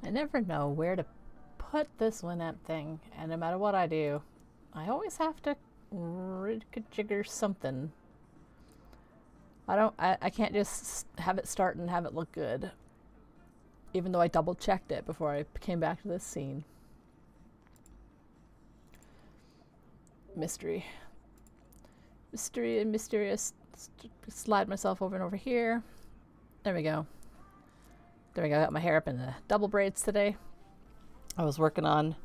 I never know where to put this Winamp thing, and no matter what I do, I always have to jigger something. I can't just have it start and have it look good. Even though I double checked it before I came back to this scene. Mystery. Mystery and mysterious. Slide myself over and over here. There we go. There we go. I got my hair up in the double braids today. I was working on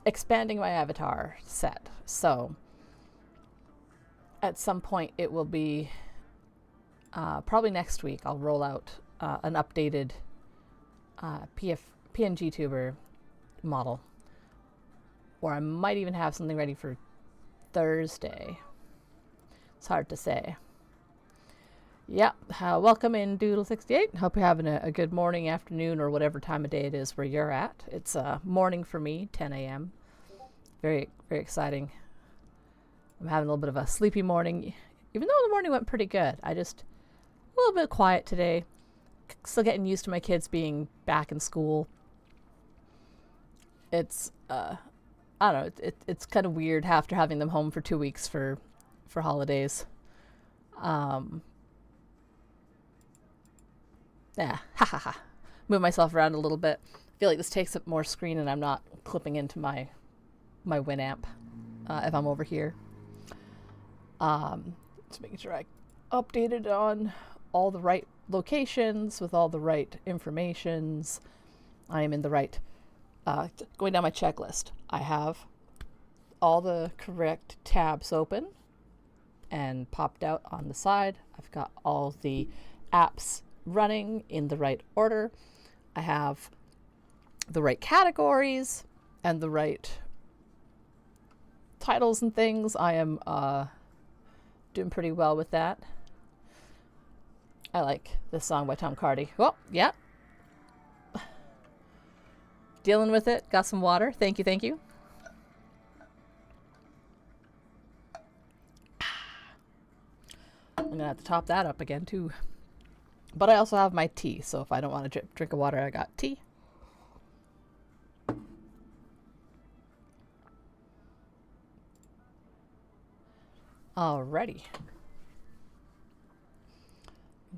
expanding my avatar set. So at some point it will be probably next week I'll roll out an updated PNG tuber model. Or I might even have something ready for Thursday. It's hard to say. Yeah, welcome in Doodle68. Hope you're having a good morning, afternoon, or whatever time of day it is where you're at. It's morning for me, 10 a.m. Very, very exciting. I'm having a little bit of a sleepy morning, even though the morning went pretty good. I just, a little bit quiet today. Still getting used to my kids being back in school. It's, I don't know, it's kind of weird after having them home for 2 weeks for holidays. Yeah, ha ha ha. Move myself around a little bit. I feel like this takes up more screen and I'm not clipping into my Winamp if I'm over here. Just making sure I updated on all the right locations with all the right informations. I am in the right, going down my checklist. I have all the correct tabs open and popped out on the side. I've got all the apps running in the right order. I have the right categories and the right titles and things. I am doing pretty well with that. I like this song by Tom Cardy. Well, yeah. Dealing with it. Got some water. Thank you, thank you. I'm gonna have to top that up again too. But I also have my tea, so if I don't want to drink a water, I got tea. Alrighty.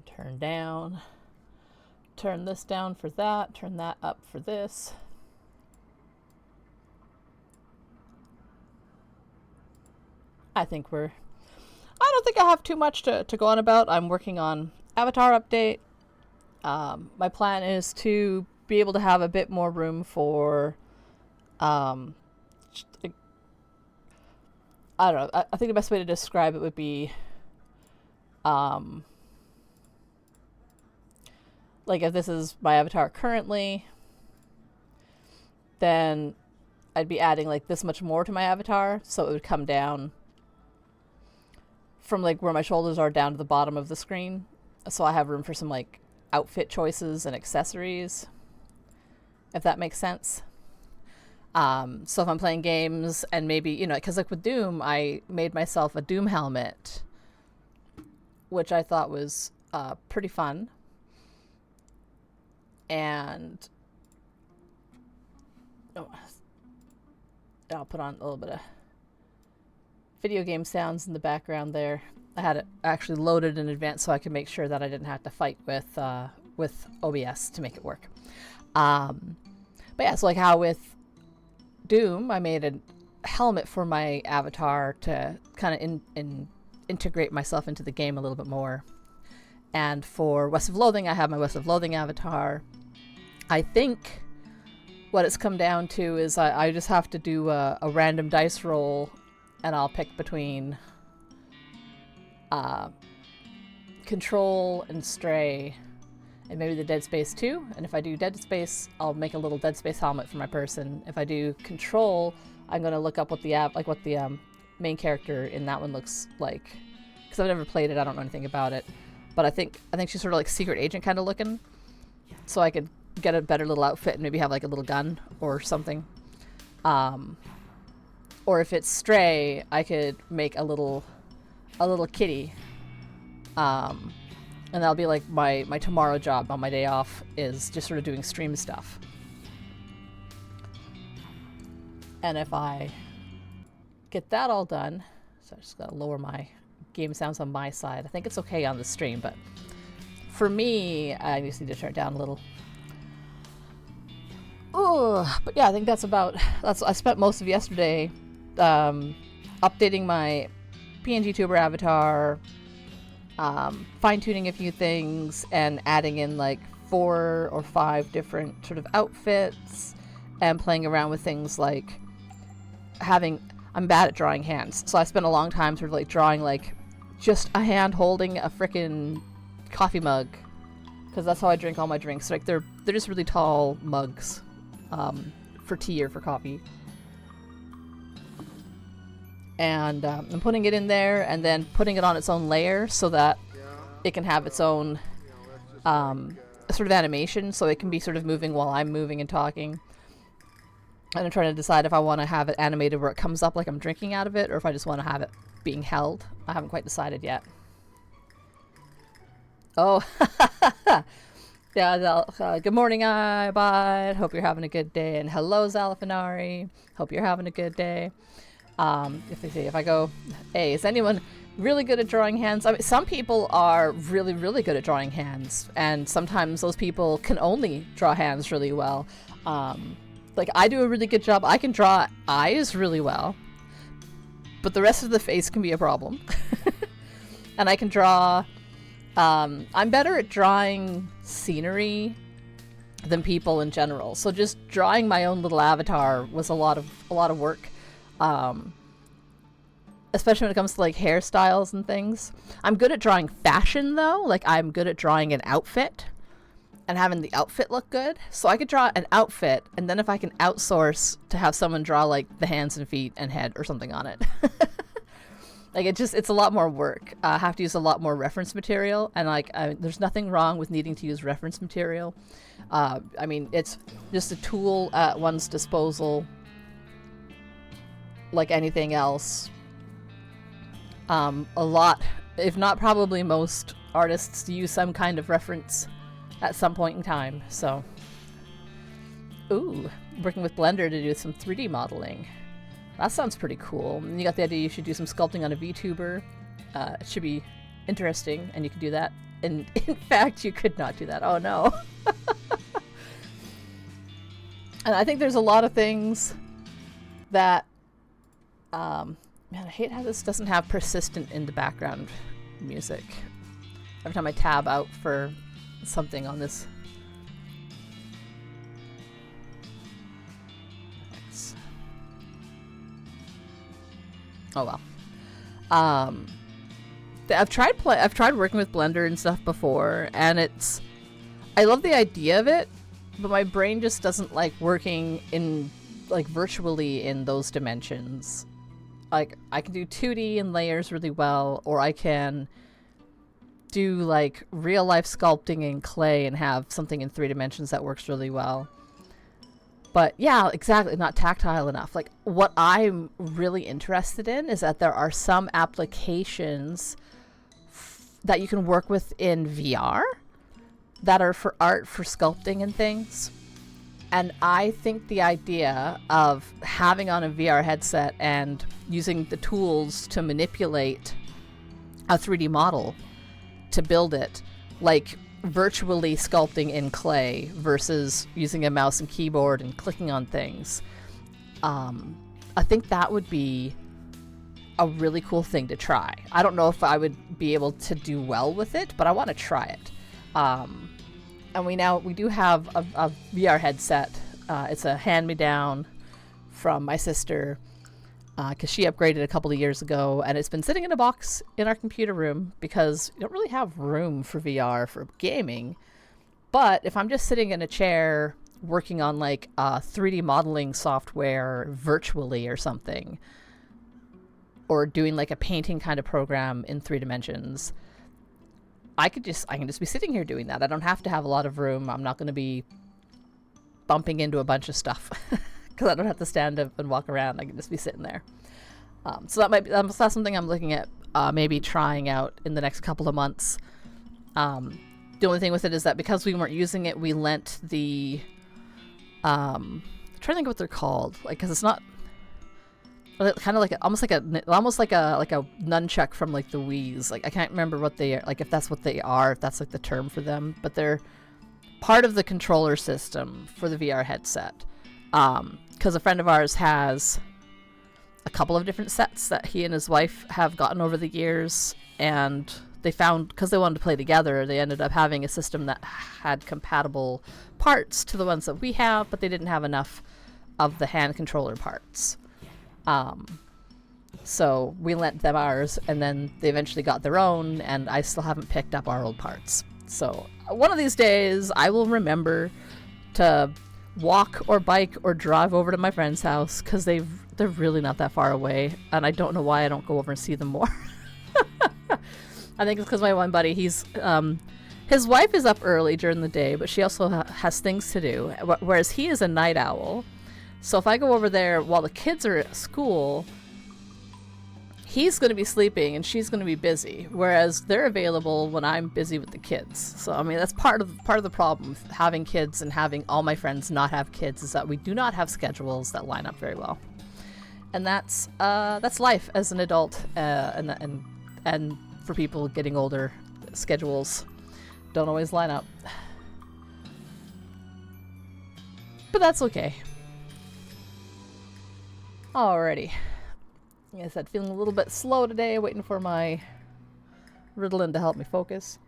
Turn down. Turn this down for that. Turn that up for this. I don't think I have too much to go on about. I'm working on avatar update. My plan is to be able to have a bit more room for I don't know. I think the best way to describe it would be like if this is my avatar currently, then I'd be adding like this much more to my avatar, so it would come down from like where my shoulders are down to the bottom of the screen. So I have room for some like outfit choices and accessories, if that makes sense. So if I'm playing games and maybe, you know, because like with Doom, I made myself a Doom helmet, which I thought was pretty fun. And I'll put on a little bit of video game sounds in the background there. I had it actually loaded in advance so I could make sure that I didn't have to fight with OBS to make it work. But yeah, so like how with Doom, I made a helmet for my avatar to kind of integrate myself into the game a little bit more. And for West of Loathing, I have my West of Loathing avatar. I think what it's come down to is I just have to do a random dice roll, and I'll pick between Control and Stray, and maybe the Dead Space 2. And if I do Dead Space, I'll make a little Dead Space helmet for my person. If I do Control, I'm going to look up what the main character in that one looks like, because I've never played it. I don't know anything about it, but I think she's sort of like secret agent kind of looking, so I could get a better little outfit and maybe have like a little gun or something. Or if it's Stray, I could make a little kitty, And that'll be like my tomorrow job on my day off, is just sort of doing stream stuff. And if I get that all done, so I just gotta lower my game sounds on my side. I think it's okay on the stream, but for me, I just need to turn it down a little. Oh, but yeah, I think that's I spent most of yesterday updating my PNG Tuber avatar, fine-tuning a few things, and adding in like 4 or 5 different sort of outfits, and playing around with things like I'm bad at drawing hands, so I spent a long time sort of like drawing like just a hand holding a frickin' coffee mug, because that's how I drink all my drinks. Like they're just really tall mugs for tea or for coffee. And I'm putting it in there and then putting it on its own layer so that it can have its own sort of animation, so it can be sort of moving while I'm moving and talking. And I'm trying to decide if I want to have it animated where it comes up like I'm drinking out of it, or if I just want to have it being held. I haven't quite decided yet. Oh, yeah. Good morning, iBot. Hope you're having a good day. And hello, Zalafinari. Hope you're having a good day. If I go, hey, is anyone really good at drawing hands? I mean, some people are really, really good at drawing hands, and sometimes those people can only draw hands really well. Like, I do a really good job. I can draw eyes really well, but the rest of the face can be a problem. And I can draw... I'm better at drawing scenery than people in general. So just drawing my own little avatar was a lot of work. Especially when it comes to like hairstyles and things. I'm good at drawing fashion though. Like, I'm good at drawing an outfit and having the outfit look good. So I could draw an outfit, and then if I can outsource to have someone draw like the hands and feet and head or something on it. Like, it's a lot more work. I have to use a lot more reference material, and like there's nothing wrong with needing to use reference material. I mean, it's just a tool at one's disposal, like anything else. A lot, if not probably most artists, use some kind of reference at some point in time. So, ooh, working with Blender to do some 3D modeling. That sounds pretty cool. You got the idea you should do some sculpting on a VTuber. It should be interesting, and you could do that. And in fact, you could not do that. Oh no. And I think there's a lot of things that, man, I hate how this doesn't have persistent in the background music. Every time I tab out for something on this. Oh well. I've tried working with Blender and stuff before, and I love the idea of it, but my brain just doesn't like working in like virtually in those dimensions. Like, I can do 2D and layers really well, or I can do like real life sculpting in clay and have something in 3 dimensions that works really well. But yeah, exactly, not tactile enough. Like, what I'm really interested in is that there are some applications that you can work with in VR that are for art, for sculpting and things. And I think the idea of having on a VR headset and using the tools to manipulate a 3D model to build it, like virtually sculpting in clay versus using a mouse and keyboard and clicking on things. I think that would be a really cool thing to try. I don't know if I would be able to do well with it, but I want to try it. And we do have a VR headset. It's a hand-me-down from my sister, because she upgraded a couple of years ago, and it's been sitting in a box in our computer room because you don't really have room for VR for gaming. But if I'm just sitting in a chair working on like 3D modeling software virtually or something, or doing like a painting kind of program in 3 dimensions, I can just be sitting here doing that. I don't have to have a lot of room. I'm not going to be bumping into a bunch of stuff because I don't have to stand up and walk around. I can just be sitting there. So that's something I'm looking at maybe trying out in the next couple of months. The only thing with it is that because we weren't using it, we lent the I'm trying to think of what they're called, like, because it's not kind of like almost like a nunchuck from like the Wii's. Like, I can't remember what they are, like, if that's what they are, if that's like the term for them, but they're part of the controller system for the VR headset. Because a friend of ours has a couple of different sets that he and his wife have gotten over the years, and they found, because they wanted to play together, they ended up having a system that had compatible parts to the ones that we have, but they didn't have enough of the hand controller parts. So we lent them ours, and then they eventually got their own, and I still haven't picked up our old parts. So one of these days I will remember to walk or bike or drive over to my friend's house, because they're really not that far away, and I don't know why I don't go over and see them more. I think it's because my one buddy, his wife is up early during the day, but she also has things to do, whereas he is a night owl. So if I go over there while the kids are at school, he's going to be sleeping and she's going to be busy, whereas they're available when I'm busy with the kids. So I mean, that's part of the problem with having kids and having all my friends not have kids, is that we do not have schedules that line up very well, and that's life as an adult, and for people getting older, schedules don't always line up, but that's okay. Alrighty. Like I said, feeling a little bit slow today, waiting for my Ritalin to help me focus.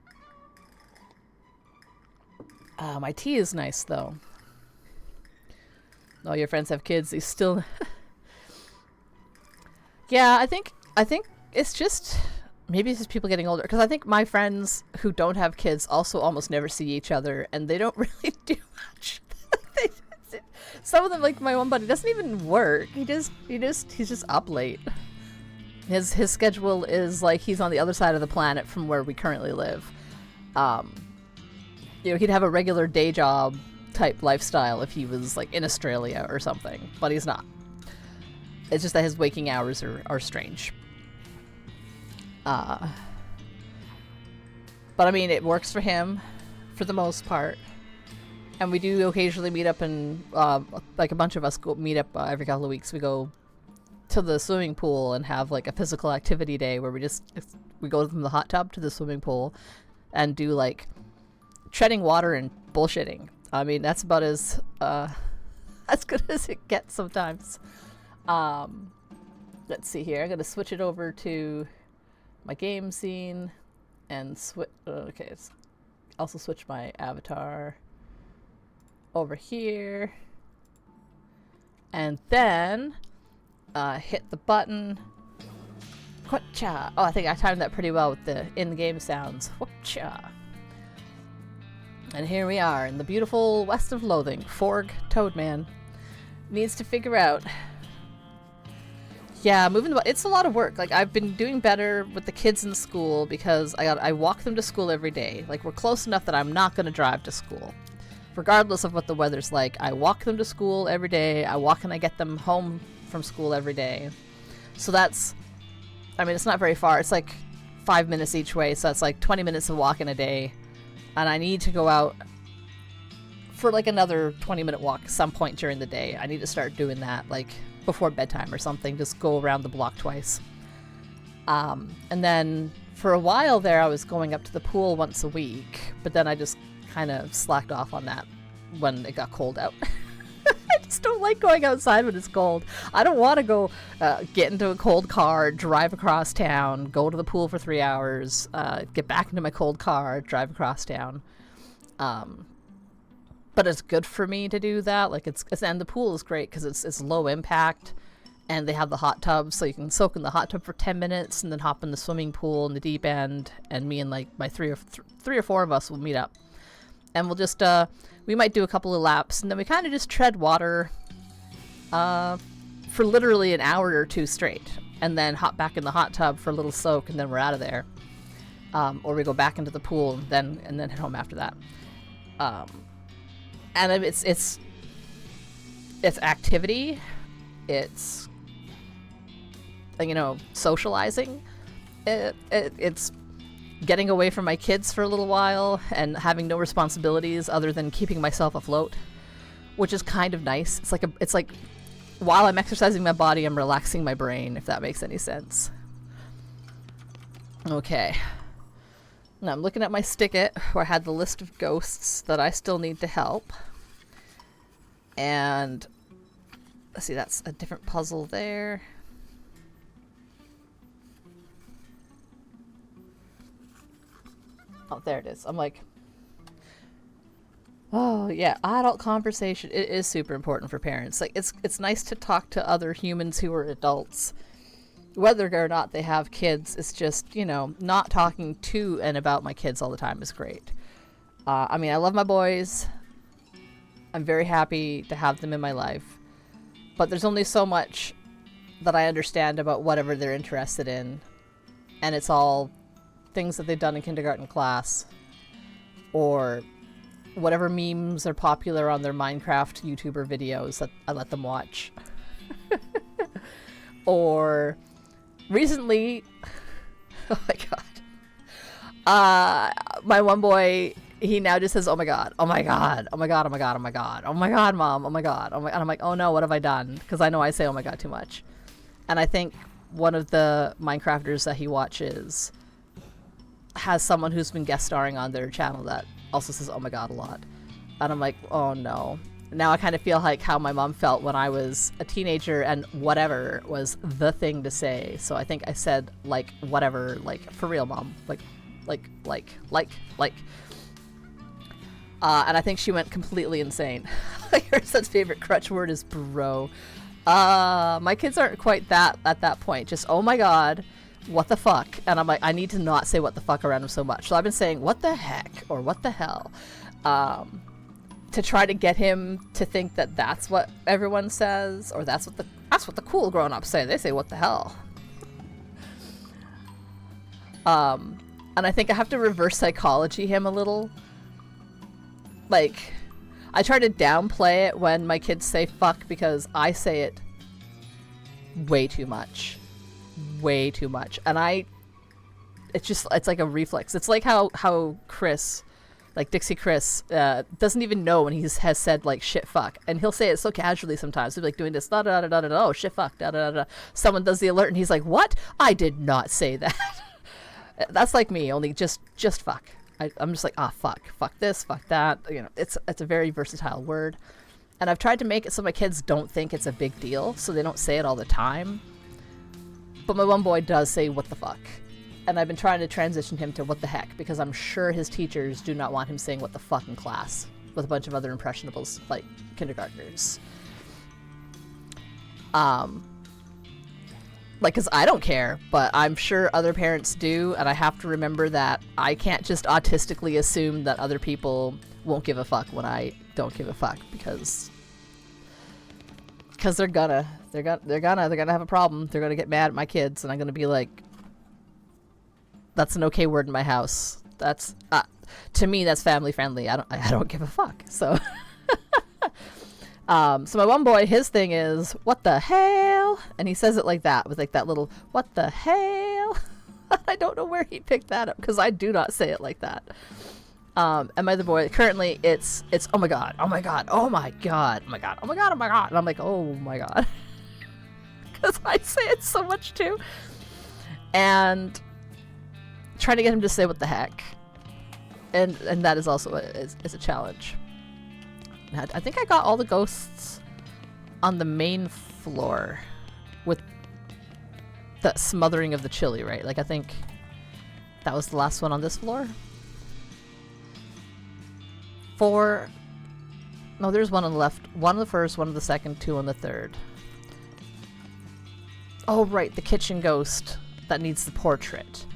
My tea is nice, though. All your friends have kids, they still... Yeah, I think it's just... Maybe it's just people getting older, because I think my friends who don't have kids also almost never see each other, and they don't really do much. Some of them, like my one buddy, doesn't even work. He's just up late. His schedule is like he's on the other side of the planet from where we currently live. He'd have a regular day job type lifestyle if he was like in Australia or something, but he's not. It's just that his waking hours are strange. But I mean, it works for him for the most part. And we do occasionally meet up, and like a bunch of us meet up every couple of weeks. We go to the swimming pool and have like a physical activity day where we go from the hot tub to the swimming pool and do like treading water and bullshitting. I mean, that's about as good as it gets sometimes. Let's see here. I'm gonna switch it over to my game scene and also switch my avatar over here, and then hit the button. Whatcha? Oh, I think I timed that pretty well with the in-game sounds. Whatcha? And here we are in the beautiful west of Loathing. Forg Toadman needs to figure out. Yeah, moving the it's a lot of work. Like, I've been doing better with the kids in school because I walk them to school every day. Like, we're close enough that I'm not going to drive to school. Regardless of what the weather's like, I walk them to school every day. I walk and I get them home from school every day. So that's, I mean, it's not very far. It's like 5 minutes each way. So that's like 20 minutes of walking a day. And I need to go out for like another 20-minute walk some point during the day. I need to start doing that like before bedtime or something. Just go around the block twice. And then for a while there, I was going up to the pool once a week. But then I just kind of slacked off on that when it got cold out. I just don't like going outside when it's cold. I don't want to go get into a cold car, drive across town, go to the pool for 3 hours, get back into my cold car, drive across town. But it's good for me to do that. Like, and the pool is great because it's low impact, and they have the hot tub, so you can soak in the hot tub for 10 minutes and then hop in the swimming pool in the deep end. And me and like my three or four of us will meet up. And we'll just, we might do a couple of laps, and then we kind of just tread water for literally an hour or two straight, and then hop back in the hot tub for a little soak, and then we're out of there. Or we go back into the pool, and then head home after that. And it's activity, it's, socializing. It's getting away from my kids for a little while and having no responsibilities other than keeping myself afloat, which is kind of nice. It's like while I'm exercising my body, I'm relaxing my brain, if that makes any sense. Okay. Now I'm looking at my stick-it where I had the list of ghosts that I still need to help. And let's see, that's a different puzzle there. Oh, there it is. I'm like, oh yeah, adult conversation. It is super important for parents. Like, it's nice to talk to other humans who are adults, whether or not they have kids. It's just, you know, not talking to and about my kids all the time is great. I mean, I love my boys. I'm very happy to have them in my life, but there's only so much that I understand about whatever they're interested in, and it's all things that they've done in kindergarten class, or whatever memes are popular on their Minecraft YouTuber videos that I let them watch. Or recently, oh my god, my one boy, he now just says, oh my god, oh my god, oh my god, oh my god, oh my god, oh my god, mom, oh my god, oh my, and I'm like, oh no, what have I done? Because I know I say oh my god too much. And I think one of the Minecrafters that he watches has someone who's been guest starring on their channel that also says oh my god a lot. And I'm like, oh no. Now I kind of feel like how my mom felt when I was a teenager and whatever was the thing to say. So I think I said like whatever, like for real mom, like. And I think she went completely insane. Her son's favorite crutch word is bro. My kids aren't quite that at that point. Just oh my god, what the fuck? And I'm like, I need to not say what the fuck around him so much. So I've been saying what the heck or what the hell, to try to get him to think that that's what everyone says, or that's what the cool grown-ups say. They say what the hell. And I think I have to reverse psychology him a little. Like, I try to downplay it when my kids say fuck because I say it way too much. Way too much. And it's like a reflex. It's like how Chris, like Dixie Chris, doesn't even know when he has said like shit fuck. And he'll say it so casually sometimes. He'll be like doing this, da da da da da, oh shit fuck, da da da da. Someone does the alert and he's like, what? I did not say that. That's like me, only just fuck. I'm just like, fuck this, fuck that. You know, it's a very versatile word. And I've tried to make it so my kids don't think it's a big deal, so they don't say it all the time. But my one boy does say what the fuck. And I've been trying to transition him to what the heck, because I'm sure his teachers do not want him saying what the fuck in class with a bunch of other impressionables like kindergartners. Like, because I don't care, but I'm sure other parents do, and I have to remember that I can't just autistically assume that other people won't give a fuck when I don't give a fuck, because they're gonna have a problem. They're gonna get mad at my kids, and I'm gonna be like, that's an okay word in my house. That's to me, that's family friendly. I don't give a fuck. So. So my one boy, his thing is, what the hell? And he says it like that, with like that little, what the hell? I don't know where he picked that up, because I do not say it like that. And my other boy, currently, it's oh my god, oh my god, oh my god, oh my god, oh my god, oh my god. And I'm like, oh my god. Because I say it so much too. And trying to get him to say what the heck. And that is also is a challenge. I think I got all the ghosts on the main floor with that smothering of the chili, right? Like, I think that was the last one on this floor. 4. No, there's one on the left. 1 on the first, 1 on the second, 2 on the third. Oh, right, the kitchen ghost that needs the portrait.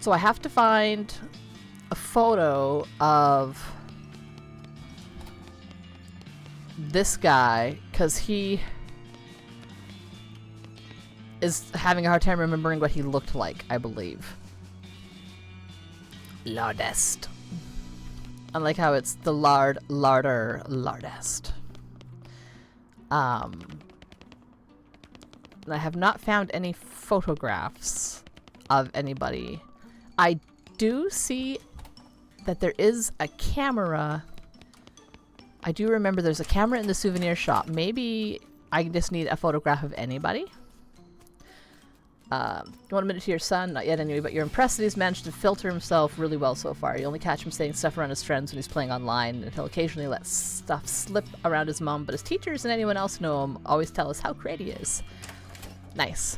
So I have to find a photo of this guy, because he is having a hard time remembering what he looked like, I believe. Lardest. I like how it's the lardest. And I have not found any photographs of anybody. I do see that there is a camera. I do remember there's a camera in the souvenir shop. Maybe I just need a photograph of anybody. You want to admit it to your son? Not yet anyway, but you're impressed that he's managed to filter himself really well so far. You only catch him saying stuff around his friends when he's playing online, and he'll occasionally let stuff slip around his mom, but his teachers and anyone else who know him always tell us how great he is. Nice.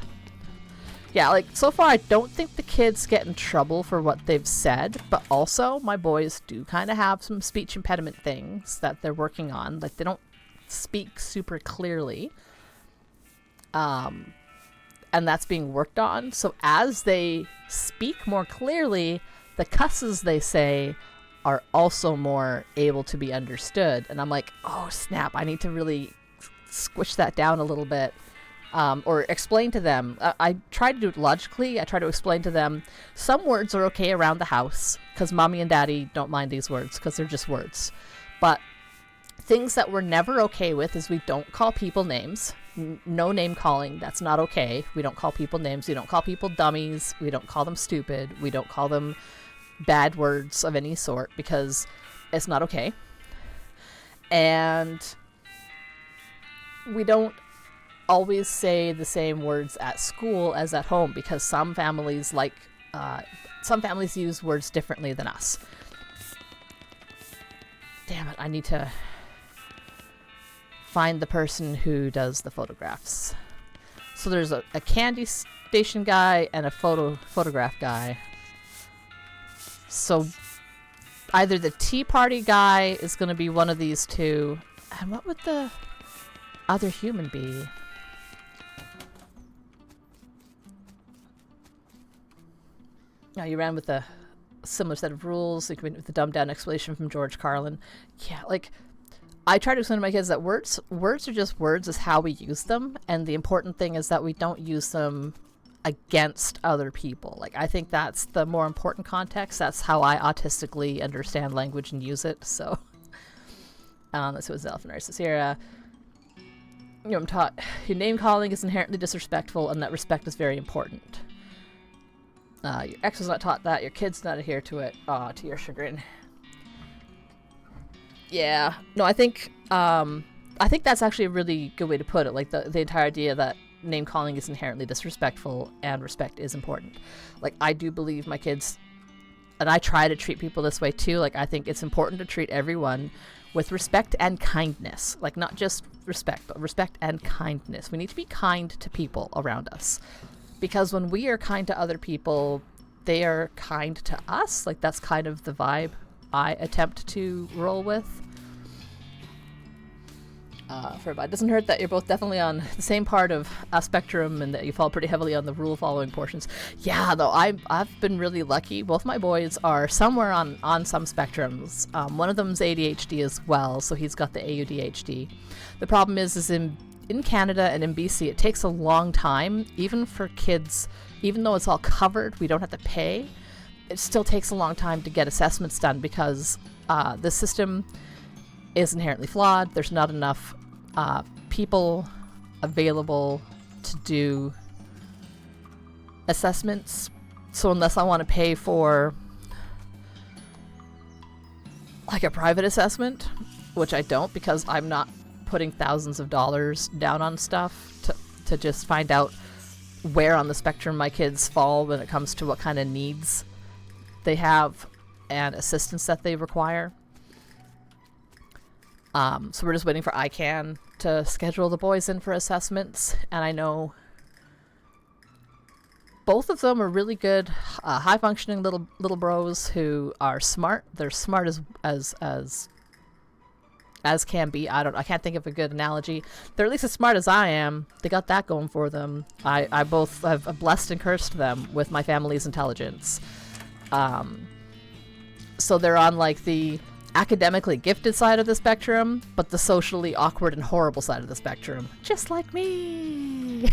Yeah, like, so far I don't think the kids get in trouble for what they've said, but also my boys do kind of have some speech impediment things that they're working on. Like, they don't speak super clearly. And that's being worked on. So as they speak more clearly, the cusses they say are also more able to be understood. And I'm like, oh snap, I need to really squish that down a little bit. Or explain to them. I try to do it logically. I try to explain to them some words are okay around the house because mommy and daddy don't mind these words because they're just words. But things that we're never okay with is we don't call people names. No name calling. That's not okay. We don't call people names. We don't call people dummies. We don't call them stupid. We don't call them bad words of any sort because it's not okay. And we don't always say the same words at school as at home because some families use words differently than us. Damn it, I need to find the person who does the photographs. So there's a candy station guy and a photograph guy. So either the tea party guy is going to be one of these two. And what would the other human be? Now you ran with a similar set of rules. You can with the dumbed down explanation from George Carlin. Yeah, like I try to explain to my kids that words are just words, is how we use them, and the important thing is that we don't use them against other people. Like, I think that's the more important context. That's how I autistically understand language and use it. So, let's see what Zelfiner says here. I'm taught your name calling is inherently disrespectful, and that respect is very important. Your ex was not taught that. Your kid's not adhere to it. To your chagrin. Yeah. No, I think that's actually a really good way to put it. Like the entire idea that name calling is inherently disrespectful and respect is important. Like, I do believe my kids, and I try to treat people this way too. Like, I think it's important to treat everyone with respect and kindness. Like, not just respect, but respect and kindness. We need to be kind to people around us. Because when we are kind to other people, they are kind to us. Like, that's kind of the vibe I attempt to roll with. For everybody, it doesn't hurt that you're both definitely on the same part of a spectrum and that you fall pretty heavily on the rule following portions. Yeah, though, I've been really lucky. Both my boys are somewhere on some spectrums. One of them's ADHD as well, so he's got the AUDHD. The problem is in Canada and in BC, it takes a long time, even for kids, even though it's all covered, we don't have to pay. It still takes a long time to get assessments done because the system is inherently flawed. There's not enough people available to do assessments. So unless I want to pay for like a private assessment, which I don't because I'm not putting thousands of dollars down on stuff to just find out where on the spectrum my kids fall when it comes to what kind of needs they have and assistance that they require. So we're just waiting for ICANN to schedule the boys in for assessments, and I know both of them are really good, high-functioning little bros who are smart. They're smart as can be. I can't think of a good analogy. They're at least as smart as I am. They got that going for them. I both have blessed and cursed them with my family's intelligence. So they're on like the academically gifted side of the spectrum, but the socially awkward and horrible side of the spectrum, just like me.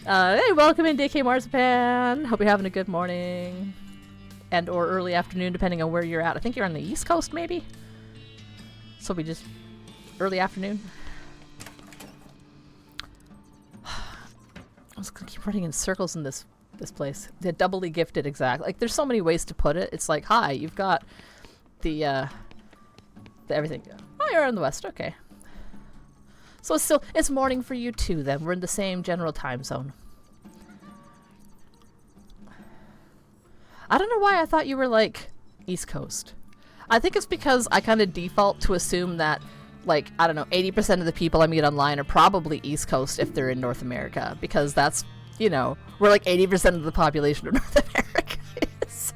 Hey, welcome in, DK Marzipan. Hope you're having a good morning and or early afternoon, depending on where you're at. I think you're on the East Coast, maybe. So we just early afternoon. I'm just gonna keep running in circles in this this place. They're doubly gifted, exactly. Like, there's so many ways to put it. It's like, hi, you've got the everything. Oh, you're in the west. Okay. So it's morning for you too, then. We're in the same general time zone. I don't know why I thought you were, like, East Coast. I think it's because I kind of default to assume that, like, I don't know, 80% of the people I meet online are probably East Coast if they're in North America. Because that's, you know, we're like 80% of the population of North America is.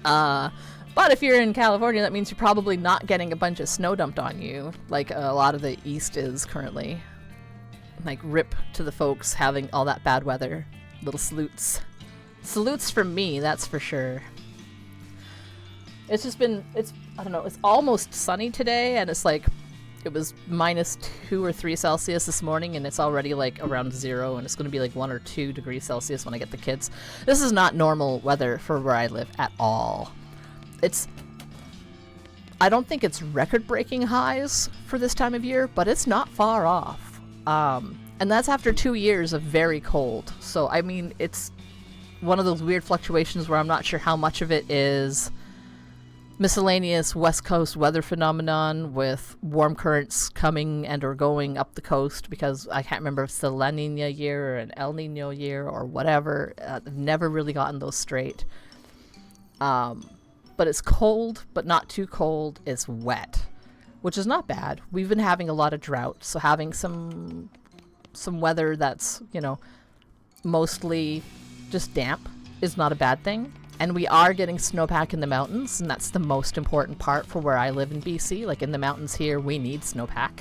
But if you're in California, that means you're probably not getting a bunch of snow dumped on you, like a lot of the East is currently. Like, rip to the folks having all that bad weather. Little salutes. Salutes from me, that's for sure. It's just been, I don't know, it's almost sunny today, and it's like, it was -2 or 3 Celsius this morning, and it's already like around 0, and it's going to be like 1 or 2 degrees Celsius when I get the kids. This is not normal weather for where I live at all. I don't think it's record-breaking highs for this time of year, but it's not far off. And that's after 2 years of very cold. So, I mean, it's one of those weird fluctuations where I'm not sure how much of it is miscellaneous West Coast weather phenomenon with warm currents coming and or going up the coast, because I can't remember if it's the La Nina year or an El Nino year or whatever. I've never really gotten those straight. But it's cold, but not too cold. It's wet, which is not bad. We've been having a lot of drought, so having some weather that's, you know, mostly just damp is not a bad thing. And we are getting snowpack in the mountains, and that's the most important part for where I live in BC. Like, in the mountains here, we need snowpack.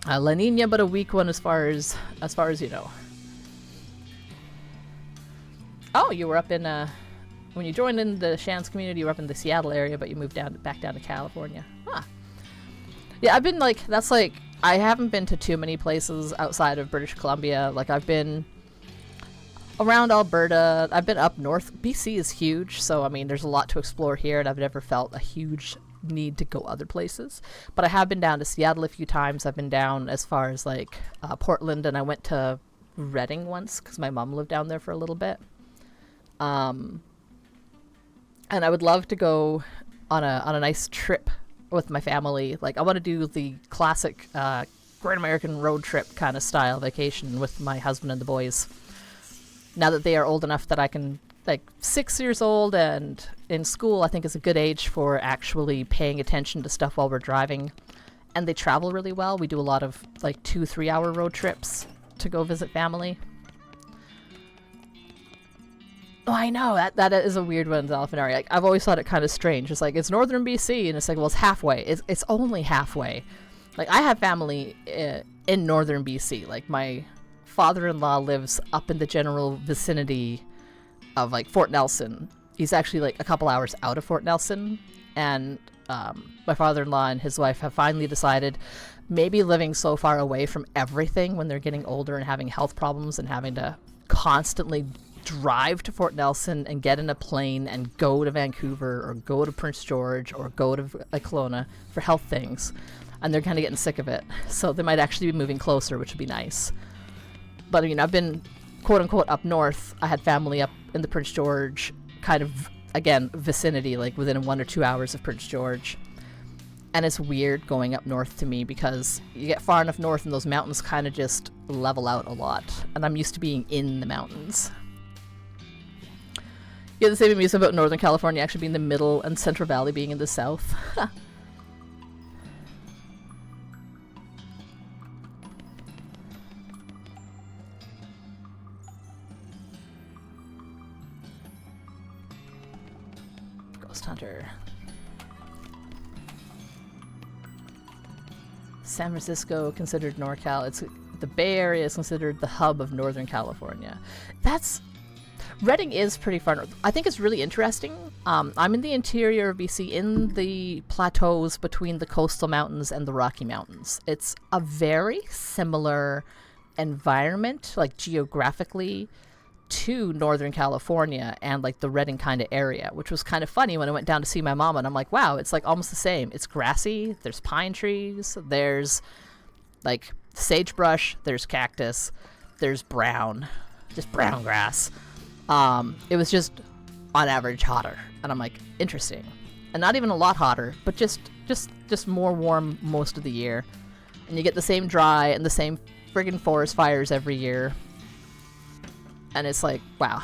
La Nina, but a weak one as far as you know. Oh, you were up in when you joined in the Shands community, you were up in the Seattle area, but you moved back down to California. Huh. Yeah, I've been like, that's like, I haven't been to too many places outside of British Columbia. Like, I've been around Alberta. I've been up north. BC is huge, so I mean, there's a lot to explore here, and I've never felt a huge need to go other places. But I have been down to Seattle a few times. I've been down as far as like Portland, and I went to Redding once because my mom lived down there for a little bit. And I would love to go on a nice trip with my family. Like, I want to do the classic Great American road trip kind of style vacation with my husband and the boys. Now that they are old enough that I can, like, 6 years old and in school, I think is a good age for actually paying attention to stuff while we're driving. And they travel really well. We do a lot of, like, 2-3 hour road trips to go visit family. Oh, I know, that is a weird one, the Elephant Area. Like, I've always thought it kind of strange. It's like, it's northern BC, and it's like, well, it's halfway. It's only halfway. Like, I have family in northern BC. Like, my father-in-law lives up in the general vicinity of, like, Fort Nelson. He's actually, like, a couple hours out of Fort Nelson, and my father-in-law and his wife have finally decided maybe living so far away from everything when they're getting older and having health problems and having to constantly drive to Fort Nelson and get in a plane and go to Vancouver or go to Prince George or go to Kelowna for health things, and they're kind of getting sick of it, so they might actually be moving closer, which would be nice. But I mean, I've been quote unquote up north. I had family up in the Prince George kind of, again, vicinity, like within 1 or 2 hours of Prince George, and it's weird going up north to me because you get far enough north and those mountains kind of just level out a lot, and I'm used to being in the mountains. You have the same amusement about Northern California actually being the middle and Central Valley being in the south. Ghost Hunter. San Francisco considered NorCal. It's the Bay Area is considered the hub of Northern California. Redding is pretty far north. I think it's really interesting. I'm in the interior of BC, in the plateaus between the coastal mountains and the Rocky Mountains. It's a very similar environment, like geographically, to Northern California and like the Redding kind of area, which was kind of funny when I went down to see my mama, and I'm like, wow, it's like almost the same. It's grassy, there's pine trees, there's like sagebrush, there's cactus, there's brown, just brown grass. It was just on average hotter, and I'm like, interesting. And not even a lot hotter, but just more warm most of the year. And you get the same dry and the same friggin' forest fires every year. And it's like, wow.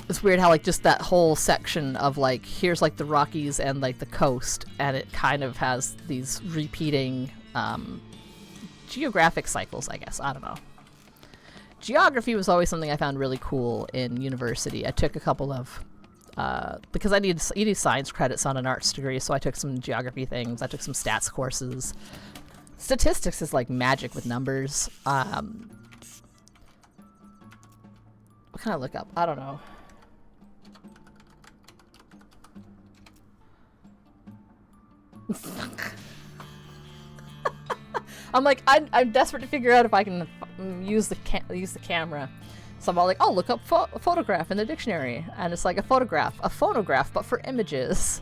It's weird how like just that whole section of like, here's like the Rockies and like the coast, and it kind of has these repeating geographic cycles, I guess. I don't know. Geography was always something I found really cool in university. I took a couple of because you need science credits on an arts degree, so I took some geography things. I took some stats courses. Statistics is like magic with numbers. What can I look up? I don't know. I'm like, I'm desperate to figure out if I can use the camera. So I'm all like, oh, look up photograph in the dictionary. And it's like a phonograph, but for images.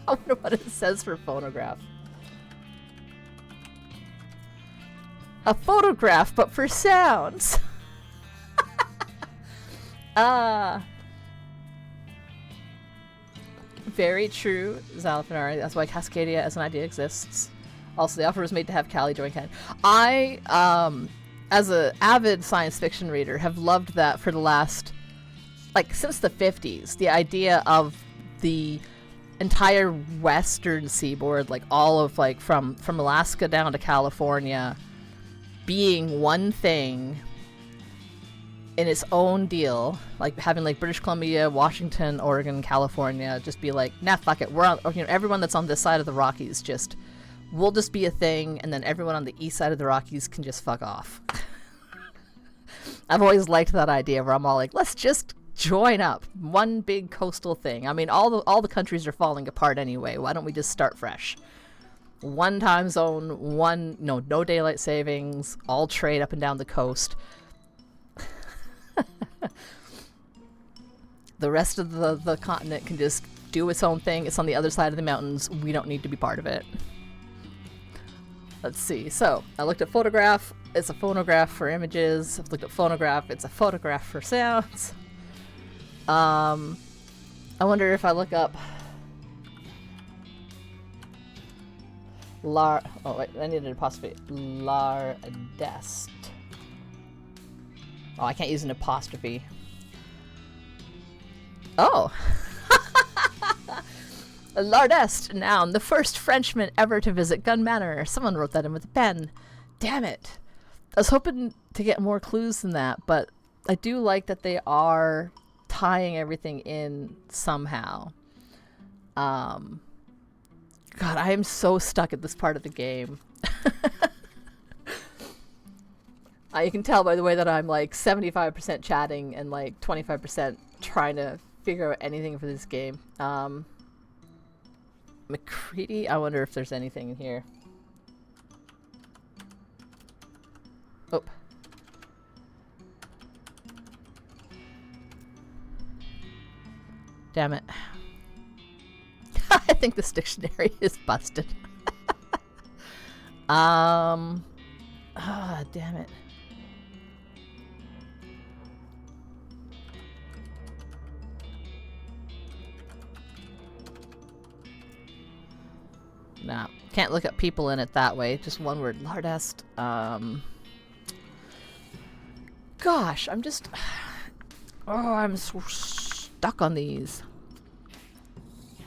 I wonder what it says for phonograph. A photograph, but for sounds. Very true, Zalafinari. That's why Cascadia as an idea exists. Also, the offer was made to have Callie join Ken. I, as an avid science fiction reader, have loved that for the last, like, since the 50s. The idea of the entire western seaboard, like all of, like, from Alaska down to California, being one thing in its own deal, like having like British Columbia, Washington, Oregon, California, just be like, nah, fuck it. We're on, everyone that's on this side of the Rockies we'll just be a thing, and then everyone on the east side of the Rockies can just fuck off. I've always liked that idea where I'm all like, let's just join up. One big coastal thing. I mean, all the countries are falling apart anyway. Why don't we just start fresh? One time zone, no daylight savings, all trade up and down the coast. The rest of the continent can just do its own thing. It's on the other side of the mountains. We don't need to be part of it. Let's see. So, I looked at photograph. It's a phonograph for images. I've looked at phonograph. It's a photograph for sounds. I wonder if I look up oh wait, I needed an apostrophe. Lardest. Oh, I can't use an apostrophe. Oh! Lardest, noun, the first Frenchman ever to visit Gun Manor. Someone wrote that in with a pen. Damn it. I was hoping to get more clues than that, but I do like that they are tying everything in somehow. God, I am so stuck at this part of the game. You can tell by the way that I'm like 75% chatting and like 25% trying to figure out anything for this game. McCready? I wonder if there's anything in here. Oh. Damn it. I think this dictionary is busted. Damn it. Nah, can't look up people in it that way. Just one word. Lardest. Gosh, I'm just... Oh, I'm so stuck on these.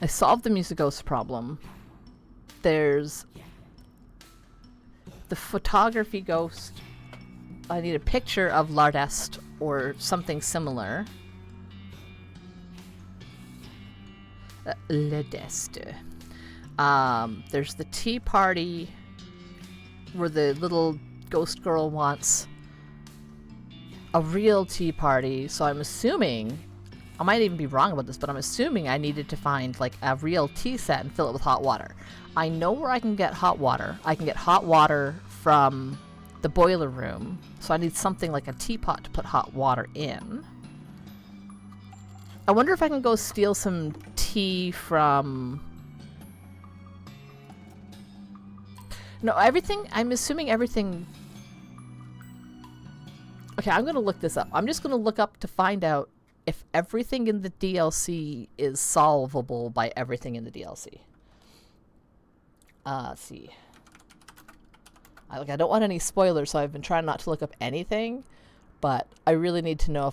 I solved the Musicos problem. There's the photography ghost. I need a picture of Lardest or something similar. Lardest. There's the tea party where the little ghost girl wants a real tea party. So I'm assuming, I might even be wrong about this, but I'm assuming I needed to find like a real tea set and fill it with hot water. I know where I can get hot water. I can get hot water from the boiler room. So I need something like a teapot to put hot water in. I wonder if I can go steal some tea from... No, everything, I'm assuming everything... Okay, I'm going to look this up. I'm just going to look up to find out if everything in the DLC is solvable by everything in the DLC. Let's see. I don't want any spoilers, so I've been trying not to look up anything, but I really need to know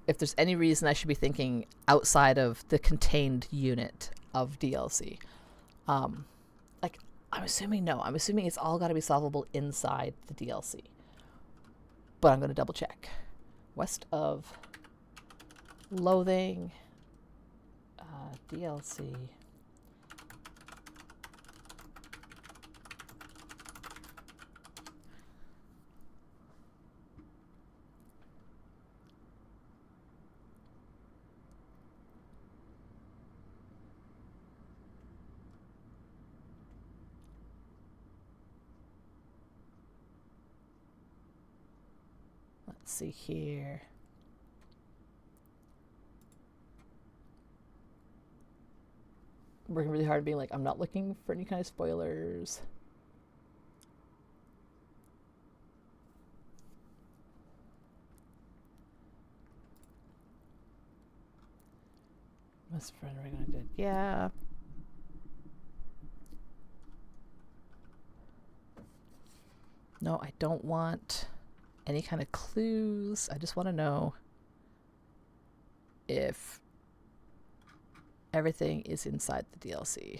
if there's any reason I should be thinking outside of the contained unit of DLC. I'm assuming no. I'm assuming it's all got to be solvable inside the DLC. But I'm going to double check. West of Loathing DLC. Let's see here. Working really hard being like, I'm not looking for any kind of spoilers. Best friend recommended. Yeah. No, I don't want any kind of clues. I just want to know if everything is inside the DLC.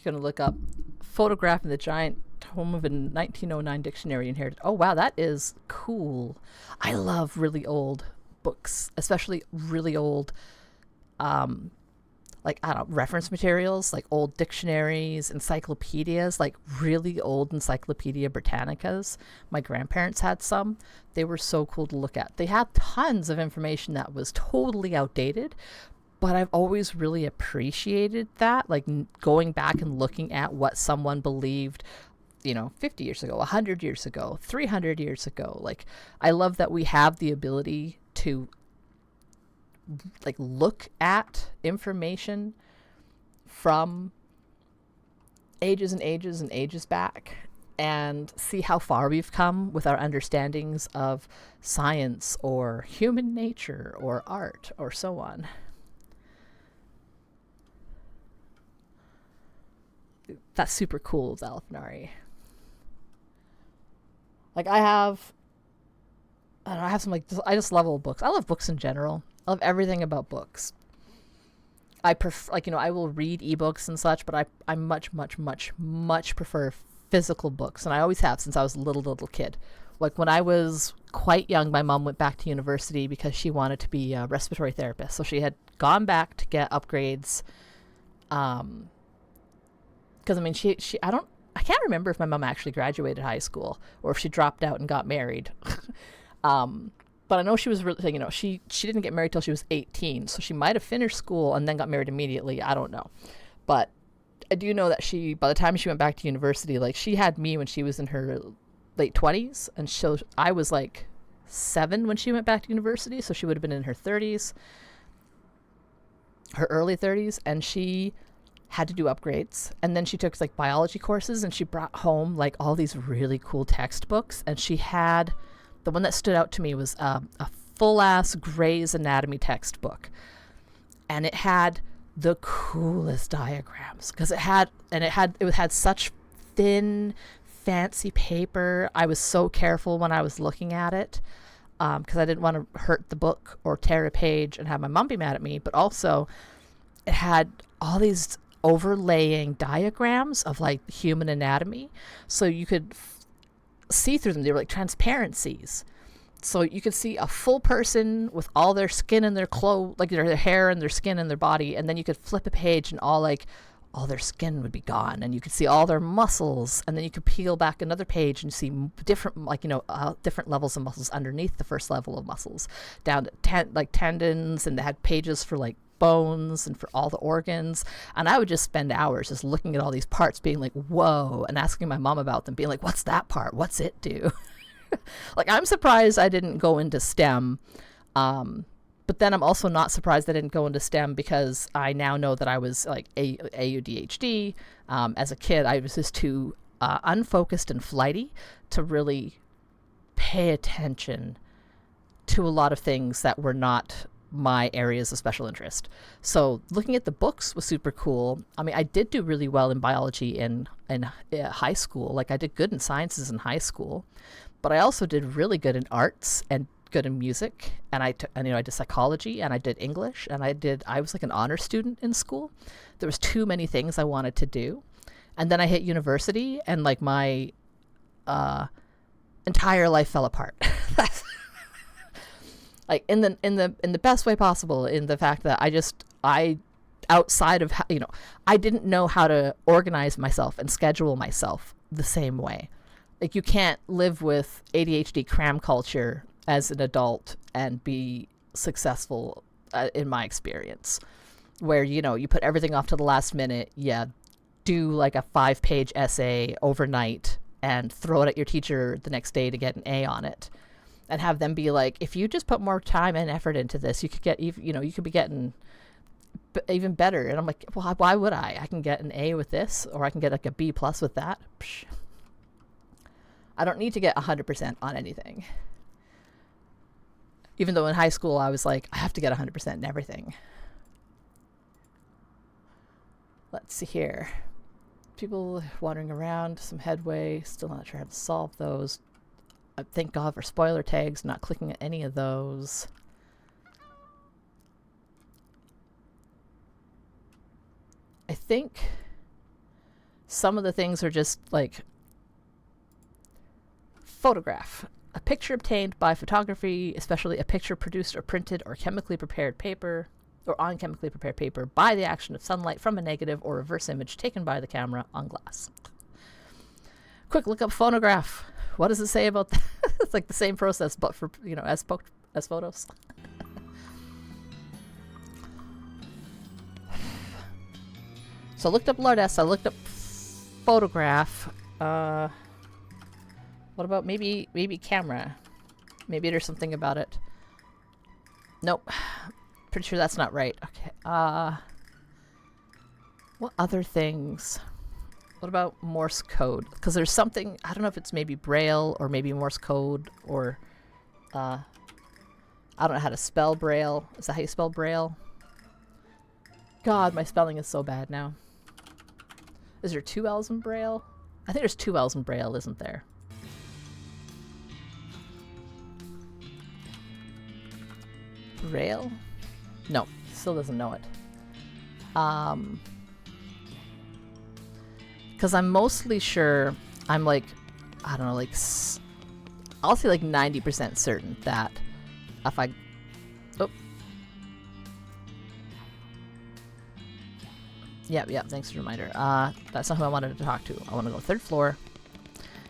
You're going to look up photograph in the giant tome of a 1909 dictionary inherited. Oh, wow, that is cool. I love really old books, especially really old, like, I don't know, reference materials, like old dictionaries, encyclopedias, like really old Encyclopedia Britannicas. My grandparents had some. They were so cool to look at. They had tons of information that was totally outdated, but I've always really appreciated that, like going back and looking at what someone believed, 50 years ago, 100 years ago, 300 years ago. Like, I love that we have the ability to, like, look at information from ages and ages and ages back and see how far we've come with our understandings of science or human nature or art or so on. That's super cool, Zalafnari. Like, I have some, like, I just love old books. I love books in general. I love everything about books. I prefer, like, I will read ebooks and such, but I much, much, much, much prefer physical books, and I always have since I was a little kid. Like, when I was quite young, my mom went back to university because she wanted to be a respiratory therapist. So she had gone back to get upgrades, because, I mean, I can't remember if my mom actually graduated high school or if she dropped out and got married. But I know she was really, she didn't get married till she was 18, so she might have finished school and then got married immediately. I don't know. But I do know that by the time she went back to university, like, she had me when she was in her late 20s, and so I was like 7 when she went back to university, so she would have been in her 30s, her early 30s, and she had to do upgrades, and then she took, like, biology courses, and she brought home, like, all these really cool textbooks, and she had, the one that stood out to me was a full-ass Grey's Anatomy textbook, and it had the coolest diagrams, because it had such thin, fancy paper. I was so careful when I was looking at it, because I didn't want to hurt the book or tear a page and have my mom be mad at me, but also it had all these overlaying diagrams of, like, human anatomy, so you could see through them. They were like transparencies, so you could see a full person with all their skin and their clothes, like their hair and their skin and their body, and then you could flip a page and all their skin would be gone, and you could see all their muscles, and then you could peel back another page and see different, like, different levels of muscles underneath the first level of muscles, down to tendons, and they had pages for, like, bones and for all the organs. And I would just spend hours just looking at all these parts, being like, whoa, and asking my mom about them, being like, what's that part? What's it do? Like, I'm surprised I didn't go into STEM. But then I'm also not surprised I didn't go into STEM, because I now know that I was like AUDHD. As a kid, I was just too unfocused and flighty to really pay attention to a lot of things that were not my areas of special interest. So looking at the books was super cool. I mean, I did do really well in biology in high school. Like, I did good in sciences in high school, but I also did really good in arts and good in music. And I did psychology, and I did English, and I was like an honor student in school. There was too many things I wanted to do. And then I hit university, and like my entire life fell apart. Like in the best way possible, in the fact that I outside of, I didn't know how to organize myself and schedule myself the same way. Like, you can't live with ADHD cram culture as an adult and be successful, in my experience, where, you put everything off to the last minute. Yeah, do like a 5-page essay overnight and throw it at your teacher the next day to get an A on it, and have them be like, if you just put more time and effort into this, you could get you could be getting even better. And I'm like, well, why would I can get an A with this, or I can get like a B+ with that. Psh. I don't need to get 100% on anything. Even though in high school I was like, I have to get 100% in everything. Let's see here. People wandering around, some headway, still not sure how to solve those. Thank God for spoiler tags, not clicking at any of those. I think some of the things are just like photograph. A picture obtained by photography, especially a picture produced or printed or chemically prepared paper, or on chemically prepared paper by the action of sunlight from a negative or reverse image taken by the camera on glass. Quick look up phonograph. What does it say about that? It's like the same process, but for, as photos. So I looked up Lardess. I looked up photograph. What about maybe camera? Maybe there's something about it. Nope. Pretty sure that's not right. Okay. What other things? What about Morse code? Because there's something, I don't know if it's maybe Braille or maybe Morse code, or I don't know how to spell Braille. Is that how you spell Braille? God, my spelling is so bad now. Is there 2 L's in Braille? I think there's 2 L's in Braille, isn't there? Braille? No, still doesn't know it. Because I'm mostly sure, I'm like, I don't know, like, I'll say like 90% certain that if I, Yep, thanks for the reminder. That's not who I wanted to talk to. I want to go 3rd floor.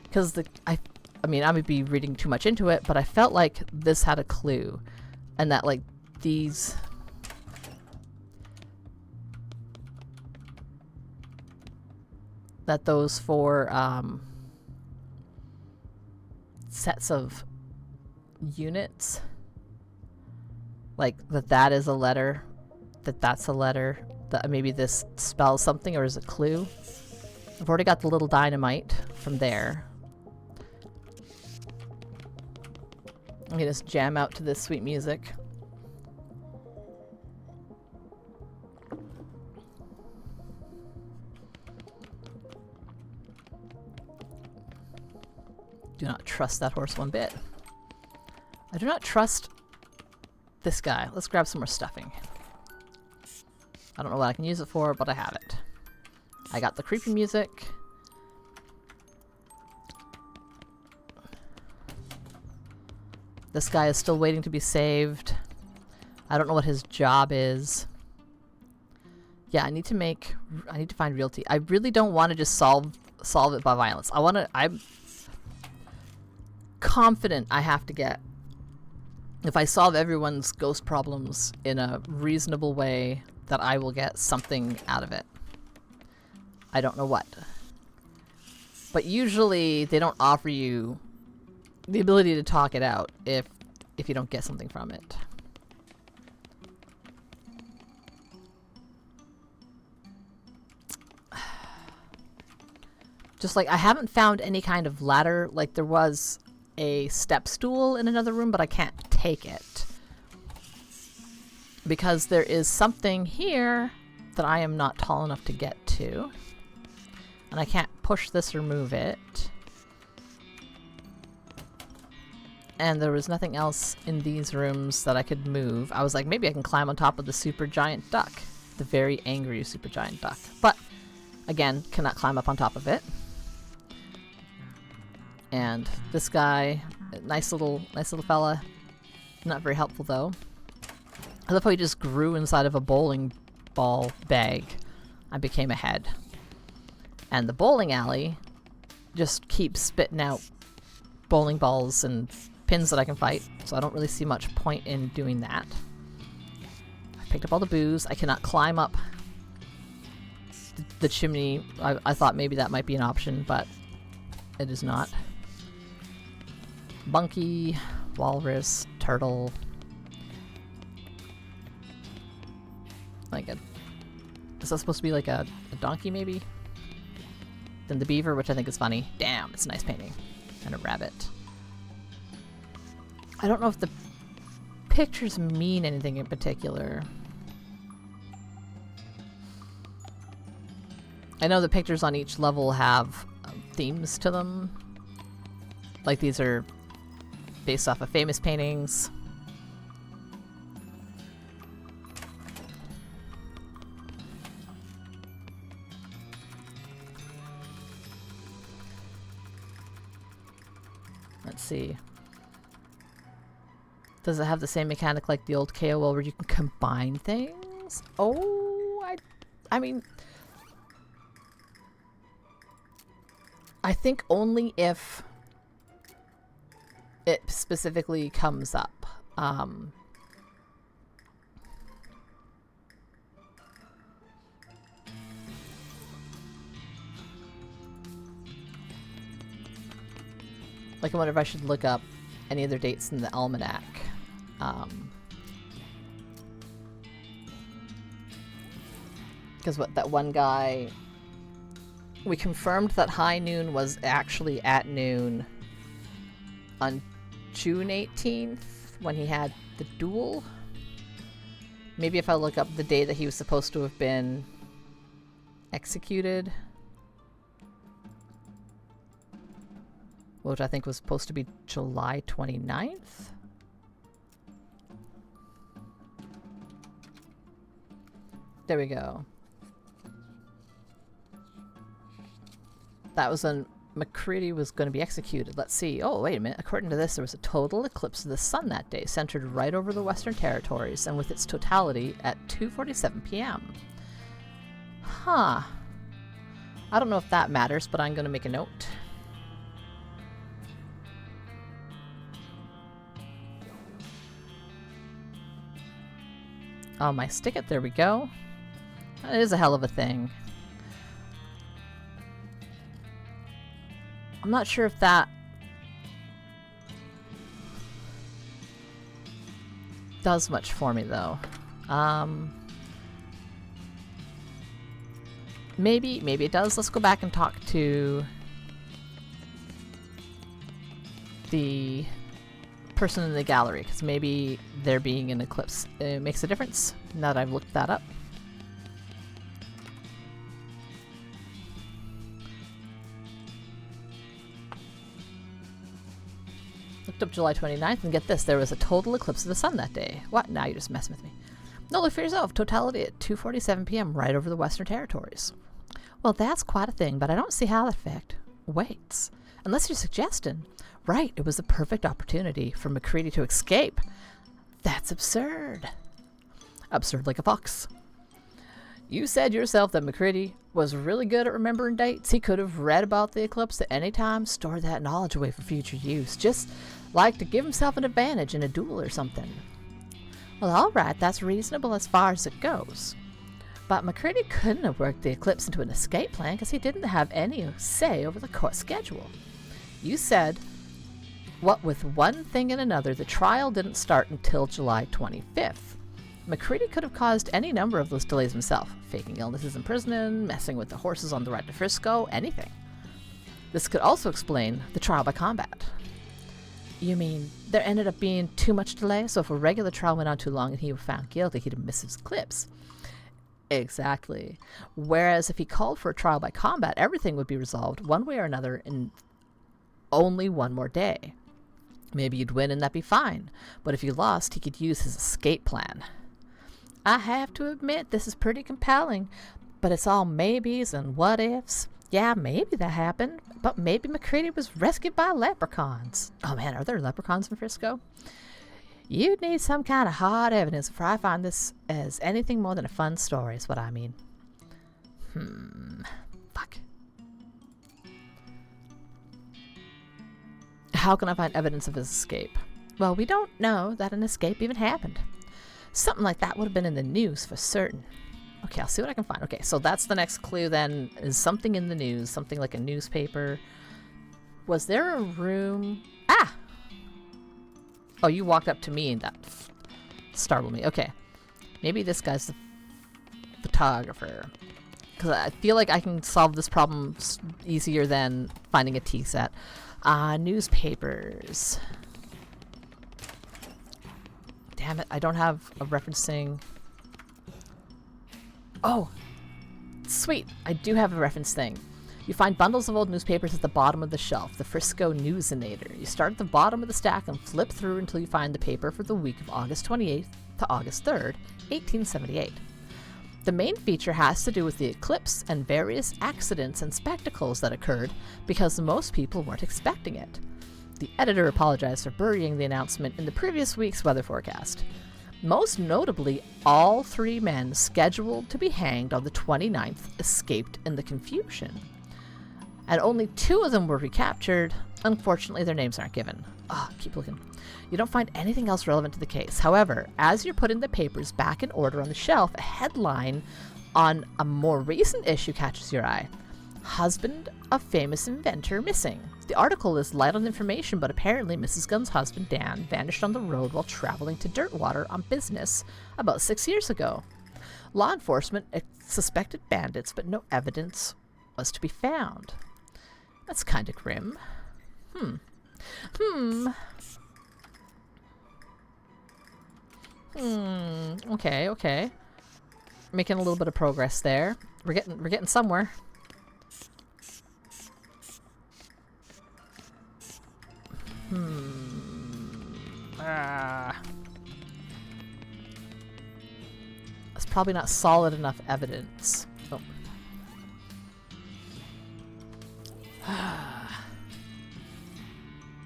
Because I mean, I would be reading too much into it, but I felt like this had a clue. And that, like, these... that those 4 sets of units, like, that is a letter, that's a letter, that maybe this spells something or is a clue. I've already got the little dynamite from there. I'm gonna just jam out to this sweet music. Do not trust that horse one bit. I do not trust this guy. Let's grab some more stuffing. I don't know what I can use it for, but I have it. I got the creepy music. This guy is still waiting to be saved. I don't know what his job is. Yeah, I need to find realty. I really don't want to just solve it by violence. I'm confident I have to get if I solve everyone's ghost problems in a reasonable way, that I will get something out of it. I don't know what. But usually they don't offer you the ability to talk it out if you don't get something from it. Just like, I haven't found any kind of ladder. Like, there was a step stool in another room, but I can't take it. Because there is something here that I am not tall enough to get to. And I can't push this or move it. And there was nothing else in these rooms that I could move. I was like, maybe I can climb on top of the super giant duck. The very angry super giant duck. But, again, cannot climb up on top of it. And this guy, nice little fella. Not very helpful, though. I love how he just grew inside of a bowling ball bag. I became a head. And the bowling alley just keeps spitting out bowling balls and pins that I can fight, so I don't really see much point in doing that. I picked up all the booze. I cannot climb up the chimney. I thought maybe that might be an option, but it is not. Monkey, walrus, turtle. Like a... Is that supposed to be like a donkey, maybe? Then the beaver, which I think is funny. Damn, it's a nice painting. And a rabbit. I don't know if the pictures mean anything in particular. I know the pictures on each level have themes to them. Like, these are based off of famous paintings. Let's see. Does it have the same mechanic like the old KOL where you can combine things? Oh, I mean... I think only if it specifically comes up. Like, I wonder if I should look up any other dates in the almanac. Because that one guy... We confirmed that high noon was actually at noon on June 18th when he had the duel. Maybe if I look up the day that he was supposed to have been executed, which I think was supposed to be July 29th. There we go. That was when McCready was going to be executed. Let's see. Oh, wait a minute. According to this, there was a total eclipse of the sun that day, centered right over the Western Territories, and with its totality at 2:47 p.m. Huh. I don't know if that matters, but I'm going to make a note. Oh, my stick it. There we go. That is a hell of a thing. I'm not sure if that does much for me, though. Maybe it does. Let's go back and talk to the person in the gallery, because maybe there being an eclipse makes a difference, now that I've looked that up. Looked up July 29th, and get this, there was a total eclipse of the sun that day. What? Now you're just messing with me. No, look for yourself. Totality at 2:47 p.m. right over the Western Territories. Well, that's quite a thing, but I don't see how that affect. Wait. Unless you're suggesting. Right, it was the perfect opportunity for McCready to escape. That's absurd. Absurd like a fox. You said yourself that McCready was really good at remembering dates. He could have read about the eclipse at any time, stored that knowledge away for future use, just like to give himself an advantage in a duel or something. Well, alright, that's reasonable as far as it goes. But McCready couldn't have worked the eclipse into an escape plan because he didn't have any say over the court schedule. You said, what with one thing and another, the trial didn't start until July 25th. McCready could have caused any number of those delays himself, faking illnesses in prison, messing with the horses on the ride to Frisco, anything. This could also explain the trial by combat. You mean there ended up being too much delay, so if a regular trial went on too long and he were found guilty, he'd have missed his eclipse? Exactly. Whereas if he called for a trial by combat, everything would be resolved one way or another in only one more day. Maybe you'd win and that'd be fine, but if you lost, he could use his escape plan. I have to admit, this is pretty compelling, but it's all maybes and what ifs. Yeah, maybe that happened, but maybe McCready was rescued by leprechauns. Oh man, are there leprechauns in Frisco? You'd need some kind of hard evidence before I find this as anything more than a fun story, is what I mean. Fuck. How can I find evidence of his escape? Well, we don't know that an escape even happened. Something like that would have been in the news for certain. Okay, I'll see what I can find. Okay, so that's the next clue then, is something in the news, something like a newspaper. Was there a room? Ah! Oh, you walked up to me and that startled me. Okay, maybe this guy's the photographer. Because I feel like I can solve this problem easier than finding a tea set. Newspapers. Damn it, I don't have a referencing. Oh, sweet, I do have a reference thing. You find bundles of old newspapers at the bottom of the shelf, the Frisco Newsinator. You start at the bottom of the stack and flip through until you find the paper for the week of August 28th to August 3rd, 1878. The main feature has to do with the eclipse and various accidents and spectacles that occurred because most people weren't expecting it. The editor apologized for burying the announcement in the previous week's weather forecast. Most notably, all three men scheduled to be hanged on the 29th escaped in the confusion. And only 2 of them were recaptured. Unfortunately, their names aren't given. Keep looking. You don't find anything else relevant to the case. However, as you're putting the papers back in order on the shelf, a headline on a more recent issue catches your eye. Husband of famous inventor missing. The article is light on information, but apparently Mrs. Gunn's husband, Dan, vanished on the road while traveling to Dirtwater on business about 6 years ago. Law enforcement suspected bandits, but no evidence was to be found. That's kind of grim. Okay. Making a little bit of progress there. We're getting somewhere. That's probably not solid enough evidence. Oh.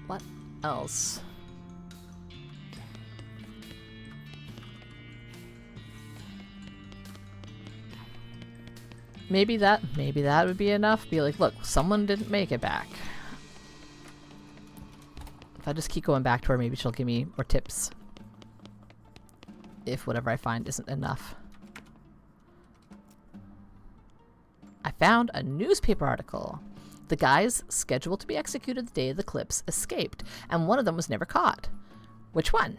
What else? Maybe that would be enough. Be like, look, someone didn't make it back. If I just keep going back to her, maybe she'll give me more tips. If whatever I find isn't enough. I found a newspaper article. The guys scheduled to be executed the day of the eclipse escaped, and one of them was never caught. Which one?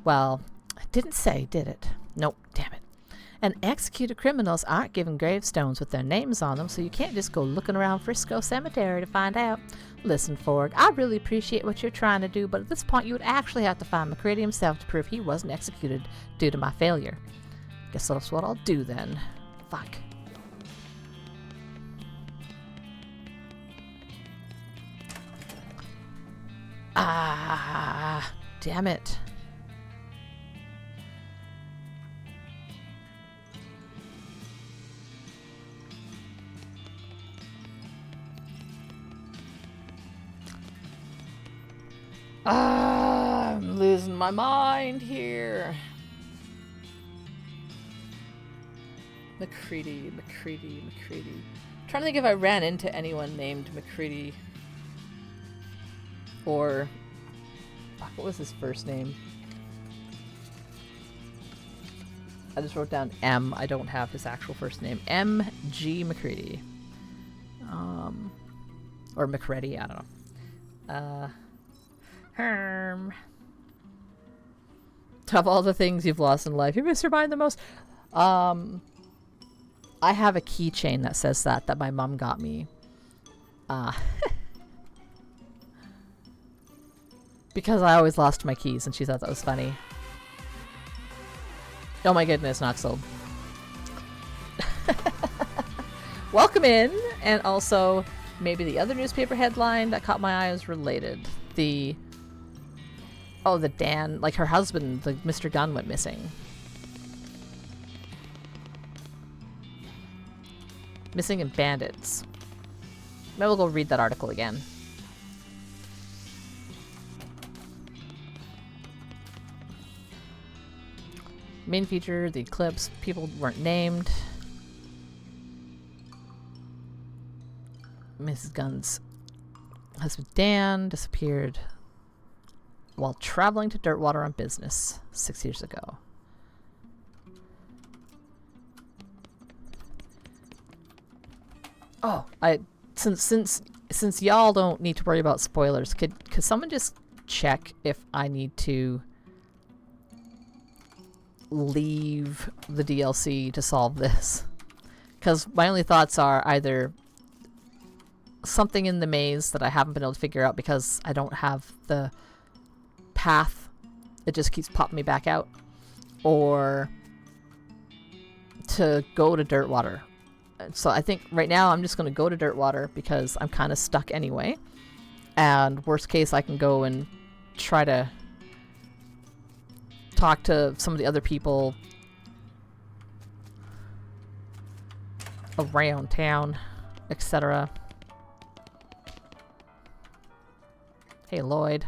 Well, it didn't say, did it? Nope, damn it. And executed criminals aren't given gravestones with their names on them, so you can't just go looking around Frisco Cemetery to find out. Listen, Forg, I really appreciate what you're trying to do, but at this point you would actually have to find McCready himself to prove he wasn't executed due to my failure. Guess that's what I'll do then. Fuck. Damn it. I'm losing my mind here. McCready. Trying to think if I ran into anyone named McCready. Or... what was his first name? I just wrote down M. I don't have his actual first name. M.G. McCready. Or McCready, I don't know. Herm. Of all the things you've lost in life, you miss your mind the most. I have a keychain that says that my mom got me. Because I always lost my keys and she thought that was funny. Oh my goodness, not sold. Welcome in, and also maybe the other newspaper headline that caught my eye is related. The Dan, like her husband, the Mr. Gunn went missing. Missing in bandits. Maybe we'll go read that article again. Main feature, the eclipse, people weren't named. Mrs. Gunn's husband Dan disappeared while traveling to Dirtwater on business 6 years ago. Oh, since y'all don't need to worry about spoilers, could someone just check if I need to leave the DLC to solve this? Because my only thoughts are either something in the maze that I haven't been able to figure out because I don't have the path, it just keeps popping me back out, or to go to Dirtwater. So I think right now I'm just going to go to Dirtwater because I'm kind of stuck anyway, and worst case I can go and try to talk to some of the other people around town, etc. Hey Lloyd.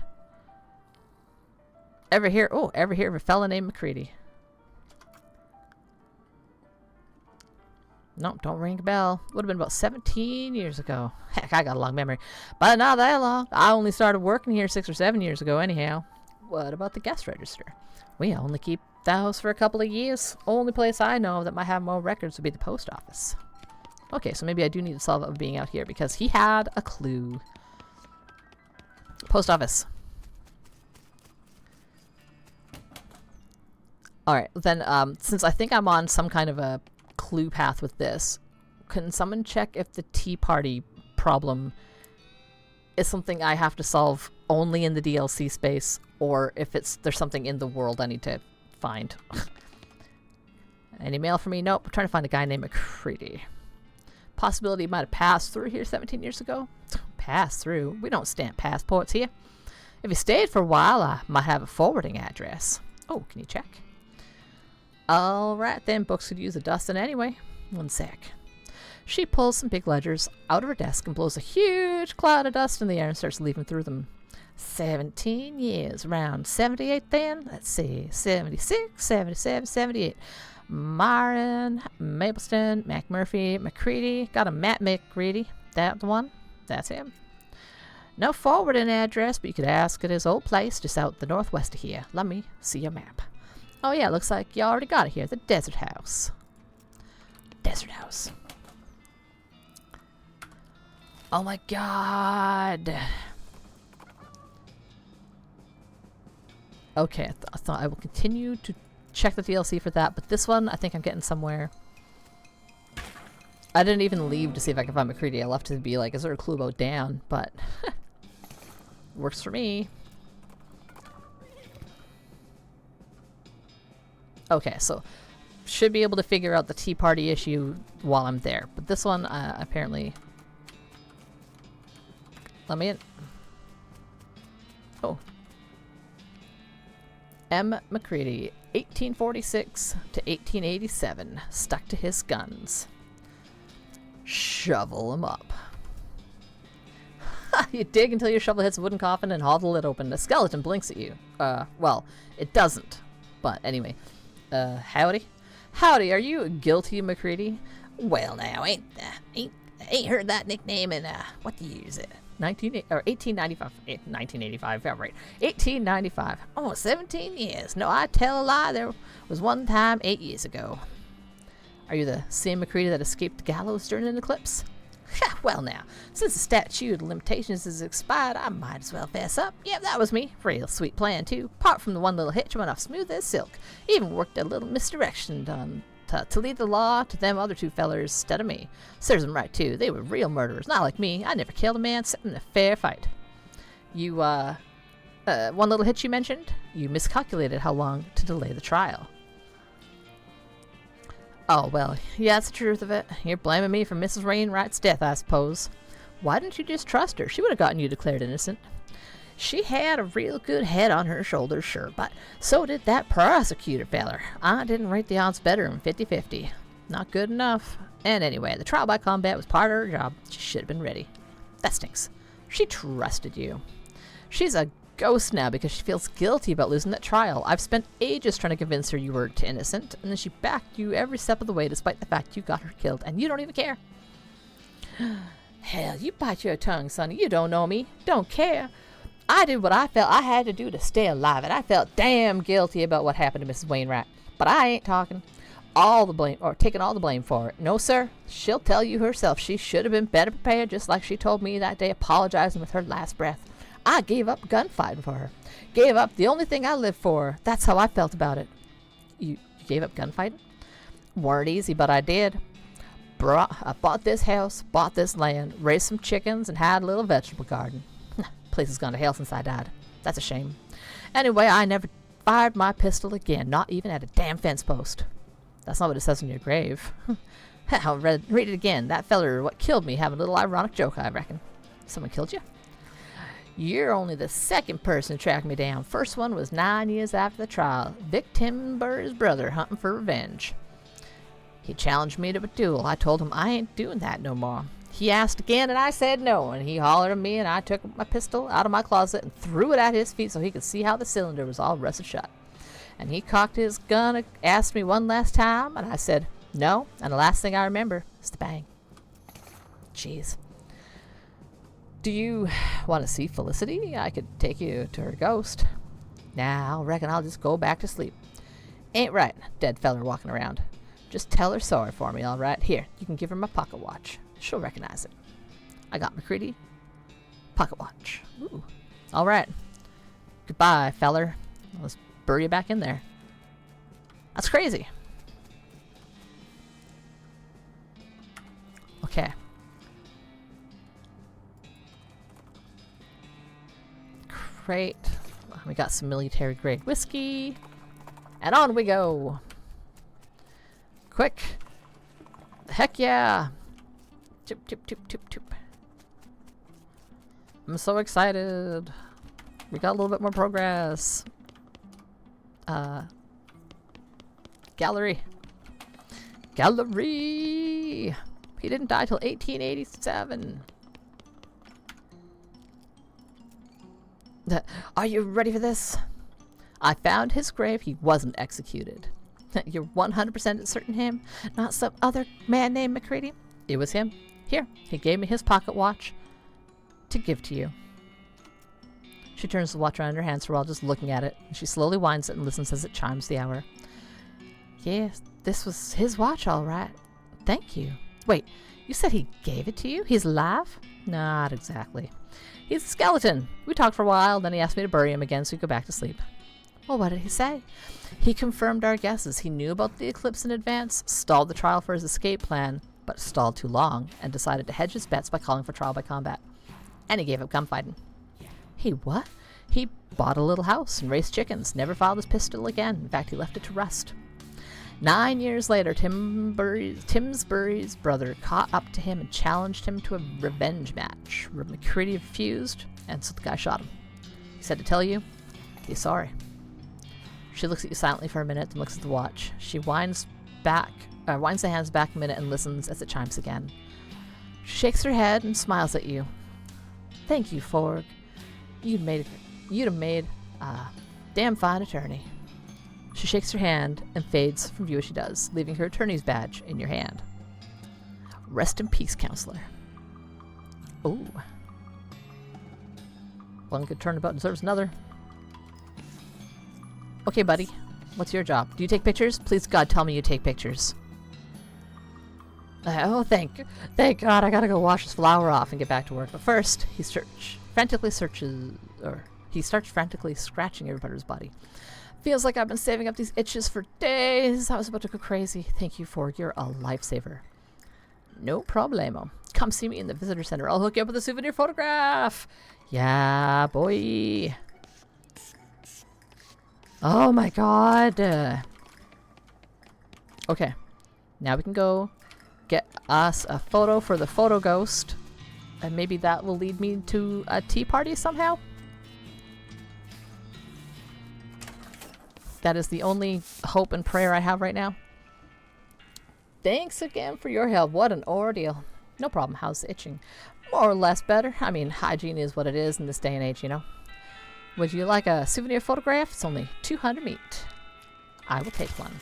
Ever hear of a fella named McCready? Nope, don't ring a bell. Would have been about 17 years ago. Heck, I got a long memory. But not that long. I only started working here 6 or 7 years ago anyhow. What about the guest register? We only keep the house for a couple of years. Only place I know that might have more records would be the post office. Okay, so maybe I do need to solve it with being out here because he had a clue. Post office. Alright, then since I think I'm on some kind of a clue path with this, can someone check if the Tea Party problem is something I have to solve only in the DLC space, or if there's something in the world I need to find? Any mail for me? Nope. I'm trying to find a guy named McCready. Possibility he might have passed through here 17 years ago. Passed through? We don't stamp passports here. If he stayed for a while, I might have a forwarding address. Oh, can you check? Alright then, books could use a dusting anyway. One sec. She pulls some big ledgers out of her desk and blows a huge cloud of dust in the air and starts leafing through them. 17 years. Around 78 then? Let's see. 76, 77, 78. Myron, Mapleston, McMurphy, McCready. Got a Matt McCready. That the one? That's him. No forwarding address, but you could ask at his old place just out the northwest of here. Let me see your map. Oh yeah, looks like you already got it here. The Desert House. Desert House. Oh my god. Okay, I thought I will continue to check the DLC for that, but this one, I think I'm getting somewhere. I didn't even leave to see if I could find McCready. I left to be like, is there a clue about Dan? But works for me. Okay, so should be able to figure out the Tea Party issue while I'm there. But this one, apparently... Let me in. Oh. M. McCready, 1846 to 1887. Stuck to his guns. Shovel him up. You dig until your shovel hits a wooden coffin and haul the lid open. The skeleton blinks at you. Well, it doesn't. But anyway. Howdy. Howdy, are you guilty, McCready? Well, now, ain't heard that nickname in, what year is it? 1895. 1985, yeah, right. 1895. Oh, 17 years. No, I tell a lie. There was one time 8 years ago. Are you the same McCready that escaped the gallows during an eclipse? Well, now, since the statute of limitations is expired, I might as well fess up. Yep, that was me. Real sweet plan, too. Apart from the one little hitch, went off smooth as silk. Even worked a little misdirection done to lead the law to them other two fellers instead of me. Serves them right, too. They were real murderers, not like me. I never killed a man except in a fair fight. You, one little hitch you mentioned? You miscalculated how long to delay the trial. Oh, well, yeah, that's the truth of it. You're blaming me for Mrs. Wainwright's death, I suppose. Why didn't you just trust her? She would have gotten you declared innocent. She had a real good head on her shoulders, sure, but so did that prosecutor feller. I didn't rate the odds better than 50-50. Not good enough. And anyway, the trial by combat was part of her job. She should have been ready. That stinks. She trusted you. She's a ghost now because she feels guilty about losing that trial. I've spent ages trying to convince her you were innocent, and then she backed you every step of the way despite the fact you got her killed, and you don't even care. Hell, you bite your tongue, sonny. You don't know me. Don't care. I did what I felt I had to do to stay alive, and I felt damn guilty about what happened to Mrs. Wainwright. But I ain't taking all the blame for it. No, sir. She'll tell you herself she should have been better prepared, just like she told me that day, apologizing with her last breath. I gave up gunfighting for her. Gave up the only thing I lived for. That's how I felt about it. You gave up gunfighting? Weren't easy, but I did. I bought this house, bought this land, raised some chickens, and had a little vegetable garden. Place has gone to hell since I died. That's a shame. Anyway, I never fired my pistol again, not even at a damn fence post. That's not what it says in your grave. I'll read it again. That feller what killed me having a little ironic joke, I reckon. Someone killed you? You're only the second person to track me down. First one was 9 years after the trial. Vic Timber's brother hunting for revenge. He challenged me to a duel. I told him I ain't doing that no more. He asked again, and I said no, and he hollered at me, and I took my pistol out of my closet and threw it at his feet so he could see how the cylinder was all rusted shut. And he cocked his gun and asked me one last time, and I said no, and the last thing I remember is the bang. Jeez. Do you want to see Felicity? I could take you to her ghost. Nah, I reckon I'll just go back to sleep. Ain't right, dead feller walking around. Just tell her sorry for me, all right? Here, you can give her my pocket watch. She'll recognize it. I got McCready. Pocket watch. Ooh. All right. Goodbye, feller. Let's bury you back in there. That's crazy. Okay. Great. We got some military grade whiskey. And on we go. Quick. Heck yeah. Tip, tip, tip, tip, tip. I'm so excited. We got a little bit more progress. Gallery. Gallery. He didn't die till 1887. Are you ready for this? I found his grave. He wasn't executed. You're 100% certain him, not some other man named McCready? It was him. Here, he gave me his pocket watch to give to you. She turns the watch around in her hands, so we're all just looking at it. She slowly winds it and listens as it chimes the hour. Yes, this was his watch, all right. Thank you. Wait, you said he gave it to you? He's alive? Not exactly. He's a skeleton. We talked for a while, then he asked me to bury him again so we could go back to sleep. Well, what did he say? He confirmed our guesses. He knew about the eclipse in advance, stalled the trial for his escape plan, but stalled too long, and decided to hedge his bets by calling for trial by combat. And he gave up gunfighting. He what? He bought a little house and raised chickens, never filed his pistol again. In fact, he left it to rust. 9 years later, Timsbury's brother caught up to him and challenged him to a revenge match. McCready refused, and so the guy shot him. He said to tell you, he's sorry. She looks at you silently for a minute, then looks at the watch. She winds the hands back a minute and listens as it chimes again. She shakes her head and smiles at you. Thank you, Forg. You'd have made a damn fine attorney. She shakes her hand and fades from view as she does, leaving her attorney's badge in your hand. Rest in peace, counselor. Ooh. One good turnabout deserves another. Okay, buddy. What's your job? Do you take pictures? Please, God, tell me you take pictures. Oh, thank God, I gotta go wash this flower off and get back to work. But first, he starts frantically scratching everybody's body. Feels like I've been saving up these itches for days. I was about to go crazy. Thank you, Borg. You're a lifesaver. No problemo. Come see me in the visitor center. I'll hook you up with a souvenir photograph. Yeah, boy. Oh my God. Okay. Now we can go get us a photo for the photo ghost. And maybe that will lead me to a tea party somehow. That is the only hope and prayer I have right now. Thanks again for your help. What an ordeal. No problem. How's the itching? More or less better. I mean, hygiene is what it is in this day and age, you know. Would you like a souvenir photograph? It's only 200 meat. I will take one.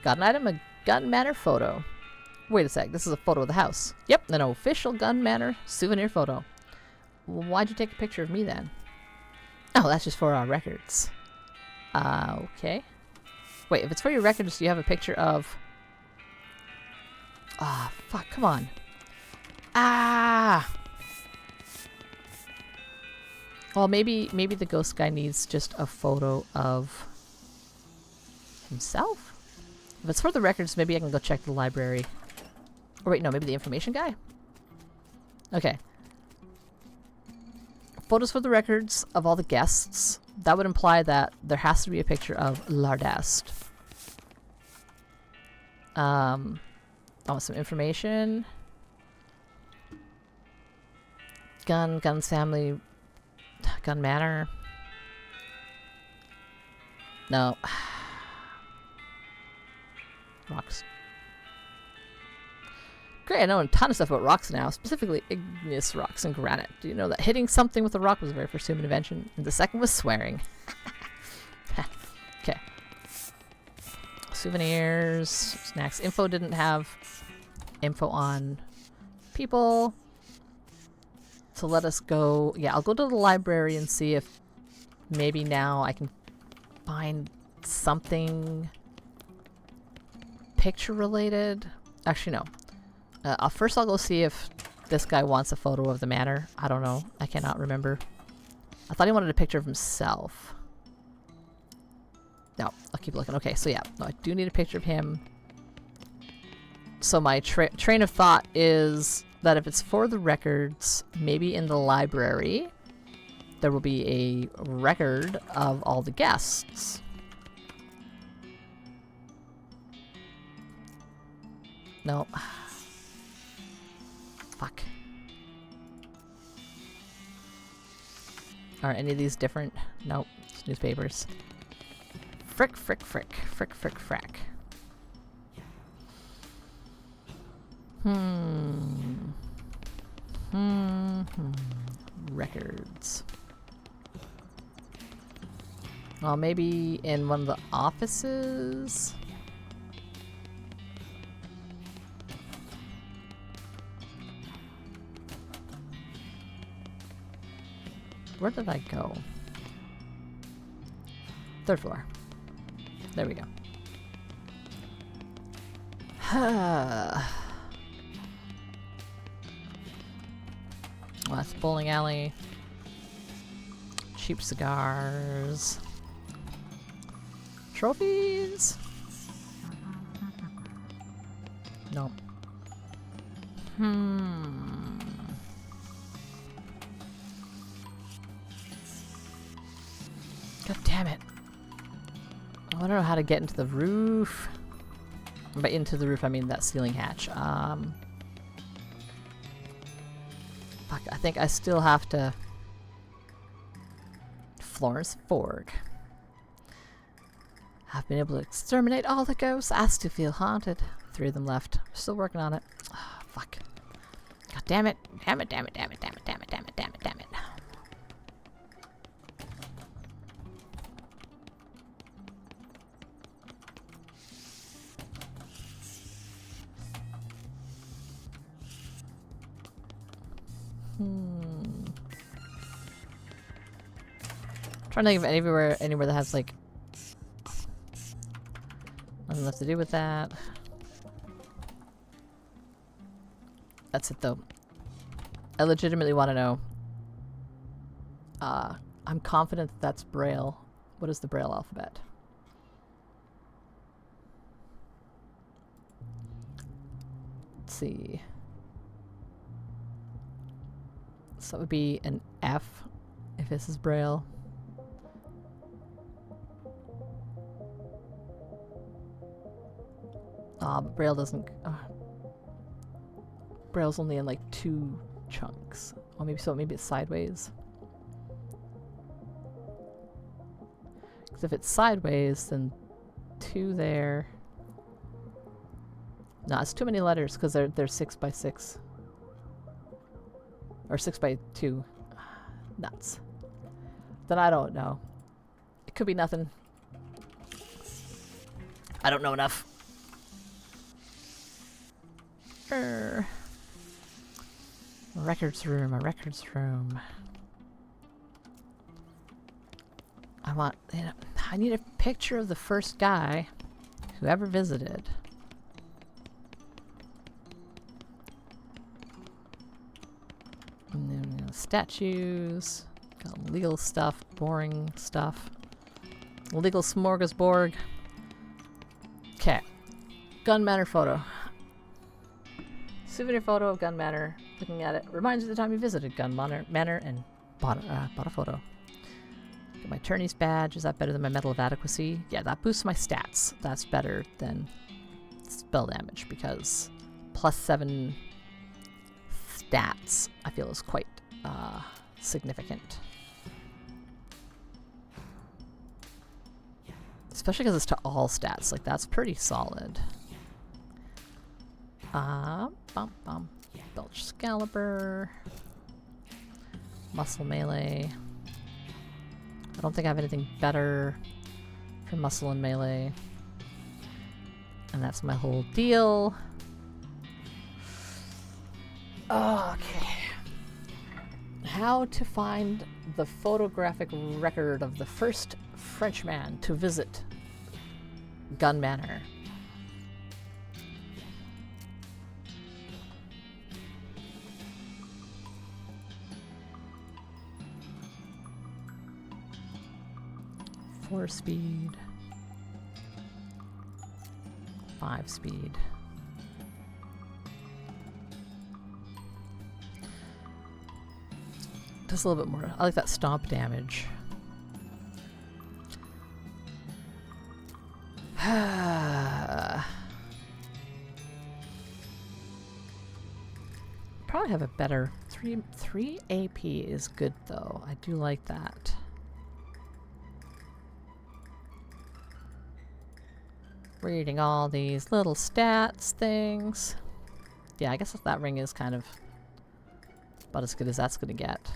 Got an item, a Gun Manor photo. Wait a sec. This is a photo of the house. Yep, an official Gun Manor souvenir photo. Why'd you take a picture of me then? Oh, that's just for our records. Okay. Wait, if it's for your records, do you have a picture of... Ah, fuck, come on. Ah! Well, maybe the ghost guy needs just a photo of himself? If it's for the records, maybe I can go check the library. Or wait, no, maybe the information guy? Okay. Photos for the records of all the guests. That would imply that there has to be a picture of Lardest. I want some information. Guns family, Gun Manor. No. Rocks. Great, I know a ton of stuff about rocks now, specifically igneous rocks and granite. Do you know that hitting something with a rock was the very first human invention, and the second was swearing? Okay. Souvenirs, snacks. Info didn't have info on people. So let us go. Yeah, I'll go to the library and see if maybe now I can find something picture related. Actually, no. First I'll go see if this guy wants a photo of the manor. I don't know. I cannot remember. I thought he wanted a picture of himself. No, I'll keep looking. Okay, so yeah. No, I do need a picture of him. So my train of thought is that if it's for the records, maybe in the library, there will be a record of all the guests. No. Fuck. Are any of these different? Nope. It's newspapers. Frick, frick, frick. Frick, frick, frack. Records. Well, maybe in one of the offices? Where did I go? Third floor. There we go. Well, that's bowling alley. Cheap cigars. Trophies? No. God damn it. I don't know how to get into the roof. By into the roof, I mean that ceiling hatch. Fuck, I think I still have to... Florence Borg. I've been able to exterminate all the ghosts asked to feel haunted. 3 of them left. Still working on it. Oh, fuck. God damn it. Damn it, damn it, damn it, damn it, damn it, damn it, damn it, damn it. trying to think of anywhere that has like nothing left to do with that. That's it though. I legitimately want to know. I'm confident that that's Braille. What is the Braille alphabet? Let's see. So it would be an F if this is Braille. But Braille doesn't... Braille's only in like 2 chunks. Or maybe it's sideways. Because if it's sideways, then 2 there. No, it's too many letters because they're 6 by 6. Or 6 by 2. Nuts. Then I don't know. It could be nothing. I don't know enough. A records room, a records room. I need a picture of the first guy who ever visited. And then statues, got legal stuff, boring stuff. Legal smorgasbord. Okay. Gun Manor photo. Souvenir photo of Gun Manor. Looking at it reminds you of the time you visited Gun Manor and bought a photo. Get my attorney's badge. Is that better than my medal of adequacy? Yeah, that boosts my stats. That's better than spell damage because +7 stats I feel is quite significant. Especially because it's to all stats. Like, that's pretty solid. Belch Excalibur. Muscle melee. I don't think I have anything better for muscle and melee. And that's my whole deal. Okay. How to find the photographic record of the first Frenchman to visit Gun Manor. Four speed, 5 speed. Just a little bit more. I like that stomp damage. Probably have a better 3 AP is good though. I do like that. Reading all these little stats things. Yeah, I guess that ring is kind of about as good as that's gonna get.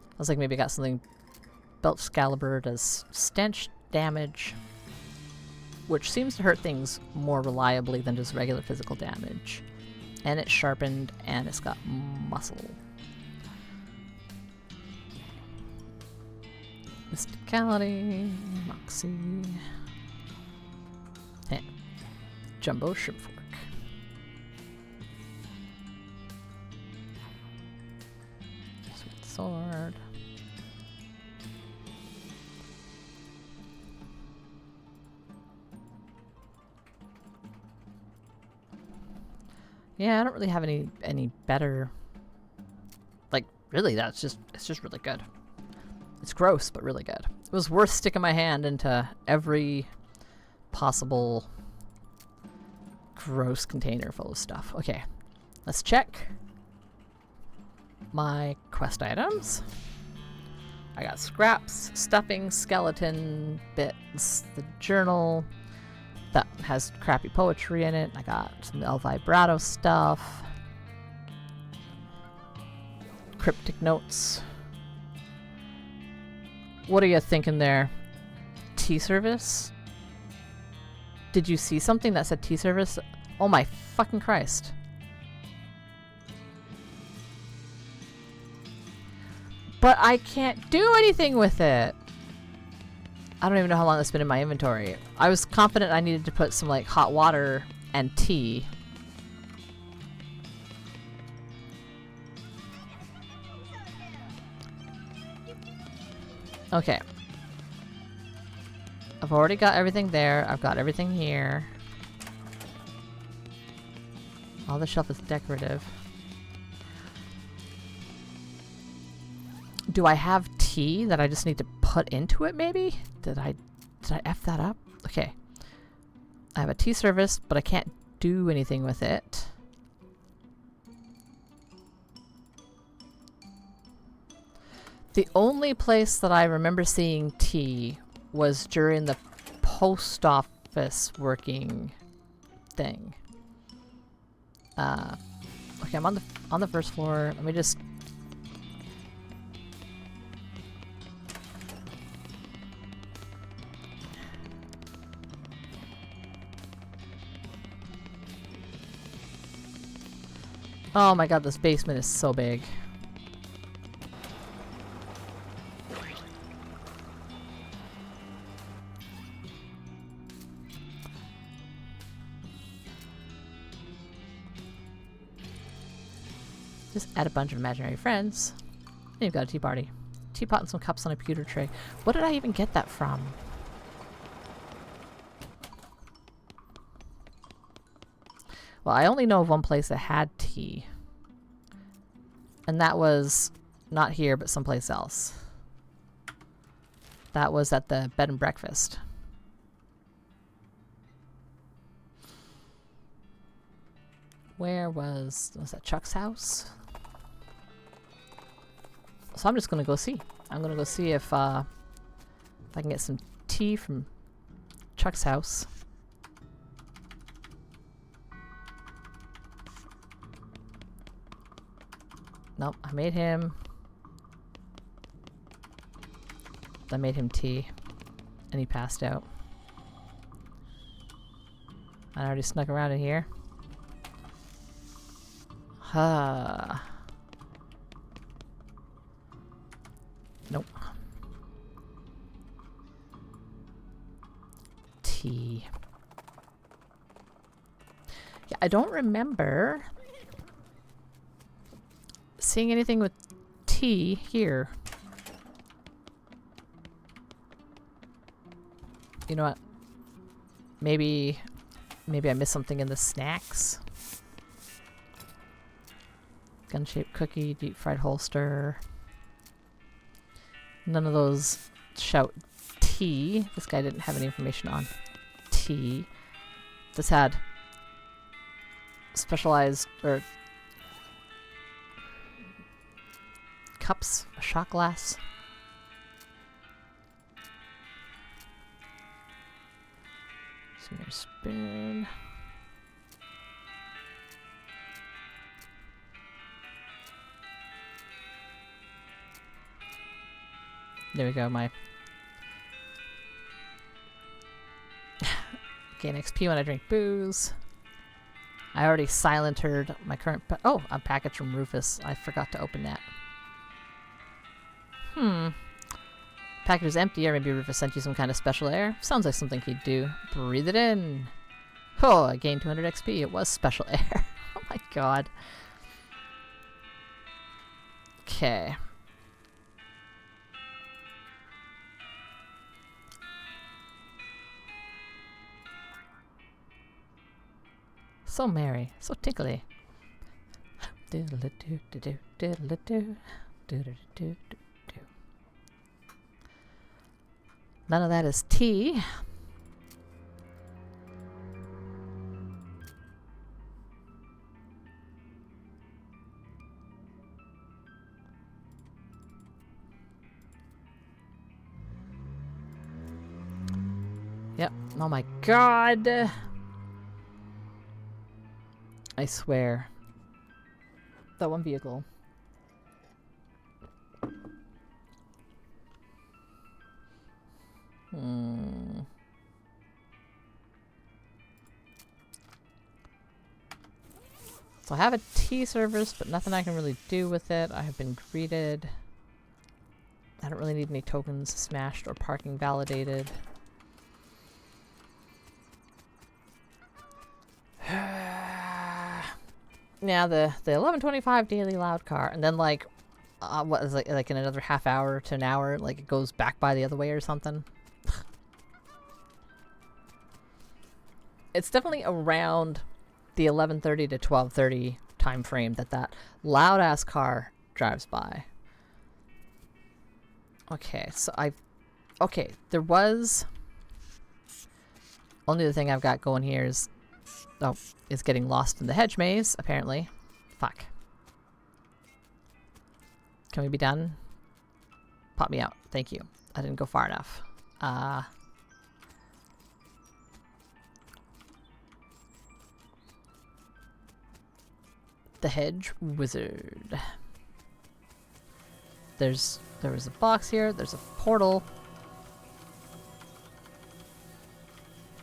I was like, maybe I got something. Belch Excalibur does stench damage, which seems to hurt things more reliably than just regular physical damage. And it's sharpened, and it's got muscle. Mysticality, Moxie, and Jumbo Shrimp Fork. Sweet Sword. Yeah, I don't really have any better. Like, really, it's just really good. It's gross, but really good. It was worth sticking my hand into every possible gross container full of stuff. Okay, let's check my quest items. I got scraps, stuffing, skeleton bits, the journal that has crappy poetry in it. I got some El Vibrato stuff, cryptic notes. What are you thinking there? Tea service? Did you see something that said tea service? Oh my fucking Christ. But I can't do anything with it. I don't even know how long it's been in my inventory. I was confident I needed to put some like hot water and tea. Okay. I've already got everything there. I've got everything here. All the shelf is decorative. Do I have tea that I just need to put into it maybe? Did I F that up? Okay. I have a tea service, but I can't do anything with it. The only place that I remember seeing tea was during the post office working thing. Okay, I'm on the first floor. Let me just... Oh my god, this basement is so big. Just add a bunch of imaginary friends. And you've got a tea party. Teapot and some cups on a pewter tray. What did I even get that from? Well, I only know of one place that had tea. And that was not here, but someplace else. That was at the bed and breakfast. Where was that Chuck's house? So I'm just gonna go see. I'm gonna go see if I can get some tea from Chuck's house. Nope, I made him tea, and he passed out. I already snuck around in here. Nope. Tea. Yeah, I don't remember seeing anything with tea here. You know what? Maybe I missed something in the snacks. Gun-shaped cookie, deep fried holster. None of those shout tea. This guy didn't have any information on tea. This had specialized or cups, a shot glass. Some more spoon. There we go, my... Gain XP when I drink booze. I already silentered my current... Oh, a package from Rufus. I forgot to open that. Package is empty, or maybe Rufus sent you some kind of special air. Sounds like something he'd do. Breathe it in. Oh, I gained 200 XP. It was special air. Oh my god. Okay. So merry, so tickly. None of that is tea. Yep. Oh my god. I swear. That one vehicle. So I have a tea service, but nothing I can really do with it. I have been greeted. I don't really need any tokens smashed or parking validated. Yeah, the 11:25 daily loud car, and then like, what is like in another half hour to an hour, like it goes back by the other way or something. It's definitely around the 11:30 to 12:30 time frame that loud ass car drives by. Okay, so okay, there was only the thing I've got going here is getting lost in the hedge maze, apparently. Fuck. Can we be done? Pop me out. Thank you. I didn't go far enough. The hedge wizard. There was a box here. There's a portal.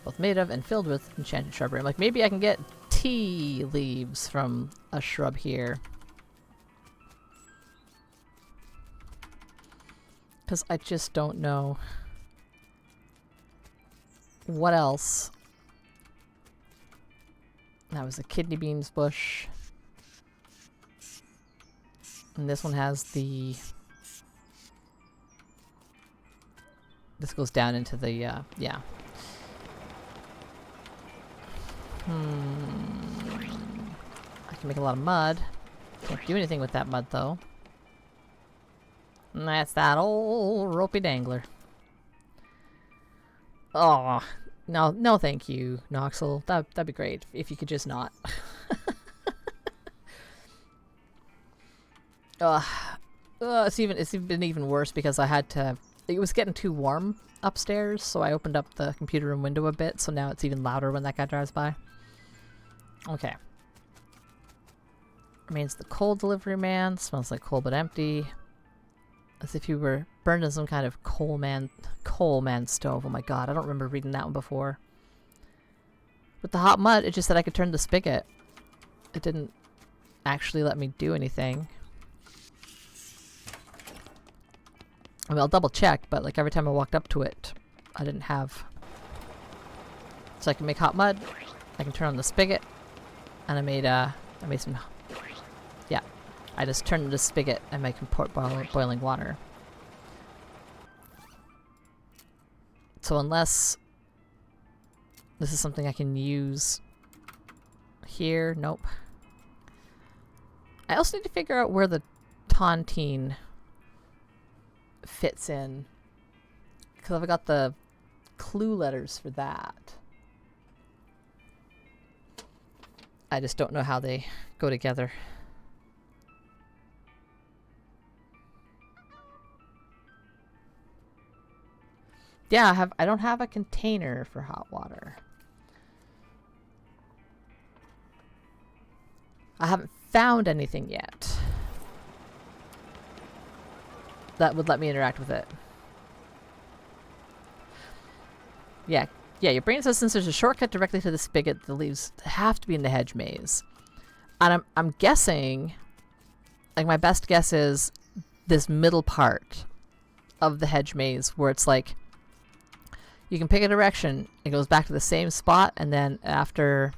Both made of and filled with enchanted shrubbery. I'm like, maybe I can get tea leaves from a shrub here. Because I just don't know what else. That was a kidney beans bush. And this one has the... This goes down into the, yeah. I can make a lot of mud. Can't do anything with that mud, though. And that's that old ropey dangler. Oh, no thank you, Noxel. That'd be great if you could just not. It's been even worse because I had to... It was getting too warm upstairs, so I opened up the computer room window a bit, so now it's even louder when that guy drives by. Okay. Remains the coal delivery man. Smells like coal but empty. As if you were burned in some kind of coal man stove. Oh my god, I don't remember reading that one before. With the hot mud, it just said I could turn the spigot. It didn't actually let me do anything. I mean, I'll double check, but like every time I walked up to it, I didn't have... So I can make hot mud, I can turn on the spigot, and I made some... Yeah, I just turned the spigot and make boiling water. So unless this is something I can use here, nope. I also need to figure out where the tontine fits in, because I've got the clue letters for that. I just don't know how they go together. Yeah, I don't have a container for hot water. I haven't found anything yet that would let me interact with it. Yeah, your brain says since there's a shortcut directly to the spigot, the leaves have to be in the hedge maze. And I'm guessing, like my best guess is this middle part of the hedge maze where it's like you can pick a direction, it goes back to the same spot, and then after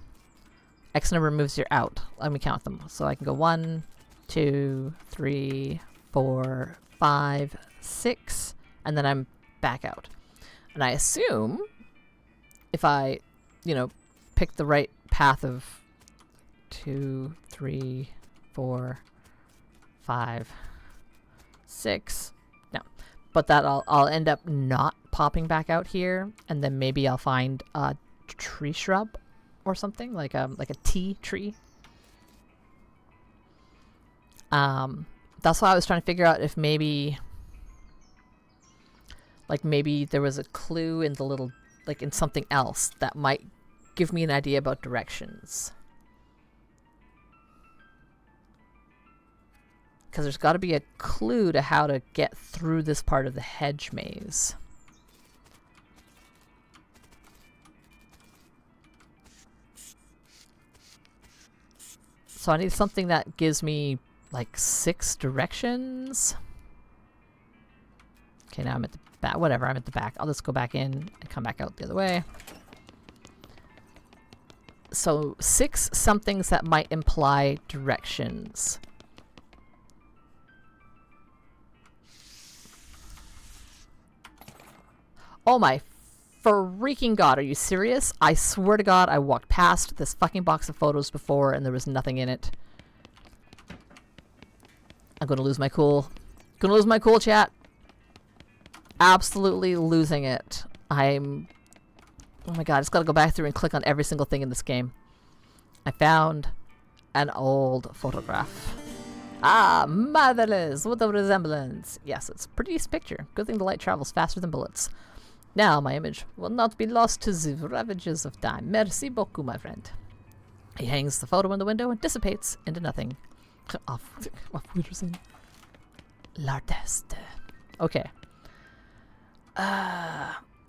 X number of moves, you're out. Let me count them. So I can go 1, 2, 3, 4, 5, 6, and then I'm back out. And I assume if I, pick the right path of 2, 3, 4, 5, 6. No. But that I'll end up not popping back out here, and then maybe I'll find a tree shrub or something, like a tea tree. That's why I was trying to figure out if maybe there was a clue in the little, in something else that might give me an idea about directions. Because there's got to be a clue to how to get through this part of the hedge maze. So I need something that gives me, 6 directions. Okay, now I'm at the back. Whatever, I'm at the back. I'll just go back in and come back out the other way. So 6 somethings that might imply directions. Oh my freaking god, are you serious? I swear to god, I walked past this fucking box of photos before and there was nothing in it. I'm gonna lose my cool. Gonna lose my cool, chat. Absolutely losing it. Oh my god, I just gotta go back through and click on every single thing in this game. I found an old photograph. Ah, marvelous! What a resemblance! Yes, it's a pretty picture. Good thing the light travels faster than bullets. Now my image will not be lost to the ravages of time. Merci beaucoup, my friend. He hangs the photo in the window and dissipates into nothing. Auf Wiedersehen. L'artiste. Okay.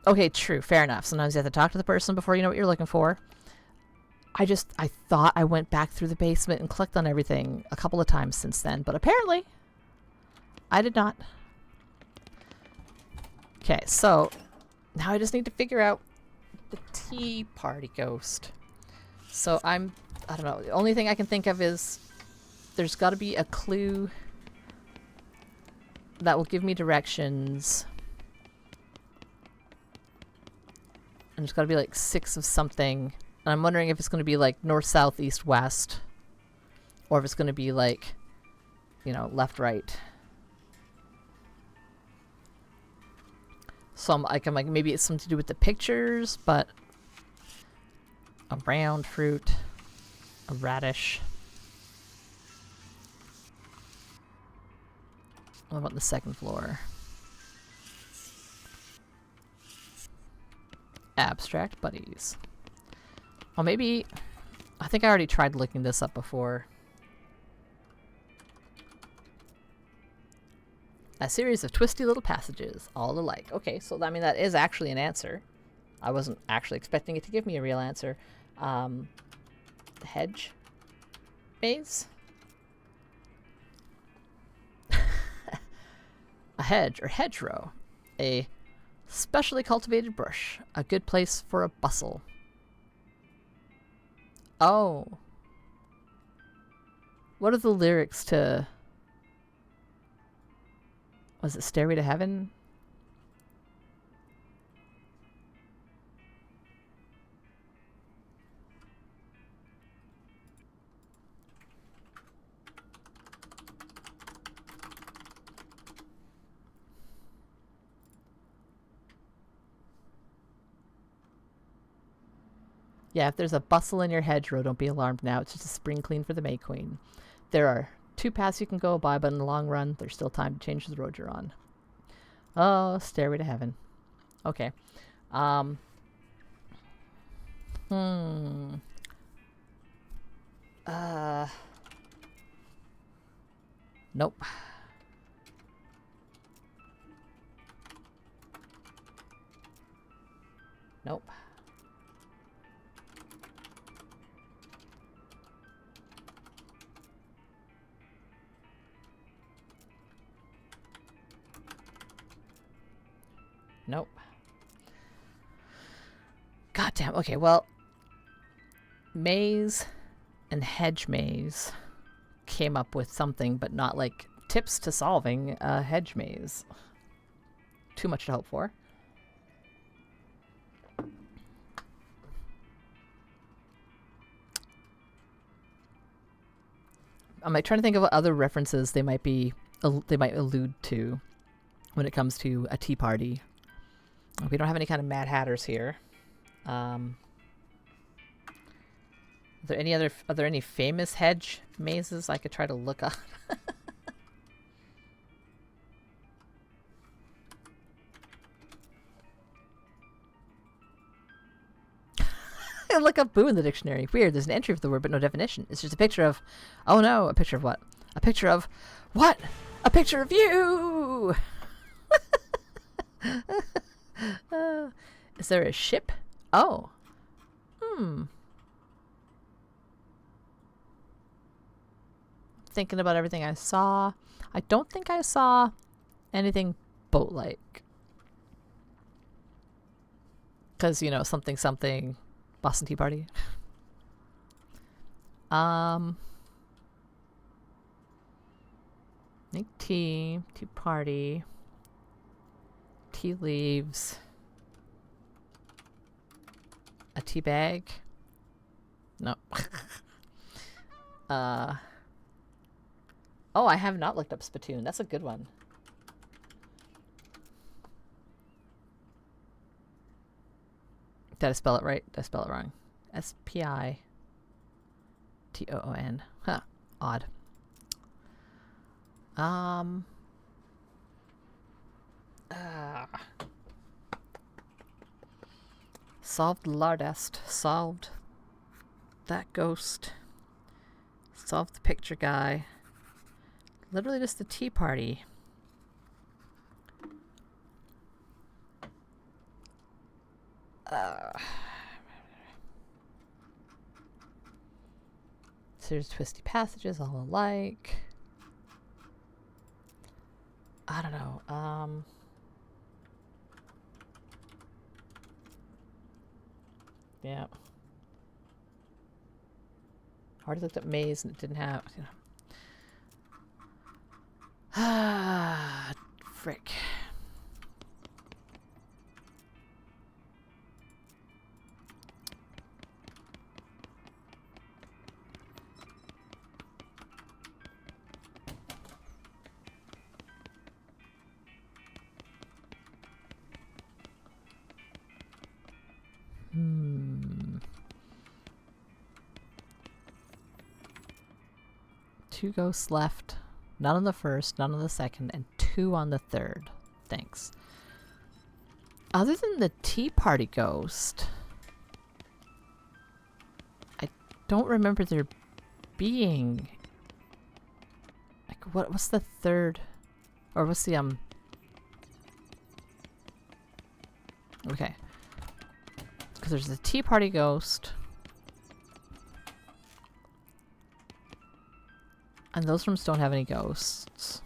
Okay, true. Fair enough. Sometimes you have to talk to the person before you know what you're looking for. I thought I went back through the basement and clicked on everything a couple of times since then, but apparently I did not. Okay, so now I just need to figure out the tea party ghost. So I don't know. The only thing I can think of is there's got to be a clue that will give me directions. And there's got to be like 6 of something. And I'm wondering if it's going to be like north, south, east, west. Or if it's going to be like, you know, left, right. So I'm like, maybe it's something to do with the pictures, but a round fruit, a radish. What about the second floor? Abstract buddies. Well, maybe... I think I already tried looking this up before. A series of twisty little passages, all alike. Okay, so I mean, that is actually an answer. I wasn't actually expecting it to give me a real answer. Hedge? Maze? A hedge, or hedgerow. A specially cultivated bush. A good place for a bustle. Oh. What are the lyrics to... Was it Stairway to Heaven? Yeah, if there's a bustle in your hedgerow, don't be alarmed now. It's just a spring clean for the May Queen. There are 2 paths you can go by, but in the long run, there's still time to change the road you're on. Oh, Stairway to Heaven. Okay. Nope. Nope. Nope. Goddamn. Okay, well, maze and hedge maze came up with something, but not like tips to solving a hedge maze. Too much to hope for. I'm like trying to think of what other references they might allude to when it comes to a tea party. We don't have any kind of Mad Hatters here. Are there any famous hedge mazes I could try to look up? I look up boo in the dictionary. Weird, there's an entry of the word but no definition. It's just a picture of... Oh no, a picture of what? A picture of... What? A picture of you! Is there a ship? Oh. Thinking about everything I saw. I don't think I saw anything boat-like. Because, you know, something something Boston Tea Party. Make tea party, tea leaves, a tea bag. No. Oh, I have not looked up spittoon. That's a good one. Did I spell it right? Did I spell it wrong? Spittoon. Huh. Odd. Solved Lardest. Solved that ghost. Solved the picture guy. Literally just the tea party. So there's twisty passages all alike. I don't know. Yeah. Already looked up maze and it didn't have, you know. Ah, frick. Two ghosts left. None on the first, none on the second, and 2 on the third. Thanks. Other than the tea party ghost, I don't remember there being... Like, what's the third? Or what's the, Okay. Because there's the tea party ghost. And those rooms don't have any ghosts.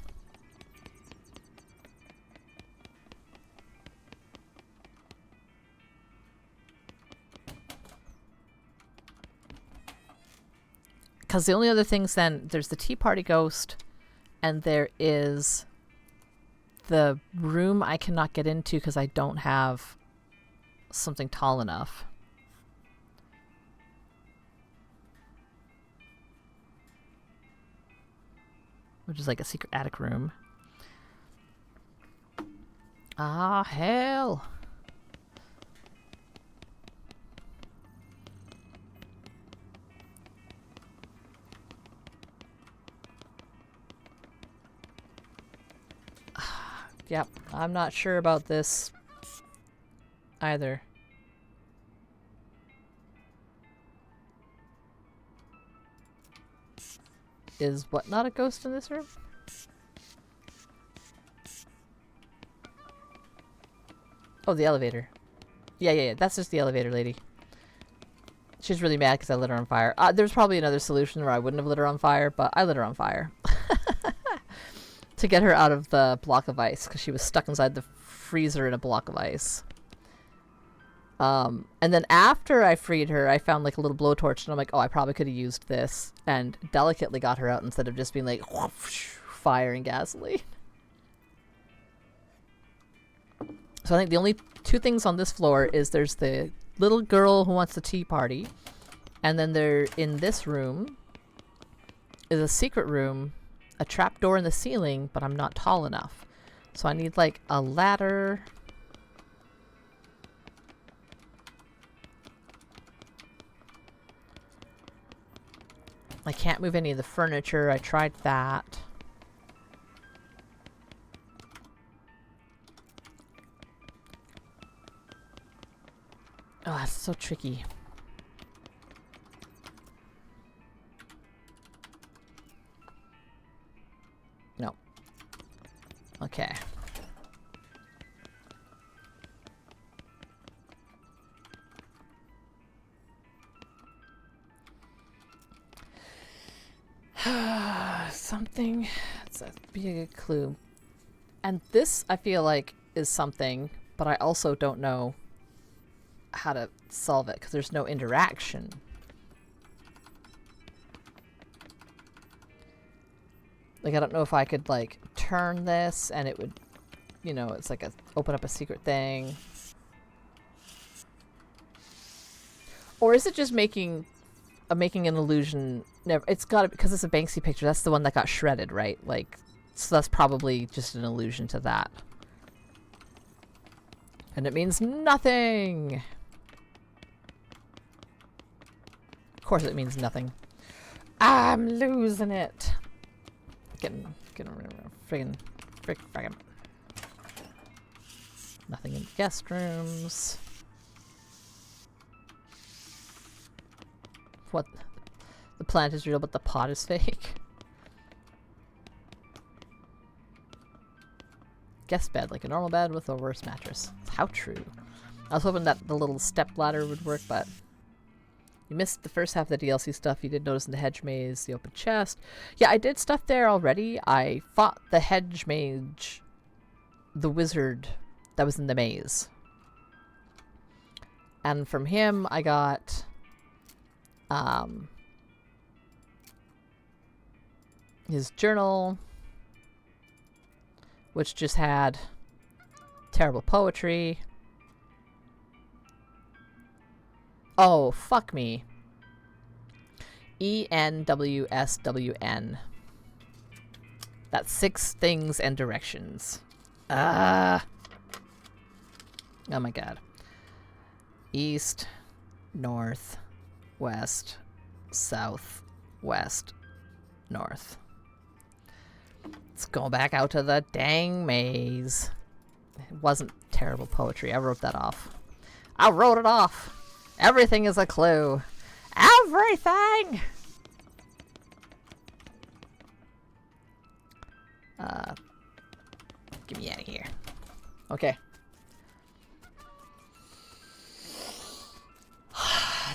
Because the only other things then, there's the tea party ghost, and there is the room I cannot get into because I don't have something tall enough. Which is like a secret attic room. Ah, hell. Yep, I'm not sure about this either. Is what not a ghost in this room? Oh, the elevator. Yeah. That's just the elevator lady. She's really mad because I lit her on fire. There's probably another solution where I wouldn't have lit her on fire, but I lit her on fire. To get her out of the block of ice, because she was stuck inside the freezer in a block of ice. And then after I freed her, I found like a little blowtorch, and I'm like, oh, I probably could have used this, and delicately got her out instead of just being like, whoosh, fire and gasoline. So I think the only 2 things on this floor is there's the little girl who wants the tea party, and then there, in this room, is a secret room, a trapdoor in the ceiling, but I'm not tall enough. So I need like a ladder. I can't move any of the furniture. I tried that. Oh, that's so tricky. No. Okay. Something. That'd be a good clue. And this, I feel like, is something, but I also don't know how to solve it because there's no interaction. Like, I don't know if I could, like, turn this and it would, you know, it's like a open up a secret thing. Or is it just making an illusion? Never. It's got to, because it's a Banksy picture. That's the one that got shredded, right? Like, so that's probably just an allusion to that. And it means nothing. Of course, it means nothing. I'm losing it. Getting friggin'. Nothing in the guest rooms. What? The plant is real, but the pot is fake. Guest bed, like a normal bed with a worse mattress. How true. I was hoping that the little step ladder would work, but you missed the first half of the DLC stuff. You did notice in the hedge maze, the open chest. Yeah, I did stuff there already. I fought the hedge mage, the wizard that was in the maze. And from him, I got his journal, which just had terrible poetry. Oh, fuck me. ENWSWN. That's 6 things and directions. Oh my god. East, north, west, south, west, north. Let's go back out to the dang maze. It wasn't terrible poetry. I wrote that off. I wrote it off. Everything is a clue. Everything! Get me out of here. Okay.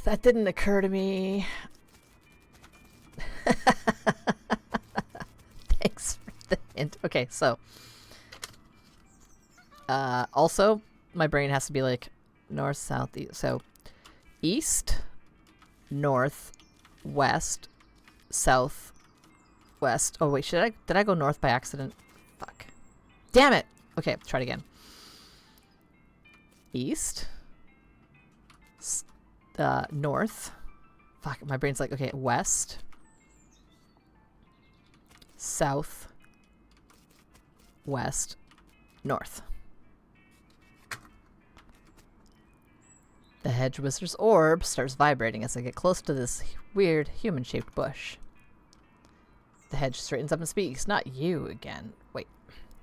That didn't occur to me. Thanks for the hint. Okay, so. Also, my brain has to be like north, south, east. So, east, north, west, south, west. Oh, wait, did I go north by accident? Fuck. Damn it! Okay, try it again. East. North. Fuck, my brain's like, okay, west. South. West. North. The hedge wizard's orb starts vibrating as I get close to this weird human-shaped bush. The hedge straightens up and speaks. Not you again. Wait,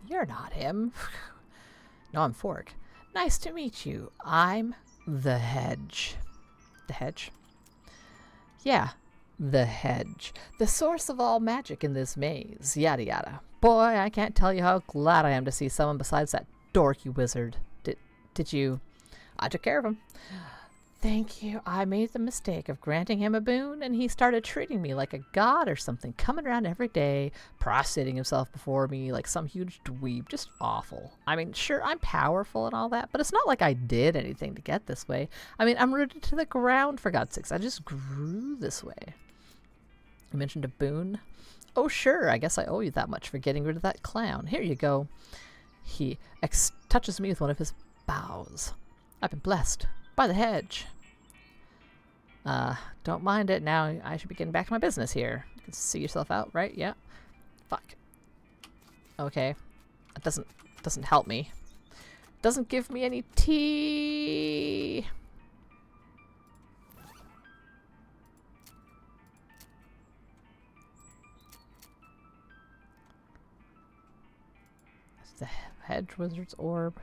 you're not him. No, I'm Fork. Nice to meet you. I'm the hedge. The hedge? Yeah, the hedge. The source of all magic in this maze. Yada yada. Boy, I can't tell you how glad I am to see someone besides that dorky wizard. Did you... I took care of him. Thank you. I made the mistake of granting him a boon, and he started treating me like a god or something, coming around every day, prostrating himself before me like some huge dweeb. Just awful. I mean, sure, I'm powerful and all that, but it's not like I did anything to get this way. I mean, I'm rooted to the ground, for God's sakes. I just grew this way. You mentioned a boon? Oh, sure. I guess I owe you that much for getting rid of that clown. Here you go. He touches me with one of his bows. I've been blessed by the hedge. Don't mind it. Now I should be getting back to my business here. You can see yourself out, right? Yeah. Fuck. Okay. That doesn't help me. Doesn't give me any tea. That's the hedge wizard's orb.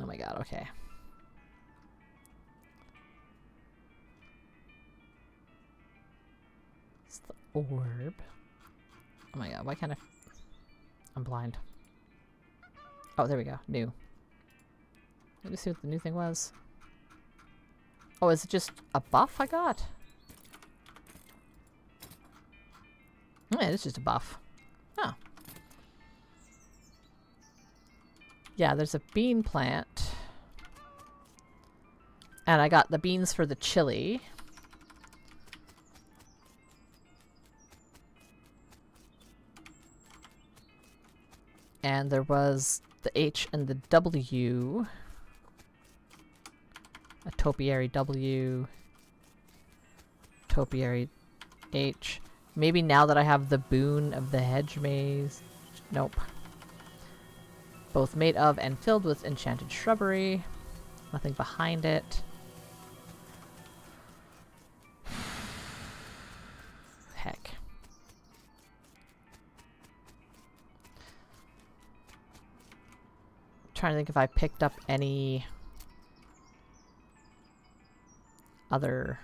Oh my god, okay. It's the orb. Oh my god, why can't I... I'm blind. Oh, there we go. New. Let me see what the new thing was. Oh, is it just a buff I got? Yeah, it's just a buff. Oh. Yeah, there's a bean plant. And I got the beans for the chili. And there was the H and the W. A topiary W. Topiary H. Maybe now that I have the boon of the hedge maze. Nope. Both made of and filled with enchanted shrubbery. Nothing behind it. Heck. Trying to think if I picked up any other.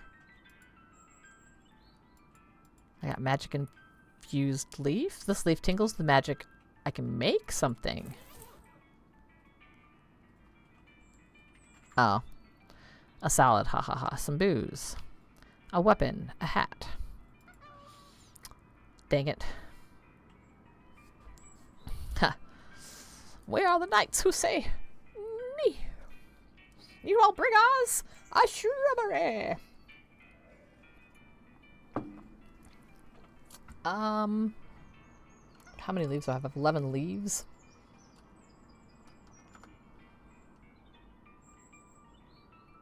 I got magic infused leaf. This leaf tingles the magic. I can make something. Oh. A salad, ha ha ha. Some booze. A weapon. A hat. Dang it. Ha. Where are the knights who say, me? You all bring us a shrubbery. How many leaves do I have? I have 11 leaves.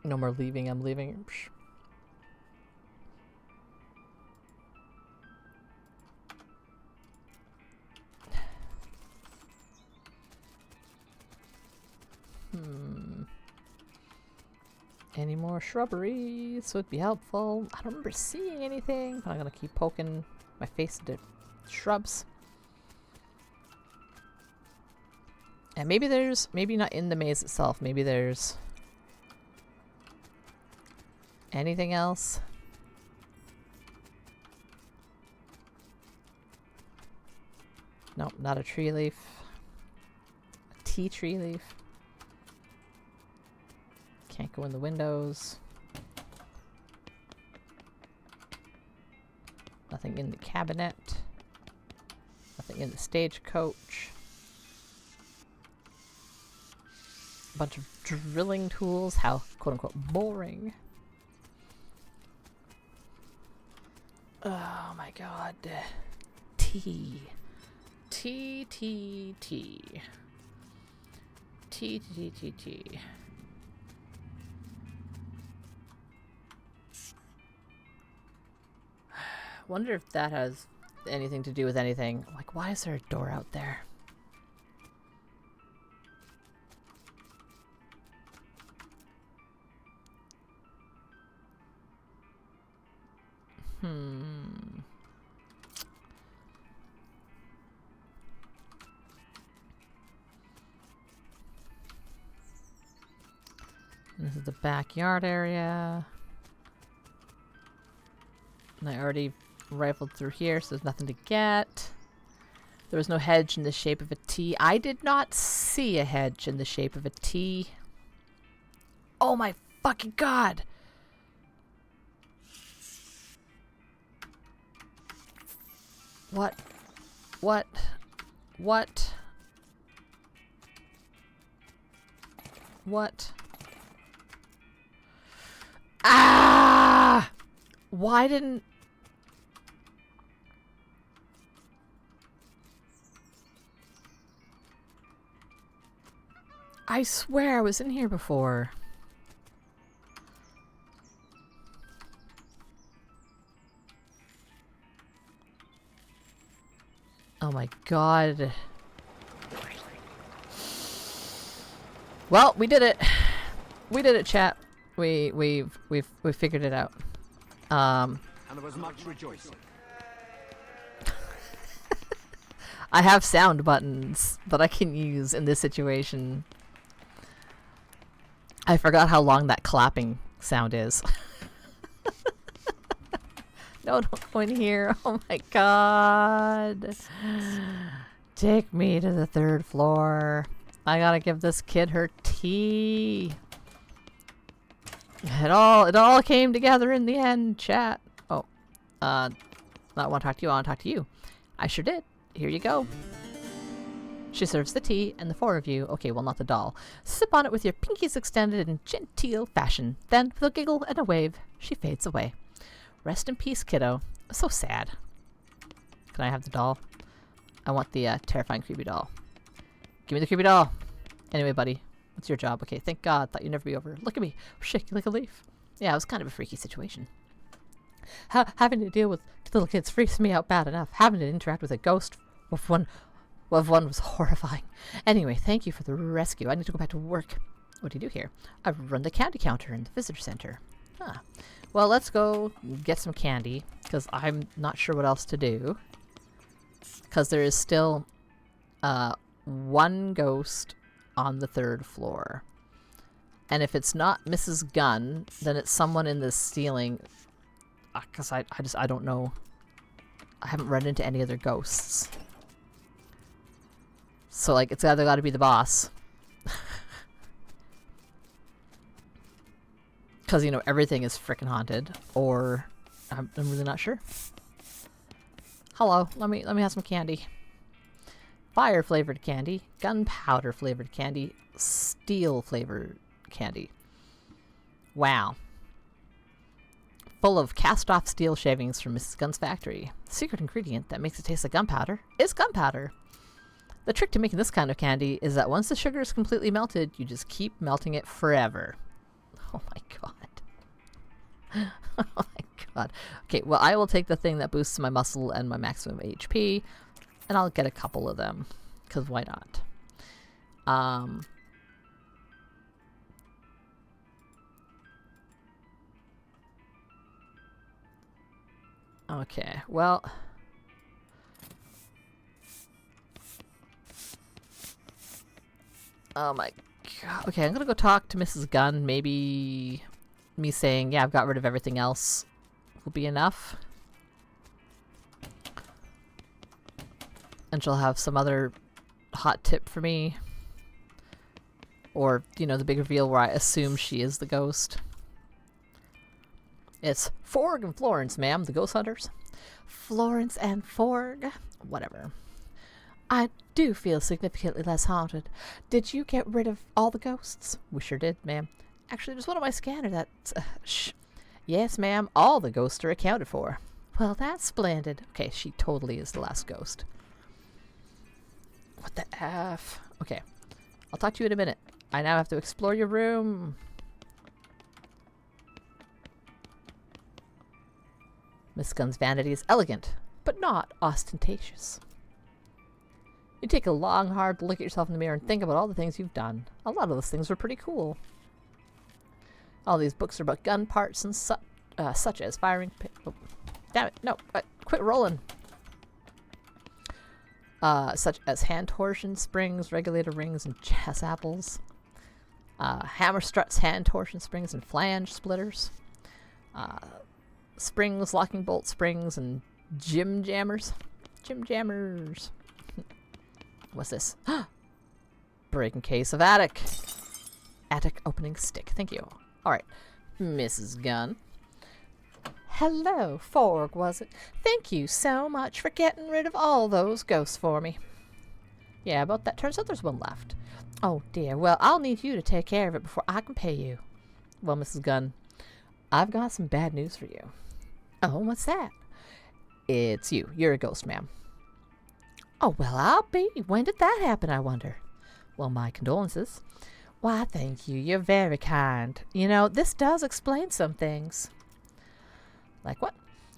No more leaving, I'm leaving. Psh. Any more shrubberies would be helpful. I don't remember seeing anything, but I'm gonna keep poking my face into shrubs. And maybe there's, maybe not in the maze itself, maybe there's anything else. Nope, not a tree leaf. A tea tree leaf. Can't go in the windows. Nothing in the cabinet. Nothing in the stagecoach. A bunch of drilling tools. How quote-unquote boring. Oh my god. Tea. Tea, tea, tea. Tea, tea, tea, tea. Wonder if that has anything to do with anything. Like, why is there a door out there? This is the backyard area. And I already rifled through here, so there's nothing to get. There was no hedge in the shape of a T. I did not see a hedge in the shape of a T. Oh my fucking god! What? What? What? What? Ah! Why didn't... I swear I was in here before. Oh my god. Well, we did it. We did it, chat. We've figured it out. And there was much rejoicing. I have sound buttons that I can use in this situation. I forgot how long that clapping sound is. No, don't go in here. Oh my god. Take me to the 3rd floor. I gotta give this kid her tea. It all came together in the end, chat. Oh, I want to talk to you. I want to talk to you. I sure did. Here you go. She serves the tea, and the four of you, okay, well, not the doll, sip on it with your pinkies extended in genteel fashion. Then, with a giggle and a wave, she fades away. Rest in peace, kiddo. So sad. Can I have the doll? I want the terrifying creepy doll. Give me the creepy doll. Anyway, buddy, what's your job? Okay, thank God. Thought you'd never be over. Look at me. Shaking like a leaf. Yeah, it was kind of a freaky situation. Having to deal with little kids freaks me out bad enough. Having to interact with a ghost with one was horrifying. Anyway, thank you for the rescue. I need to go back to work. What do you do here? I run the candy counter in the visitor center. Ah. Well, let's go get some candy, because I'm not sure what else to do. Because there is still one ghost on the 3rd floor. And if it's not Mrs. Gunn, then it's someone in the ceiling. Because I don't know. I haven't run into any other ghosts. So, like, it's either got to be the boss. Because, you know, everything is frickin' haunted. Or, I'm really not sure. Hello, let me have some candy. Fire-flavored candy. Gunpowder-flavored candy. Steel-flavored candy. Wow. Full of cast-off steel shavings from Mrs. Gunn's factory. The secret ingredient that makes it taste like gunpowder is gunpowder. The trick to making this kind of candy is that once the sugar is completely melted, you just keep melting it forever. Oh my god. Oh my god. Okay, well, I will take the thing that boosts my muscle and my maximum HP, and I'll get a couple of them, because why not? Okay, well... Oh my god. Okay, I'm gonna go talk to Mrs. Gunn. Maybe me saying, yeah, I've got rid of everything else will be enough. And she'll have some other hot tip for me. Or, you know, the big reveal where I assume she is the ghost. It's Forg and Florence, ma'am, the ghost hunters. Florence and Forg? Whatever. I do feel significantly less haunted. Did you get rid of all the ghosts? We sure did, ma'am. Actually, there's one on my scanner that's... shh. Yes, ma'am, all the ghosts are accounted for. Well, that's splendid. Okay, she totally is the last ghost. What the F? Okay, I'll talk to you in a minute. I now have to explore your room. Miss Gunn's vanity is elegant, but not ostentatious. You take a long, hard look at yourself in the mirror and think about all the things you've done. A lot of those things were pretty cool. All these books are about gun parts and such as firing... Oh, damn it, no, quit rolling. Such as hand torsion springs, regulator rings, and chess apples. Hammer struts, hand torsion springs, and flange splitters. Springs, locking bolt springs, and gym jammers. Gym jammers. What's this? Breaking case of attic. Attic opening stick. Thank you. Alright. Mrs. Gunn. Hello, Forg, was it? Thank you so much for getting rid of all those ghosts for me. Yeah, about that. Turns out there's one left. Oh, dear. Well, I'll need you to take care of it before I can pay you. Well, Mrs. Gunn, I've got some bad news for you. Oh, what's that? It's you. You're a ghost, ma'am. Oh, well, I'll be. When did that happen, I wonder? Well, my condolences. Why, thank you. You're very kind. You know, this does explain some things. Like what?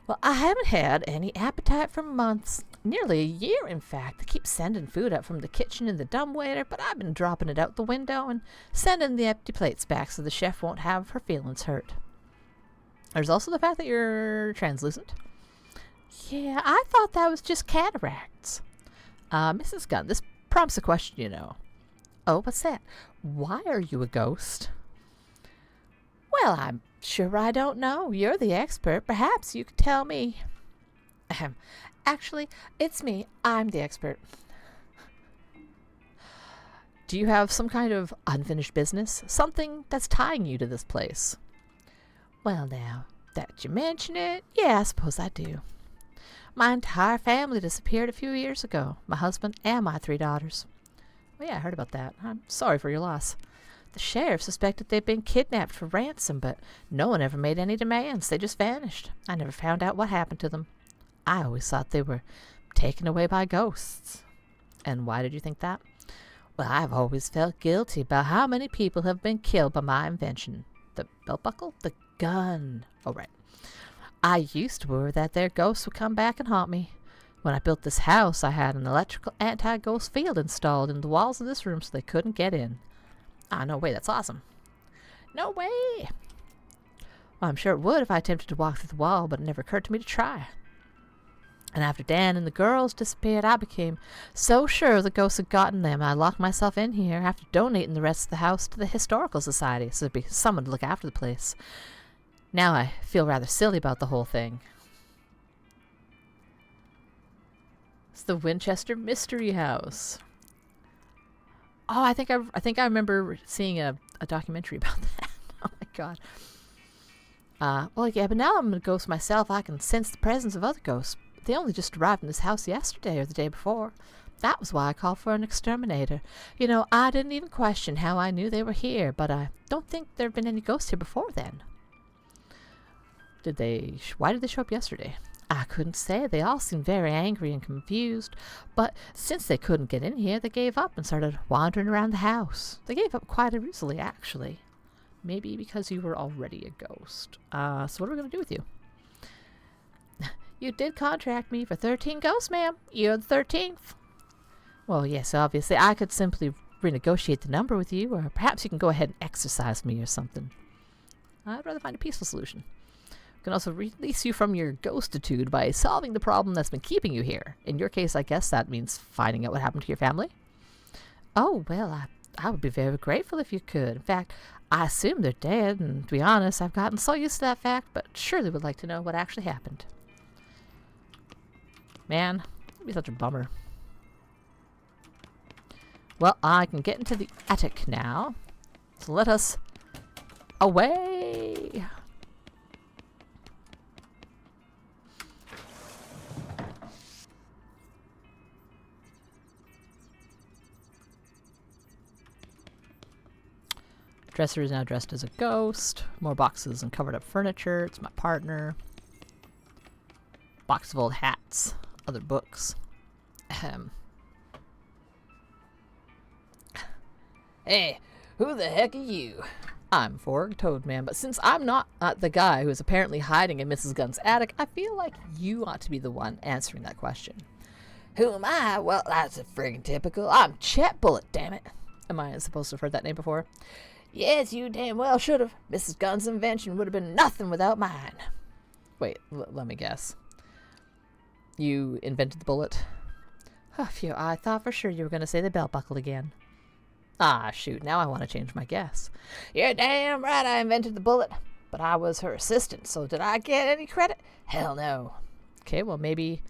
Well, I haven't had any appetite for months. Nearly a year, in fact. They keep sending food up from the kitchen in the dumbwaiter, but I've been dropping it out the window and sending the empty plates back so the chef won't have her feelings hurt. There's also the fact that you're translucent. Yeah, I thought that was just cataracts. Mrs. Gunn, this prompts a question, you know. Oh, what's that? Why are you a ghost? Well, I'm sure I don't know. You're the expert. Perhaps you could tell me. Actually, it's me. I'm the expert. Do you have some kind of unfinished business? Something that's tying you to this place? Well, now that you mention it, yeah, I suppose I do. My entire family disappeared a few years ago. My husband and my 3 daughters. Well, yeah, I heard about that. I'm sorry for your loss. The sheriff suspected they'd been kidnapped for ransom, but no one ever made any demands. They just vanished. I never found out what happened to them. I always thought they were taken away by ghosts. And why did you think that? Well, I've always felt guilty about how many people have been killed by my invention. The belt buckle? The gun. Oh, right. I used to worry that their ghosts would come back and haunt me. When I built this house, I had an electrical anti-ghost field installed in the walls of this room so they couldn't get in. Ah, no way, that's awesome. No way! Well, I'm sure it would if I attempted to walk through the wall, but it never occurred to me to try. And after Dan and the girls disappeared, I became so sure the ghosts had gotten them, I locked myself in here after donating the rest of the house to the Historical Society, so there'd be someone to look after the place. Now I feel rather silly about the whole thing. It's the Winchester Mystery House. Oh, I think I remember seeing a documentary about that. Oh my god. Well, yeah, but now I'm a ghost myself. I can sense the presence of other ghosts. They only just arrived in this house yesterday or the day before. That was why I called for an exterminator. You know, I didn't even question how I knew they were here, but I don't think there have been any ghosts here before then. Why did they show up yesterday? I couldn't say. They all seemed very angry and confused. But since they couldn't get in here, they gave up and started wandering around the house. They gave up quite easily, actually. Maybe because you were already a ghost. So what are we going to do with you? You did contract me for 13 ghosts, ma'am. You're the 13th. Well, yes, obviously. I could simply renegotiate the number with you, or perhaps you can go ahead and exorcise me or something. I'd rather find a peaceful solution. Can also release you from your ghostitude by solving the problem that's been keeping you here. In your case, I guess that means finding out what happened to your family. Oh, well, I would be very grateful if you could. In fact, I assume they're dead, and to be honest, I've gotten so used to that fact, but surely would like to know what actually happened. Man, that'd be such a bummer. Well, I can get into the attic now. So let us away. Dresser is now dressed as a ghost. More boxes and covered up furniture. It's my partner. Box of old hats. Other books. Hey, who the heck are you? I'm Borg, Toadman, but since I'm not the guy who is apparently hiding in Mrs. Gunn's attic, I feel like you ought to be the one answering that question. Who am I? Well, that's a friggin' typical. I'm Chet Bullet, damn it. Am I supposed to have heard that name before? Yes, you damn well should have. Mrs. Gunn's invention would have been nothing without mine. Wait, let me guess. You invented the bullet? Oh, phew, I thought for sure you were going to say the belt buckle again. Ah, shoot, now I want to change my guess. You're damn right I invented the bullet, but I was her assistant, so did I get any credit? Hell no. Okay, well, maybe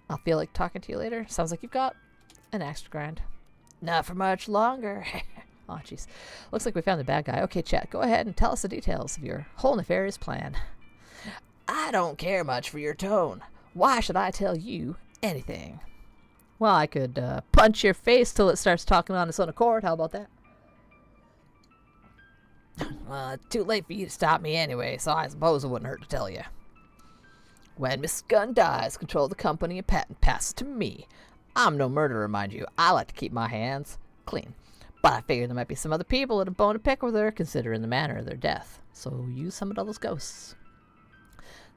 I'll feel like talking to you later. Sounds like you've got an axe to grind. Not for much longer. Oh, jeez. Looks like we found the bad guy. Okay, Chet, go ahead and tell us the details of your whole nefarious plan. I don't care much for your tone. Why should I tell you anything? Well, I could punch your face till it starts talking on its own accord. How about that? Well, it's too late for you to stop me anyway, so I suppose it wouldn't hurt to tell you. When Miss Gunn dies, control of the company and patent passes to me. I'm no murderer, mind you. I like to keep my hands clean. But I figured there might be some other people that have bone to pick with her, considering the manner of their death. So you summoned all those ghosts.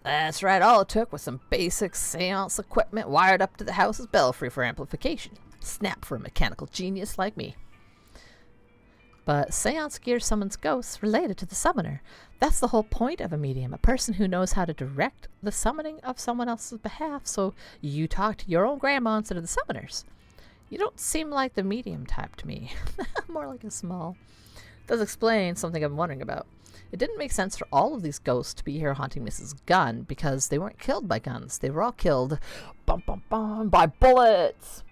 That's right, all it took was some basic seance equipment wired up to the house's belfry for amplification. Snap for a mechanical genius like me. But seance gear summons ghosts related to the summoner. That's the whole point of a medium, a person who knows how to direct the summoning of someone else's behalf, so you talk to your own grandma instead of the summoners. You don't seem like the medium type to me. More like a small. Does explain something I'm wondering about. It didn't make sense for all of these ghosts to be here haunting Mrs. Gunn because they weren't killed by guns. They were all killed by bullets.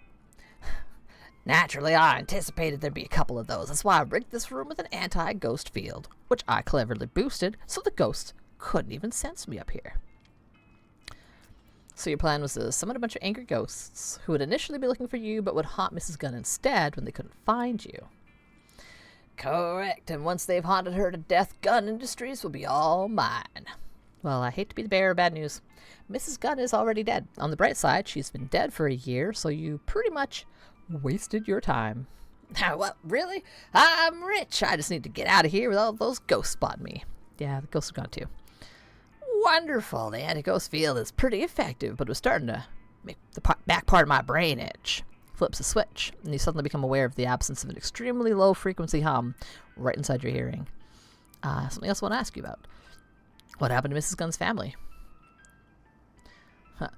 Naturally, I anticipated there'd be a couple of those. That's why I rigged this room with an anti-ghost field, which I cleverly boosted so the ghosts couldn't even sense me up here. So your plan was to summon a bunch of angry ghosts who would initially be looking for you but would haunt Mrs. Gunn instead when they couldn't find you. Correct, and once they've haunted her to death, Gun Industries will be all mine. Well, I hate to be the bearer of bad news. Mrs. Gunn is already dead. On the bright side, she's been dead for a year, so you pretty much wasted your time. What, really? I'm rich. I just need to get out of here without those ghosts spotting me. Yeah, the ghosts are gone too. Wonderful. The anti-ghost field is pretty effective, but it was starting to make the back part of my brain itch. Flips a switch, and you suddenly become aware of the absence of an extremely low-frequency hum right inside your hearing. Something else I want to ask you about. What happened to Mrs. Gunn's family? Huh.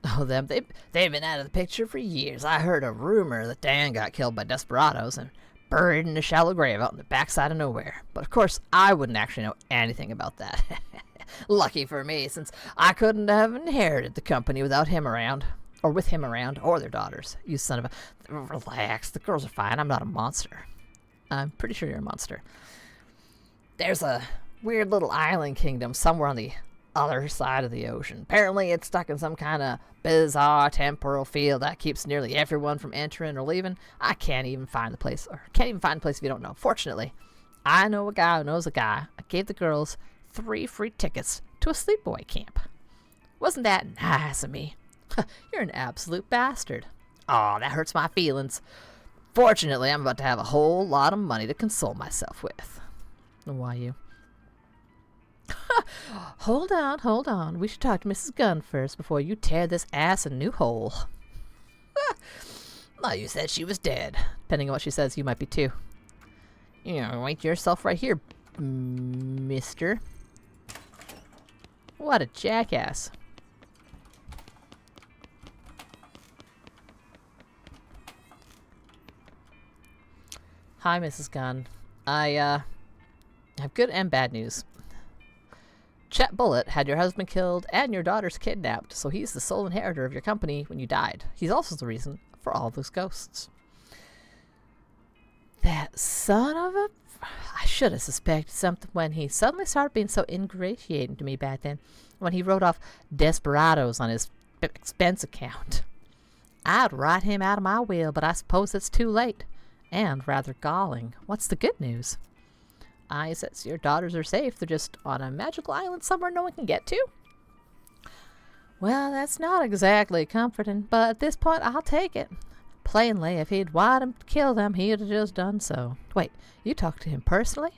Oh, them. They've been out of the picture for years. I heard a rumor that Dan got killed by desperados and buried in a shallow grave out in the backside of nowhere. But of course, I wouldn't actually know anything about that. Lucky for me, since I couldn't have inherited the company without him around. Or with him around, or their daughters. You son of a... Relax, the girls are fine. I'm not a monster. I'm pretty sure you're a monster. There's a weird little island kingdom somewhere on the other side of the ocean. Apparently it's stuck in some kind of bizarre temporal field that keeps nearly everyone from entering or leaving. I can't even find the place if you don't know. Fortunately, I know a guy who knows a guy. I gave the girls 3 free tickets to a sleepaway camp. Wasn't that nice of me? You're an absolute bastard. Aw, that hurts my feelings. Fortunately, I'm about to have a whole lot of money to console myself with. Why you? Hold on. We should talk to Mrs. Gunn first before you tear this ass a new hole. Well, you said she was dead. Depending on what she says, you might be too. You know, wait yourself right here, mister. What a jackass. Hi, Mrs. Gunn. I have good and bad news. Chet Bullitt had your husband killed and your daughters kidnapped, so he's the sole inheritor of your company when you died. He's also the reason for all those ghosts. That son of a... I should have suspected something when he suddenly started being so ingratiating to me back then, when he wrote off desperados on his expense account. I'd write him out of my will, but I suppose it's too late. And rather galling. What's the good news? I says your daughters are safe. They're just on a magical island somewhere no one can get to. Well, that's not exactly comforting, but at this point, I'll take it. Plainly, if he'd wanted him to kill them, he'd have just done so. Wait, you talked to him personally?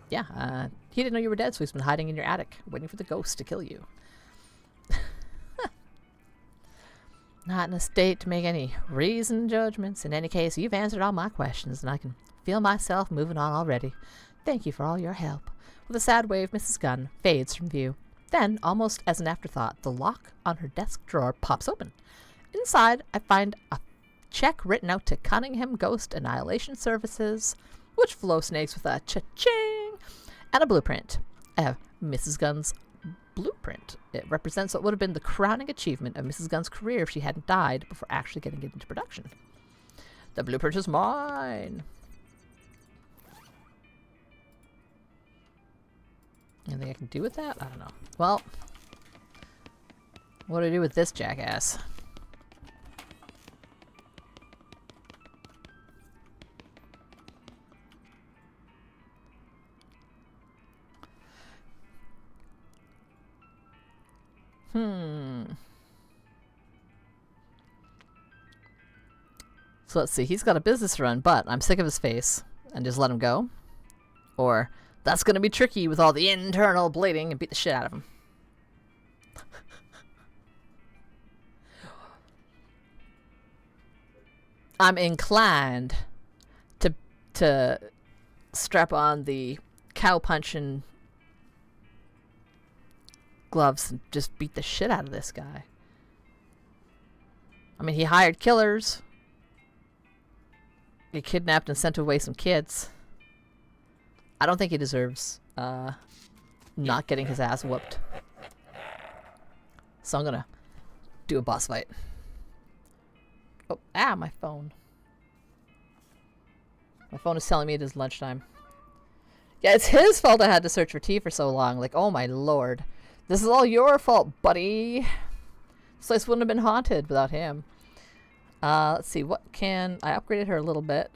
Yeah, he didn't know you were dead, so he's been hiding in your attic, waiting for the ghost to kill you. Not in a state to make any reasoned judgments. In any case, you've answered all my questions, and I can feel myself moving on already. Thank you for all your help. With a sad wave, Mrs. Gunn fades from view. Then, almost as an afterthought, the lock on her desk drawer pops open. Inside, I find a check written out to Cunningham Ghost Annihilation Services, which flow snakes with a cha-ching, and a blueprint. I have Mrs. Gunn's blueprint. It represents what would have been the crowning achievement of Mrs. Gunn's career if she hadn't died before actually getting it into production. The blueprint is mine. Anything I can do with that? I don't know. Well, what do I do with this jackass? So let's see. He's got a business to run, but I'm sick of his face. And just let him go. Or, that's going to be tricky with all the internal bleeding, and beat the shit out of him. I'm inclined to strap on the cow punching gloves and just beat the shit out of this guy. I mean, he hired killers. He kidnapped and sent away some kids. I don't think he deserves not getting his ass whooped. So I'm gonna do a boss fight. Oh, ah, my phone. My phone is telling me it is lunchtime. Yeah, it's his fault I had to search for tea for so long. Like, oh my lord. This is all your fault, buddy. This place wouldn't have been haunted without him. Let's see, what can... I upgraded her a little bit.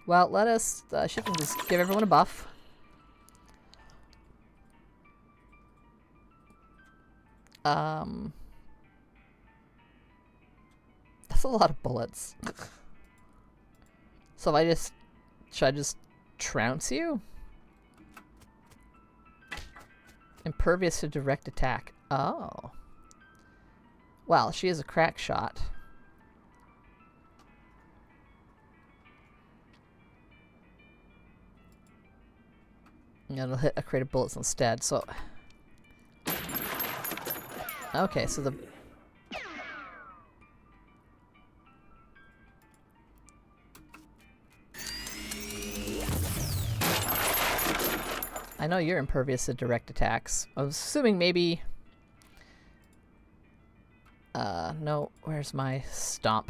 Well, let us... she can just give everyone a buff. That's a lot of bullets. So if I just... Should I just trounce you? Impervious to direct attack. Oh. Well, she is a crack shot. And it'll hit a crate of bullets instead, so... Okay, so the... I know you're impervious to direct attacks. I was assuming maybe... no. Where's my stomp?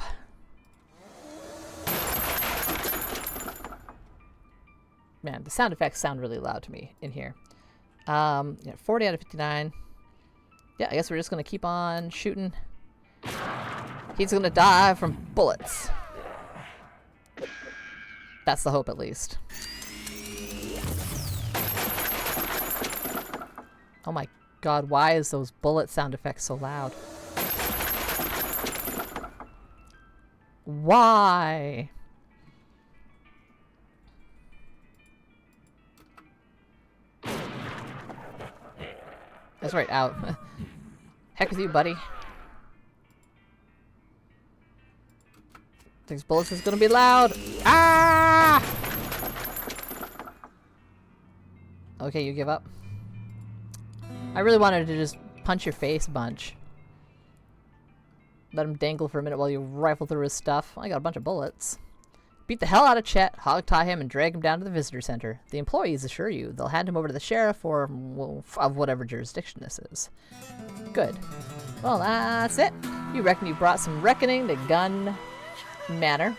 Man, the sound effects sound really loud to me in here. Yeah, 40 out of 59. Yeah, I guess we're just gonna keep on shooting. He's gonna die from bullets. That's the hope, at least. Oh my god, why is those bullet sound effects so loud? Why? That's right, out. Heck with you, buddy. These bullets is gonna be loud. Ah! Okay, you give up. I really wanted to just punch your face a bunch. Let him dangle for a minute while you rifle through his stuff. I got a bunch of bullets. Beat the hell out of Chet, hog-tie him, and drag him down to the visitor center. The employees assure you they'll hand him over to the sheriff or, well, of whatever jurisdiction this is. Good. Well, that's it. You reckon you brought some reckoning to Gun Manor.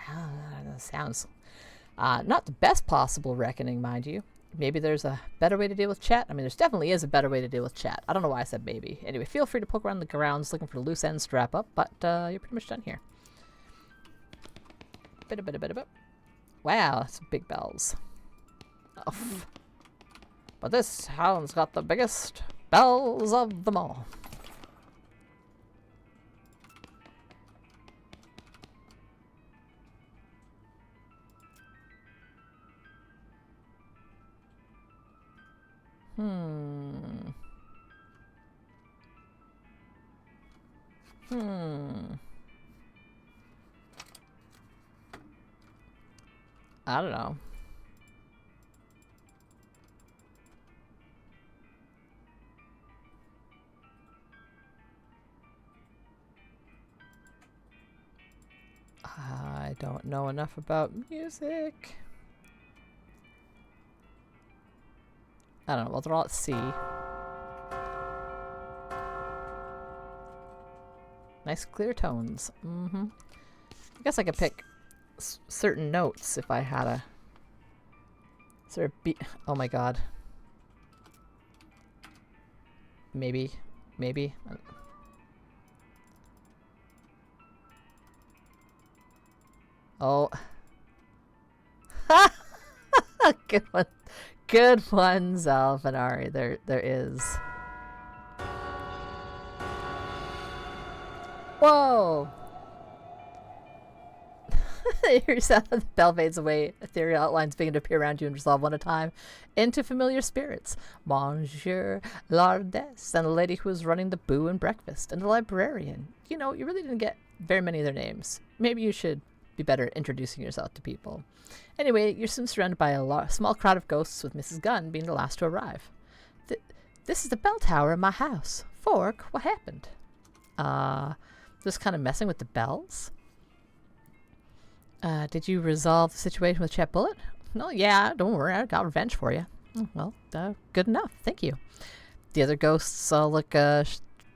Wow, that sounds... not the best possible reckoning, mind you. Maybe there's a better way to deal with Chet. I mean, there's definitely is a better way to deal with Chet. I don't know why I said maybe. Anyway, feel free to poke around the grounds looking for loose ends strap up, but you're pretty much done here. Wow, some big bells. Oh. But this hound's got the biggest bells of them all. I don't know. I don't know enough about music. I don't know. Well, they're all at C. Nice clear tones. I guess I could pick certain notes if I had a sort of beat. Oh my god. Maybe. Oh. Good one. Good ones, Alphanari. There is. Whoa! Your sound of the bell fades away. Ethereal outlines begin to appear around you and resolve one at a time into familiar spirits. Monsieur Lardesse, and the lady who was running the Boo and Breakfast, and the librarian. You know, you really didn't get very many of their names. Maybe you should be better at introducing yourself to people. Anyway, you're soon surrounded by a small crowd of ghosts, with Mrs. Gunn being the last to arrive. This is the bell tower in my house. Fork, what happened? Just kind of messing with the bells? Did you resolve the situation with Chet Bullet? No, yeah, don't worry, I got revenge for you. Well, good enough, thank you. The other ghosts all look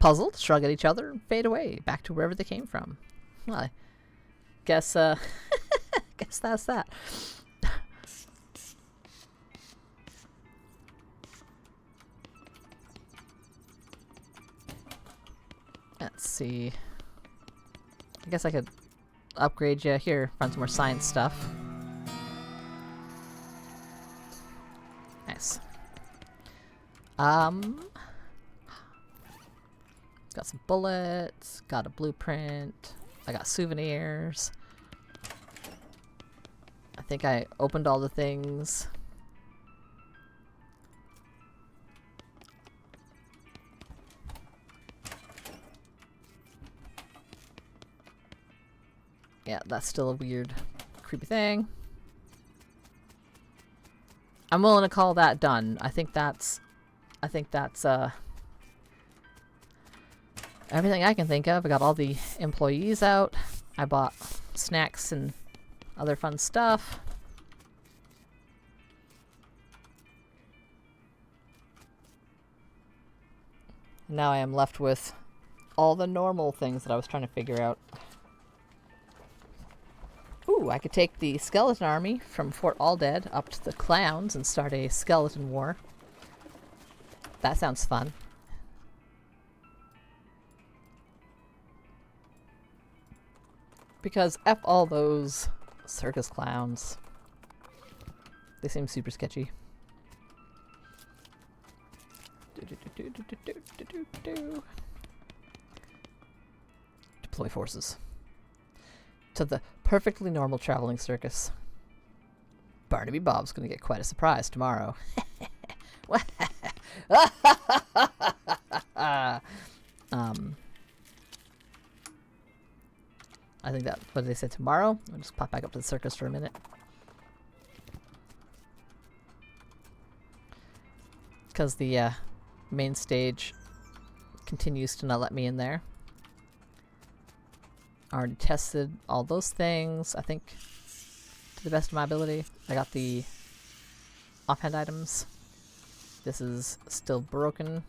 puzzled, shrug at each other, and fade away, back to wherever they came from. Well, I guess, guess that's that. Let's see. I guess I could upgrade you here, find some more science stuff. Nice. Got some bullets, got a blueprint, I got souvenirs. I think I opened all the things. Yeah, that's still a weird, creepy thing. I'm willing to call that done. I think that's everything I can think of. I got all the employees out. I bought snacks and other fun stuff. Now I am left with all the normal things that I was trying to figure out. Ooh, I could take the skeleton army from Fort Aldead up to the clowns and start a skeleton war. That sounds fun. Because F all those circus clowns. They seem super sketchy. Deploy forces to the perfectly normal traveling circus. Barnaby Bob's gonna get quite a surprise tomorrow. I think that, what did they say, tomorrow? I'll just pop back up to the circus for a minute. Because the main stage continues to not let me in there. I already tested all those things, I think, to the best of my ability. I got the offhand items. This is still broken.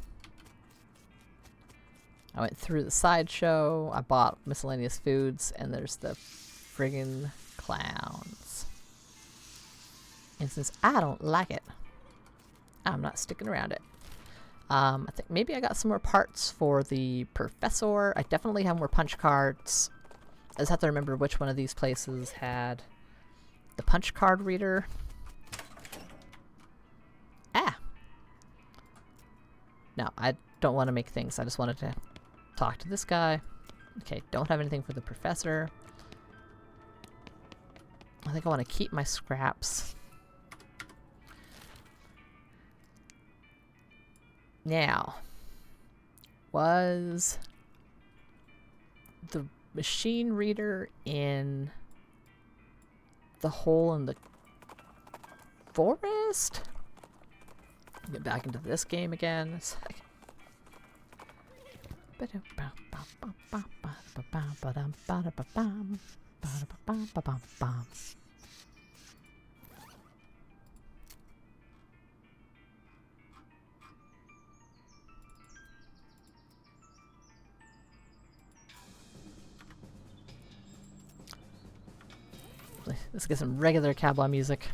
I went through the sideshow, I bought miscellaneous foods, and there's the friggin' clowns. And since I don't like it, I'm not sticking around it. I think maybe I got some more parts for the professor. I definitely have more punch cards. I just have to remember which one of these places had the punch card reader. Ah! No, I don't want to make things. I just wanted to talk to this guy. Okay, don't have anything for the professor. I think I want to keep my scraps. Now, was the machine reader in the hole in the forest? Get back into this game again. Let's get some regular cowboy music.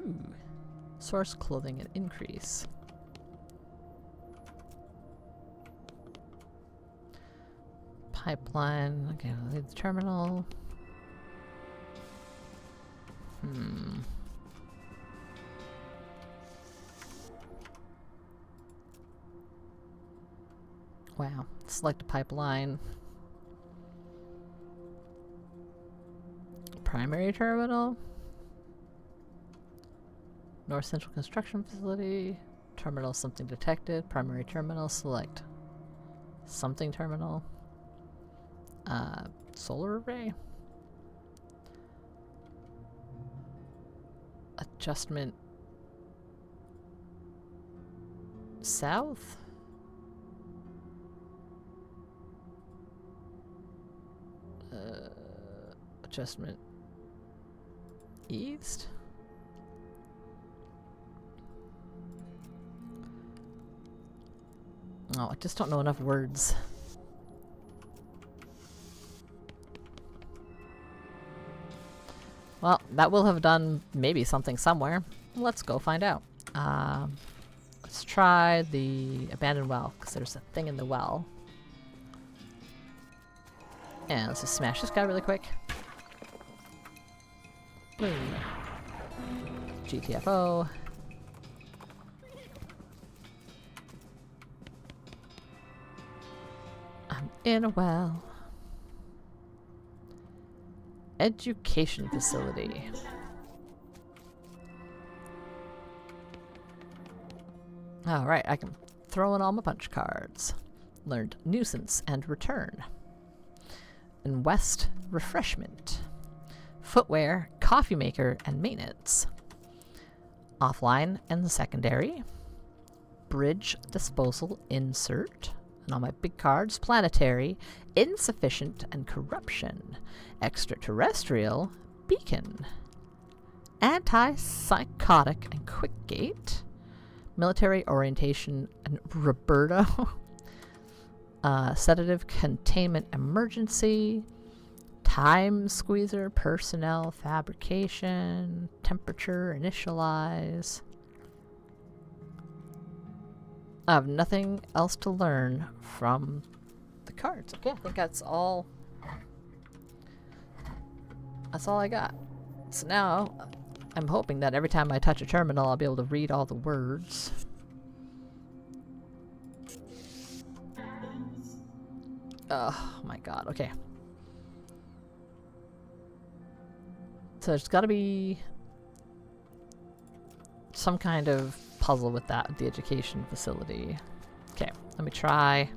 Ooh. Source clothing and increase. Pipeline. Okay, I'll leave the terminal. Wow. Select a pipeline. Primary terminal. North Central Construction Facility. Terminal something detected. Primary terminal select. Something terminal. Solar array. Adjustment south? Adjustment east? Oh, I just don't know enough words. Well, that will have done maybe something somewhere. Let's go find out. Let's try the abandoned well, because there's a thing in the well. And let's just smash this guy really quick. Boom. GTFO. I'm in a well. Education facility. Alright, I can throw in all my punch cards. Learned nuisance and return. In West, refreshment. Footwear, coffee maker, and maintenance. Offline and secondary. Bridge disposal insert. And all my big cards, planetary, insufficient, and corruption. Extraterrestrial, beacon. Anti-psychotic and quick gate. Military orientation and Roberto. Sedative containment emergency. Time squeezer, personnel, fabrication, temperature, initialize. I have nothing else to learn from the cards. Okay, I think that's all. That's all I got. So now, I'm hoping that every time I touch a terminal, I'll be able to read all the words. Oh my god, okay. So there's gotta be some kind of puzzle with that at the education facility. Okay, let me try.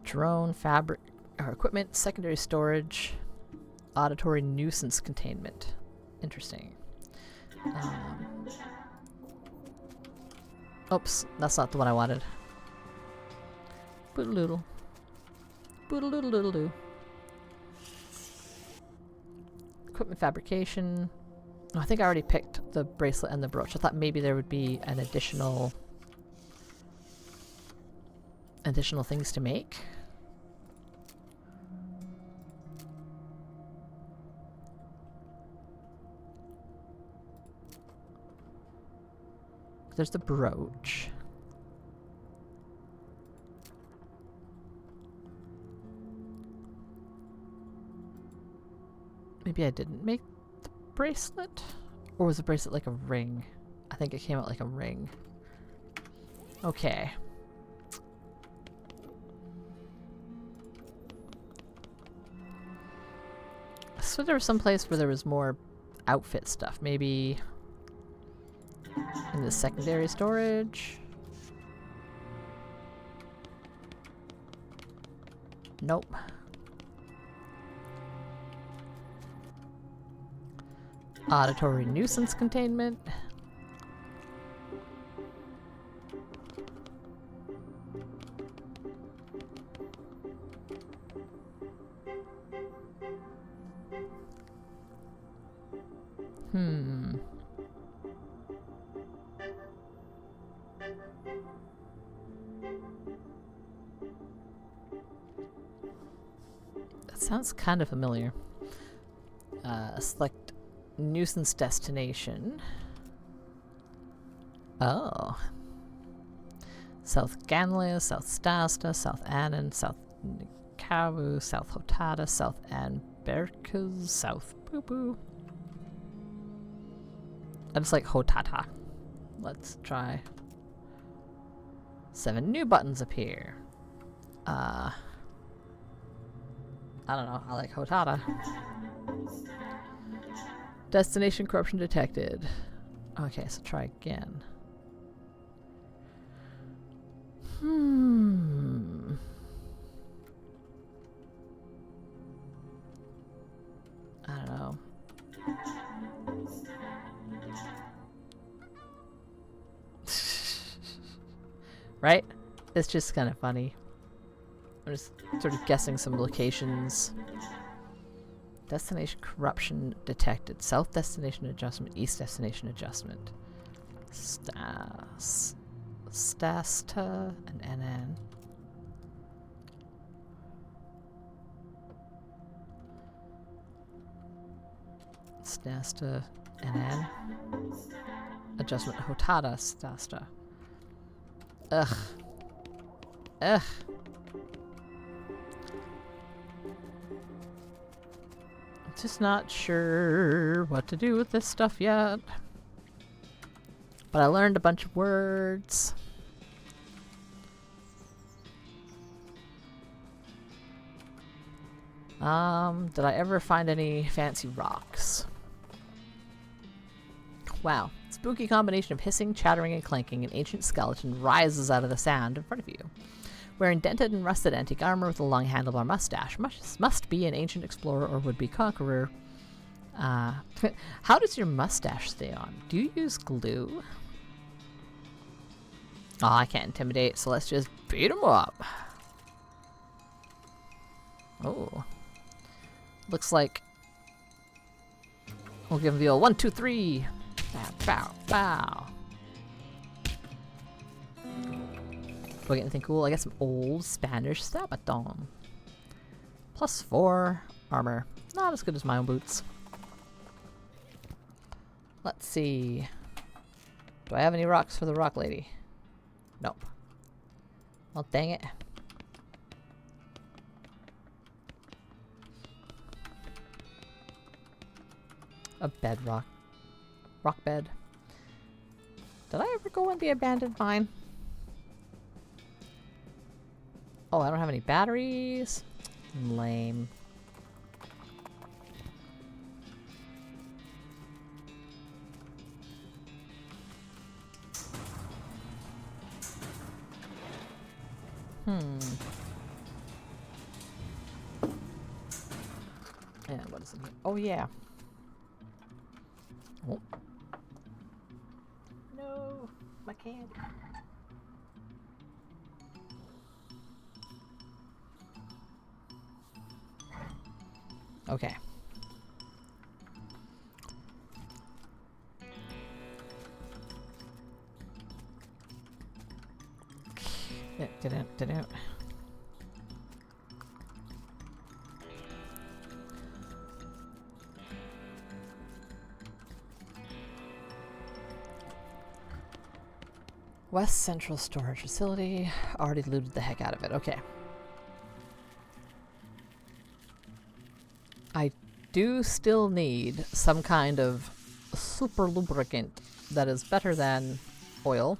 Drone, fabric, or equipment, secondary storage, auditory nuisance containment. Interesting. Oops, that's not the one I wanted. Boodle-doodle. Boodle-doodle-doodle-doo. Equipment fabrication. Oh, I think I already picked the bracelet and the brooch. I thought maybe there would be an additional things to make. There's the brooch. Maybe I didn't make the bracelet? Or was the bracelet like a ring? I think it came out like a ring. Okay. So there was some place where there was more outfit stuff. Maybe in the secondary storage? Nope. Auditory nuisance containment. That sounds kind of familiar. Select nuisance destination. Oh. South Ganlia, South Stasta, South Annan, South Nikavu, South Hotada, South Anberkaz, South Boo Boo. I just like Hotata. Let's try. 7 new buttons appear. I don't know. I like Hotata. Destination corruption detected. Okay, so try again. I don't know. right? It's just kind of funny. I'm just sort of guessing some locations. Destination corruption detected. South destination adjustment. East destination adjustment. Stasta and NN. Stasta NN. Adjustment Hotada Stasta. Ugh. Ugh. Just not sure what to do with this stuff yet. But I learned a bunch of words. Did I ever find any fancy rocks? Wow. Spooky combination of hissing, chattering, and clanking. An ancient skeleton rises out of the sand in front of you. Wearing dented and rusted antique armor with a long handlebar mustache. Must be an ancient explorer or would-be conqueror. How does your mustache stay on? Do you use glue? Oh, I can't intimidate, so let's just beat him up. Oh. Looks like we'll give him the old 1, 2, 3. Bow, bow, bow. Do I get anything cool? I got some old Spanish sabaton. +4 armor. Not as good as my own boots. Let's see. Do I have any rocks for the rock lady? Nope. Well, dang it. A bedrock. Rock bed. Did I ever go in the abandoned mine? Oh, I don't have any batteries. Lame. And what is in here? Oh, yeah. Oh. No, my candy. Okay. Yeah, get out. West Central Storage Facility. Already looted the heck out of it. Okay. I do still need some kind of super lubricant that is better than oil.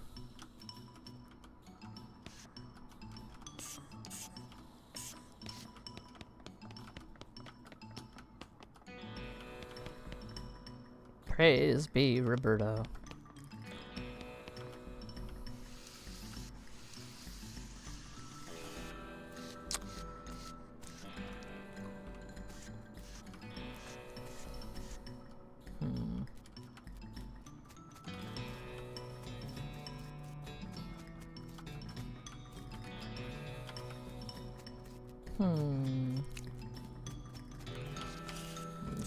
Praise be Roberto.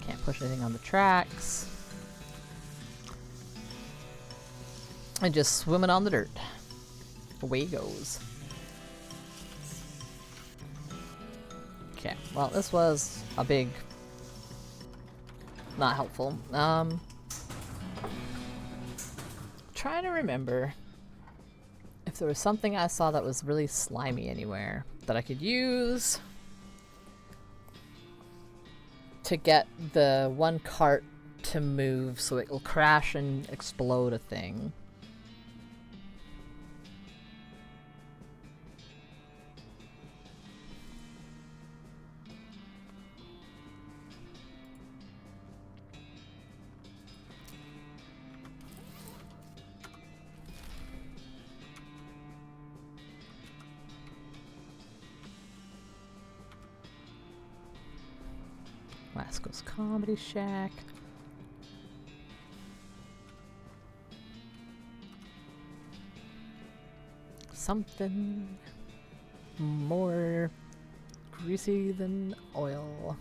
Can't push anything on the tracks. And just swimming on the dirt. Away he goes. Okay, well, this was a big... not helpful. Trying to remember if there was something I saw that was really slimy anywhere that I could use to get the one cart to move so it will crash and explode a thing. Wasco's Comedy Shack. something more greasy than oil.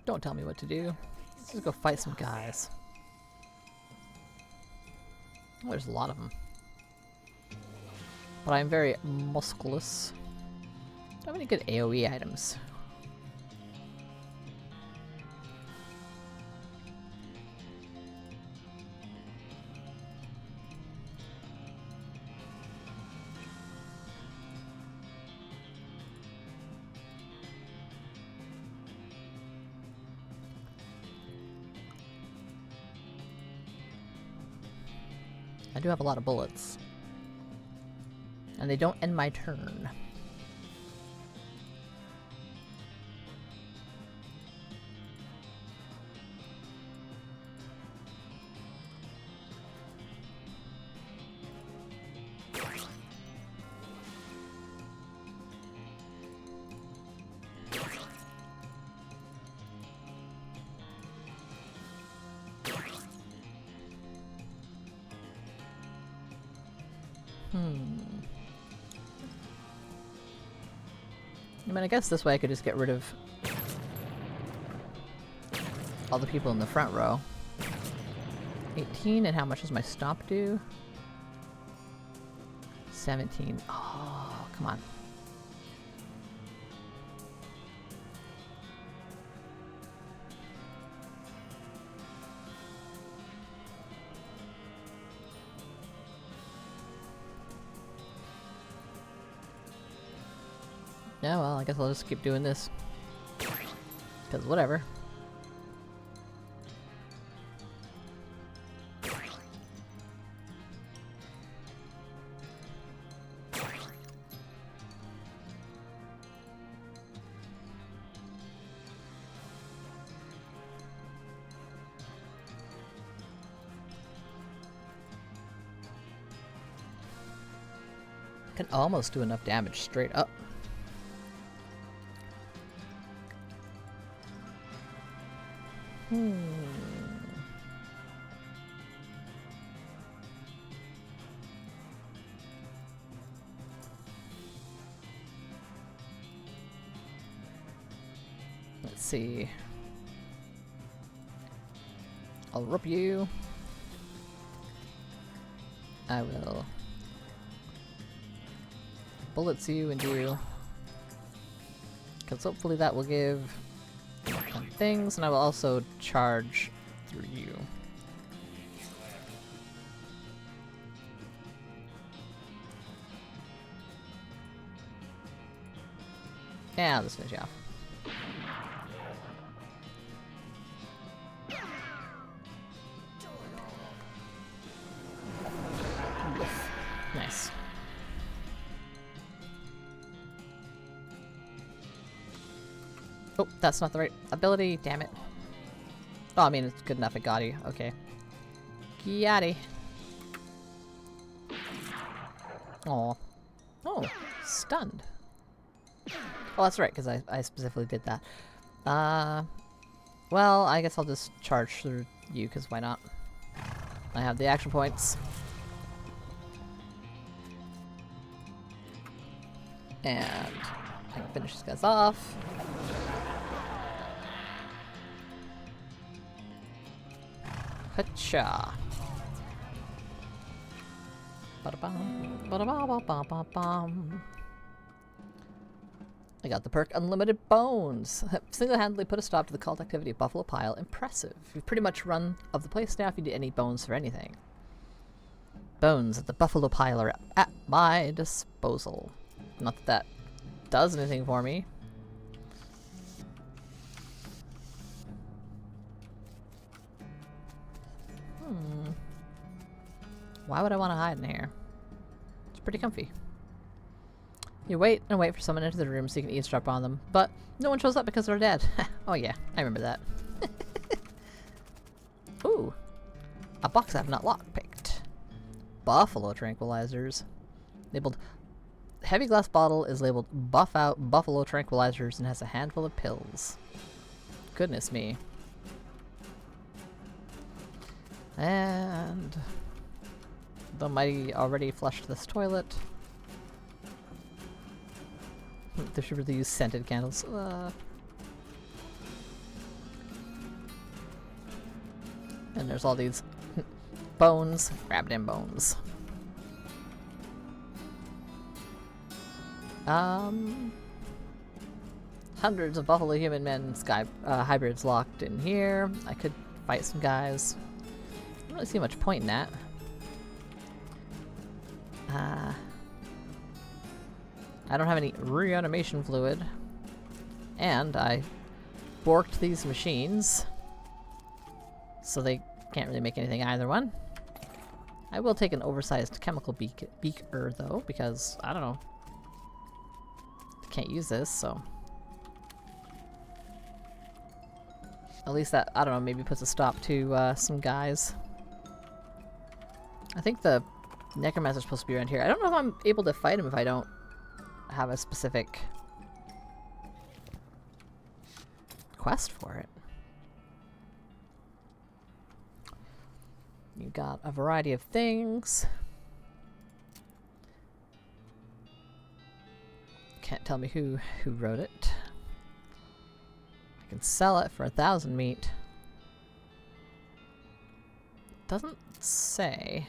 Don't tell me what to do. Let's just go fight some guys. Oh, there's a lot of them. But I'm very musculous. Don't have any good AoE items. I do have a lot of bullets. And they don't end my turn. I mean, I guess this way I could just get rid of all the people in the front row. 18, and how much does my stomp do? 17. Oh, come on. Yeah, well, I guess I'll just keep doing this. Because whatever. Can almost do enough damage straight up. Let's see. I'll rope you. I will bullets you and you. Because hopefully that will give some things, and I will also charge through you. Yeah, I'll just finish you off. Nice. Oh, that's not the right ability, damn it. Oh, I mean, it's good enough, it got you. Okay. Got. Aw. Oh, stunned. Oh, that's right, because I specifically did that. Well, I guess I'll just charge through you, because why not? I have the action points. And I can finish these guys off. Hacha. Ba-da-bum, ba-da-ba-ba-ba-ba-bum. I got the perk Unlimited Bones. Single-handedly put a stop to the cult activity of Buffalo Pile. Impressive. You've pretty much run of the place now if you need any bones for anything. Bones at the Buffalo Pile are at my disposal. Not that that does anything for me. Why would I want to hide in here? It's pretty comfy. You wait and wait for someone to enter the room so you can eavesdrop on them, but no one shows up because they're dead. Oh yeah, I remember that. Ooh, a box I've not lockpicked. buffalo tranquilizers. Labeled heavy glass bottle is labeled buff out buffalo tranquilizers and has a handful of pills. Goodness me. And the mighty already flushed this toilet. They should really use scented candles. And there's all these bones, grabbed in bones. Hundreds of buffalo human men sky hybrids locked in here. I could fight some guys. I don't really see much point in that. I don't have any reanimation fluid. And I borked these machines. So they can't really make anything either one. I will take an oversized chemical beaker though, because, I don't know. Can't use this, so. At least that, I don't know, maybe puts a stop to some guys. I think the necromancer's supposed to be around here. I don't know if I'm able to fight him if I don't have a specific quest for it. You got a variety of things. Can't tell me who wrote it. I can sell it for 1,000 meat. Doesn't say.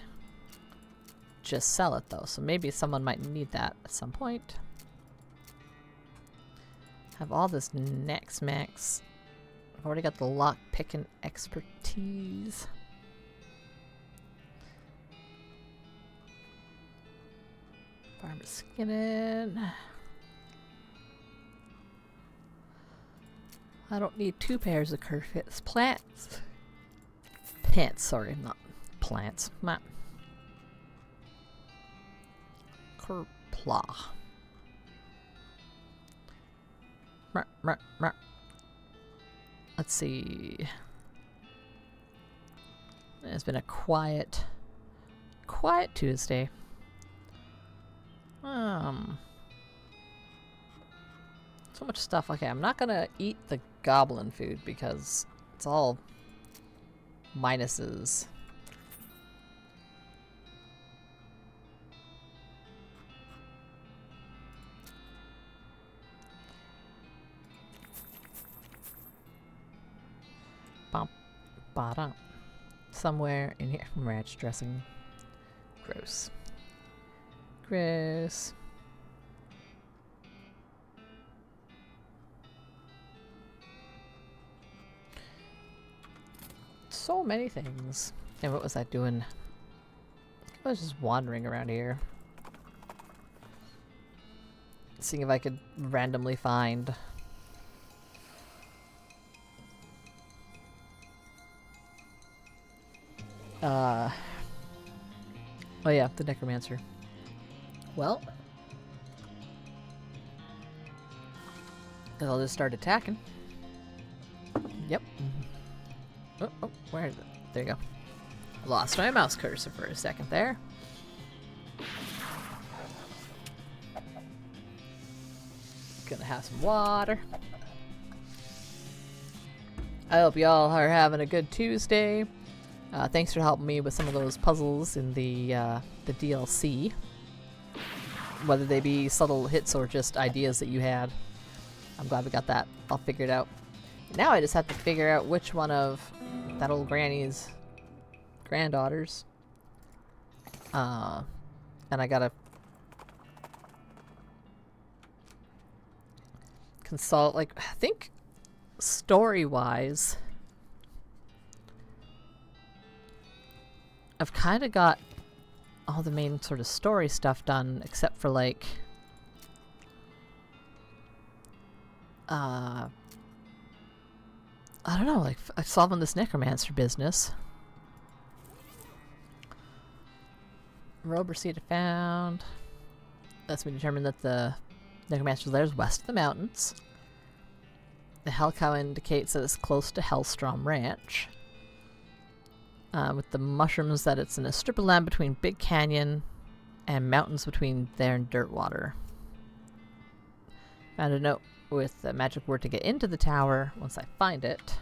Just sell it though, so maybe someone might need that at some point. Have all this next max. I've already got the lock picking expertise. Farmer skinning. I don't need 2 pairs of Kerfit's plants. Pants, sorry, not plants. Kerpla. Let's see. It's been a quiet Tuesday. So much stuff. Okay, I'm not gonna eat the goblin food because it's all minuses. Bump, bottom. Somewhere in here. Ranch dressing. Gross. Gross. So many things. And what was I doing? I was just wandering around here. Seeing if I could randomly find oh yeah, the necromancer. Well, I'll just start attacking. Yep. Oh, where is it? There you go. Lost my mouse cursor for a second there. Gonna have some water. I hope y'all are having a good Tuesday. Thanks for helping me with some of those puzzles in the DLC. Whether they be subtle hits or just ideas that you had. I'm glad we got that all figured out. Now I just have to figure out which one of that old granny's granddaughters. And I gotta consult, like, I think story-wise, I've kind of got all the main sort of story stuff done, except for, like, I don't know, like, solving this necromancer business. Robe receipt found. That's been determined that the necromancer's lair is west of the mountains. The hell cow indicates that it's close to Hellstrom Ranch. with the mushrooms that it's in a strip of land between Big Canyon and mountains between there and dirt water. Found a note with the magic word to get into the tower once I find it.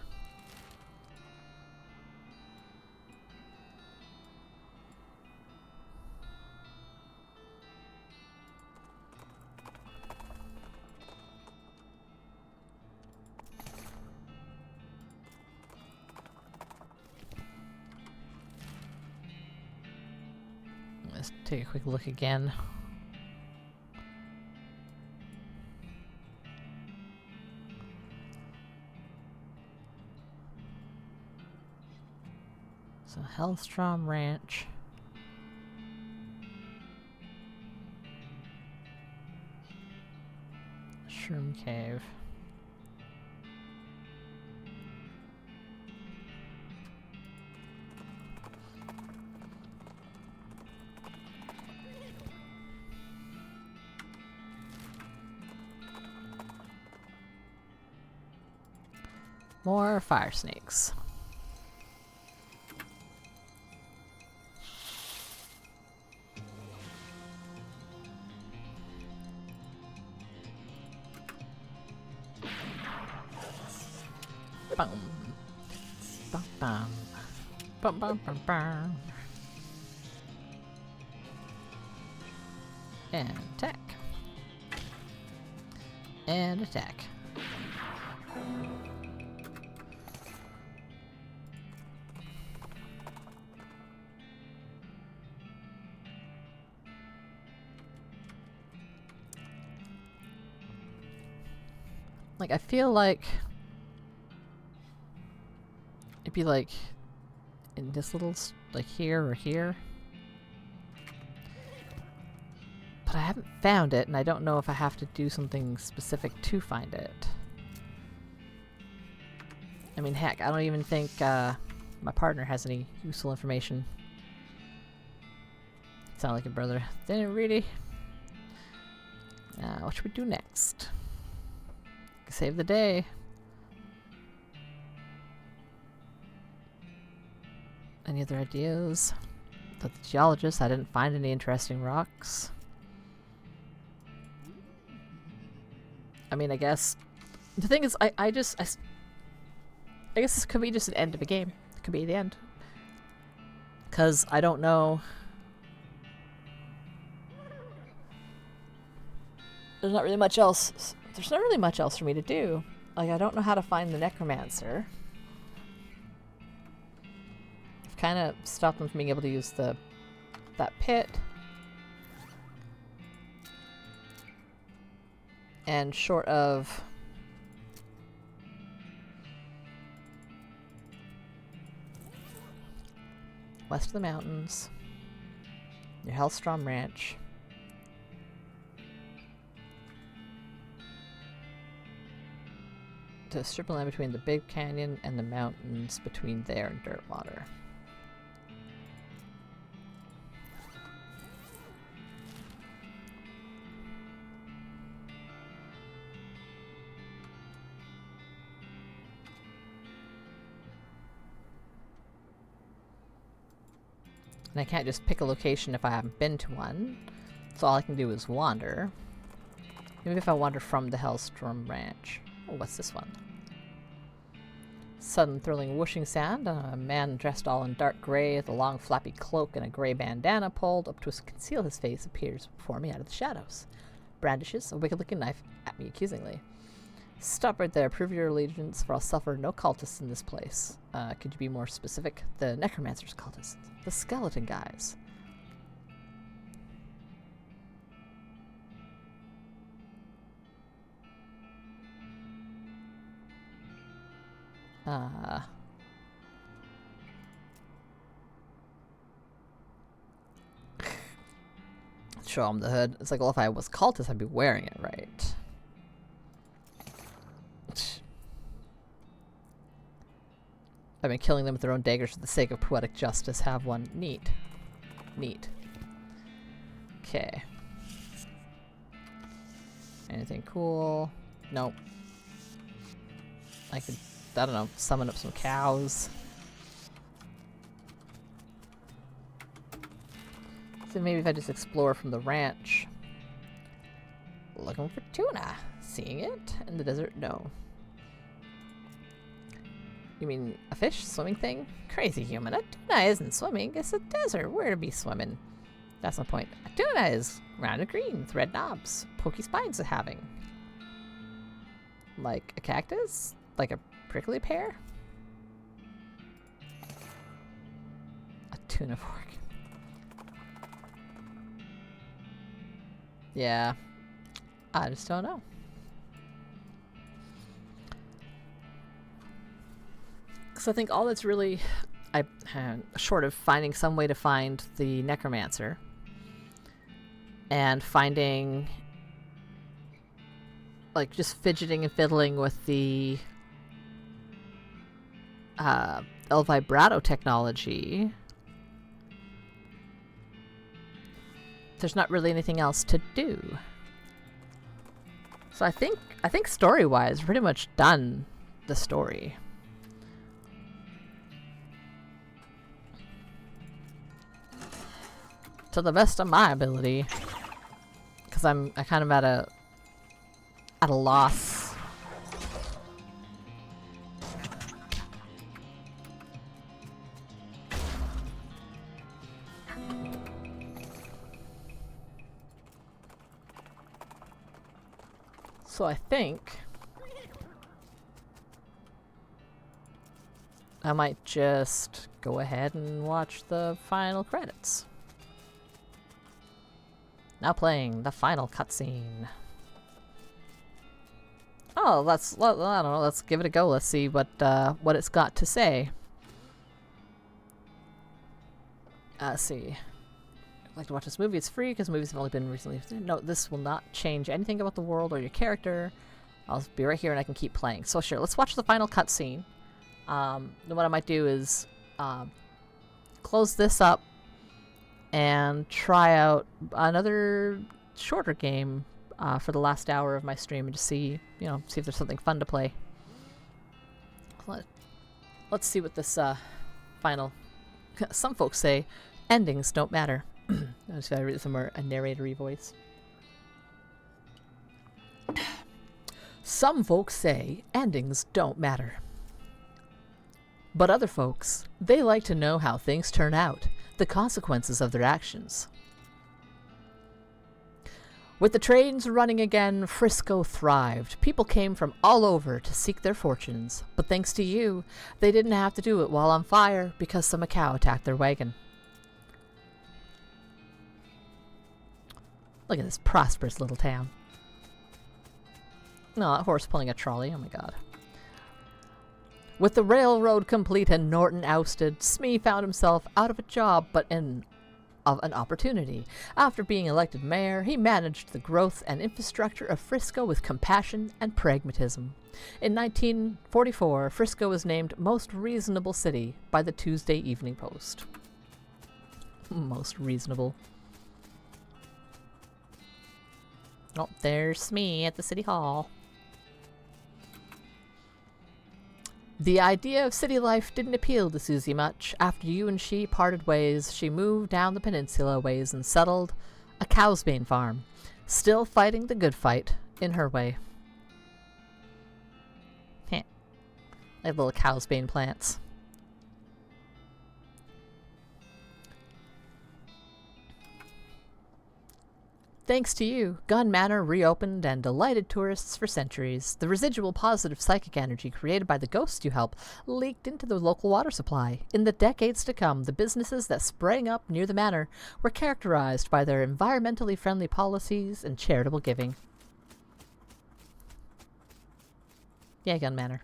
Let's take a quick look again. So Hellstrom Ranch. Shroom Cave. More fire snakes. Bum. Bum bum. Bum bum bum bum. And attack. And attack. Like, I feel like it'd be like in this little, like here or here. But I haven't found it, and I don't know if I have to do something specific to find it. I mean, heck, I don't even think my partner has any useful information. Sound like a brother. Didn't really. What should we do next? Save the day. Any other ideas? But the geologist, I didn't find any interesting rocks. I mean, I guess the thing is, I guess this could be just an end of a game. It could be the end. Because I don't know. There's not really much else. There's not really much else for me to do. Like, I don't know how to find the necromancer. I've kind of stopped them from being able to use that pit. And short of west of the mountains, near Hellstrom Ranch, to a strip of land between the Big Canyon and the mountains between there and Dirtwater. And I can't just pick a location if I haven't been to one, so all I can do is wander. Maybe if I wander from the Hellstrom Ranch. Oh, what's this one? Sudden thrilling whooshing sound. A man dressed all in dark gray with a long flappy cloak and a gray bandana pulled up to conceal his face appears before me out of the shadows. Brandishes a wicked-looking knife at me accusingly. Stop right there. Prove your allegiance, for I'll suffer no cultists in this place. Could you be more specific? The necromancer's cultists. The skeleton guys. Show him the hood. It's like, well, if I was cultist, I'd be wearing it, right? I've been killing them with their own daggers for the sake of poetic justice. Have one. Neat. Neat. Okay. Anything cool? Nope. I could, I don't know, summon up some cows. So maybe if I just explore from the ranch. Looking for tuna. Seeing it in the desert? No. You mean a fish? Swimming thing? Crazy human. A tuna isn't swimming. It's a desert. Where to be swimming? That's my point. A tuna is round and green with red knobs. Pokey spines are having. Like a cactus? Like a prickly pear? A tuna fork. Yeah. I just don't know. Because I think all that's really, short of finding some way to find the necromancer and finding, like, just fidgeting and fiddling with the El Vibrato technology, there's not really anything else to do. So I think story-wise, pretty much done the story. To the best of my ability, because I kind of at a loss. So I think I might just go ahead and watch the final credits. Now playing the final cutscene. Oh, I don't know, let's give it a go. Let's see what it's got to say. Let's see. I'd like to watch this movie. It's free because movies have only been recently. No, this will not change anything about the world or your character. I'll be right here and I can keep playing. So sure, let's watch the final cutscene. Then what I might do is close this up and try out another shorter game for the last hour of my stream and just see if there's something fun to play. Let's see what this final. Some folks say endings don't matter. I just gotta read some more a narratory voice. Some folks say endings don't matter. But other folks, they like to know how things turn out, the consequences of their actions. With the trains running again, Frisco thrived. People came from all over to seek their fortunes. But thanks to you, they didn't have to do it while on fire because some cow attacked their wagon. Look at this prosperous little town. No, that horse pulling a trolley. Oh my god. With the railroad complete and Norton ousted, Smee found himself out of a job but of an opportunity. After being elected mayor, he managed the growth and infrastructure of Frisco with compassion and pragmatism. In 1944, Frisco was named Most Reasonable City by the Tuesday Evening Post. Most reasonable. Oh, there's Smee at the city hall. The idea of city life didn't appeal to Susie much. After you and she parted ways, she moved down the peninsula ways and settled a cowsbane farm, still fighting the good fight in her way. Heh. Like little cowsbane plants. Thanks to you, Gun Manor reopened and delighted tourists for centuries. The residual positive psychic energy created by the ghosts you help leaked into the local water supply. In the decades to come, the businesses that sprang up near the manor were characterized by their environmentally friendly policies and charitable giving. Yeah, Gun Manor.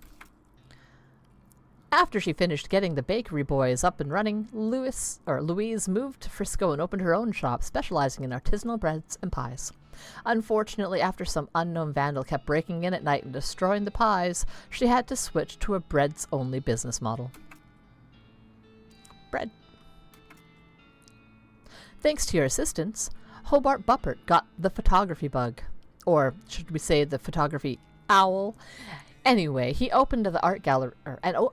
After she finished getting the bakery boys up and running, Louise moved to Frisco and opened her own shop specializing in artisanal breads and pies. Unfortunately, after some unknown vandal kept breaking in at night and destroying the pies, she had to switch to a breads-only business model. Bread. Thanks to your assistance, Hobart Buppert got the photography bug. Or should we say the photography owl? Anyway, he opened the art gallery,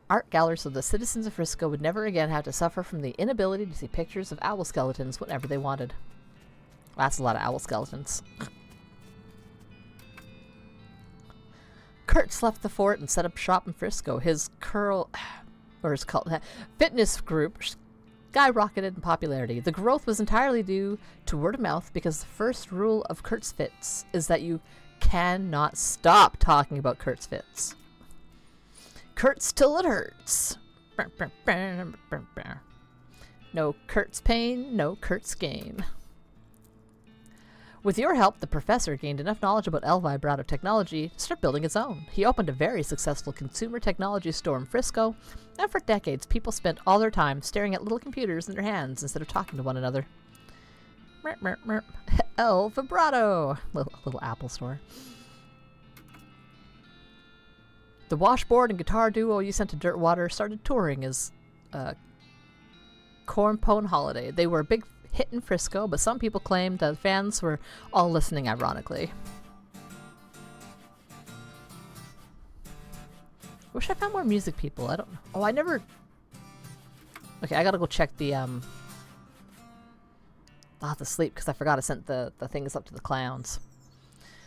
art gallery so the citizens of Frisco would never again have to suffer from the inability to see pictures of owl skeletons whenever they wanted. That's a lot of owl skeletons. Kurtz left the fort and set up shop in Frisco. His fitness group skyrocketed in popularity. The growth was entirely due to word of mouth because the first rule of Kurt's Fits is that you cannot stop talking about Kurt's Fits. Kurtz till it hurts. No Kurt's pain, no Kurt's gain. With your help, the professor gained enough knowledge about El Vibrato technology to start building his own. He opened a very successful consumer technology store in Frisco, and for decades, people spent all their time staring at little computers in their hands instead of talking to one another. Merp, merp, merp. El Vibrato! Little Apple store. The washboard and guitar duo you sent to Dirtwater started touring as Corn Pone Holiday. They were a big hit in Frisco, but some people claimed that fans were all listening ironically. Wish I found more music people. I don't know. Oh, I never... Okay, I gotta go check the, I'll have to sleep because I forgot I sent the things up to the clowns.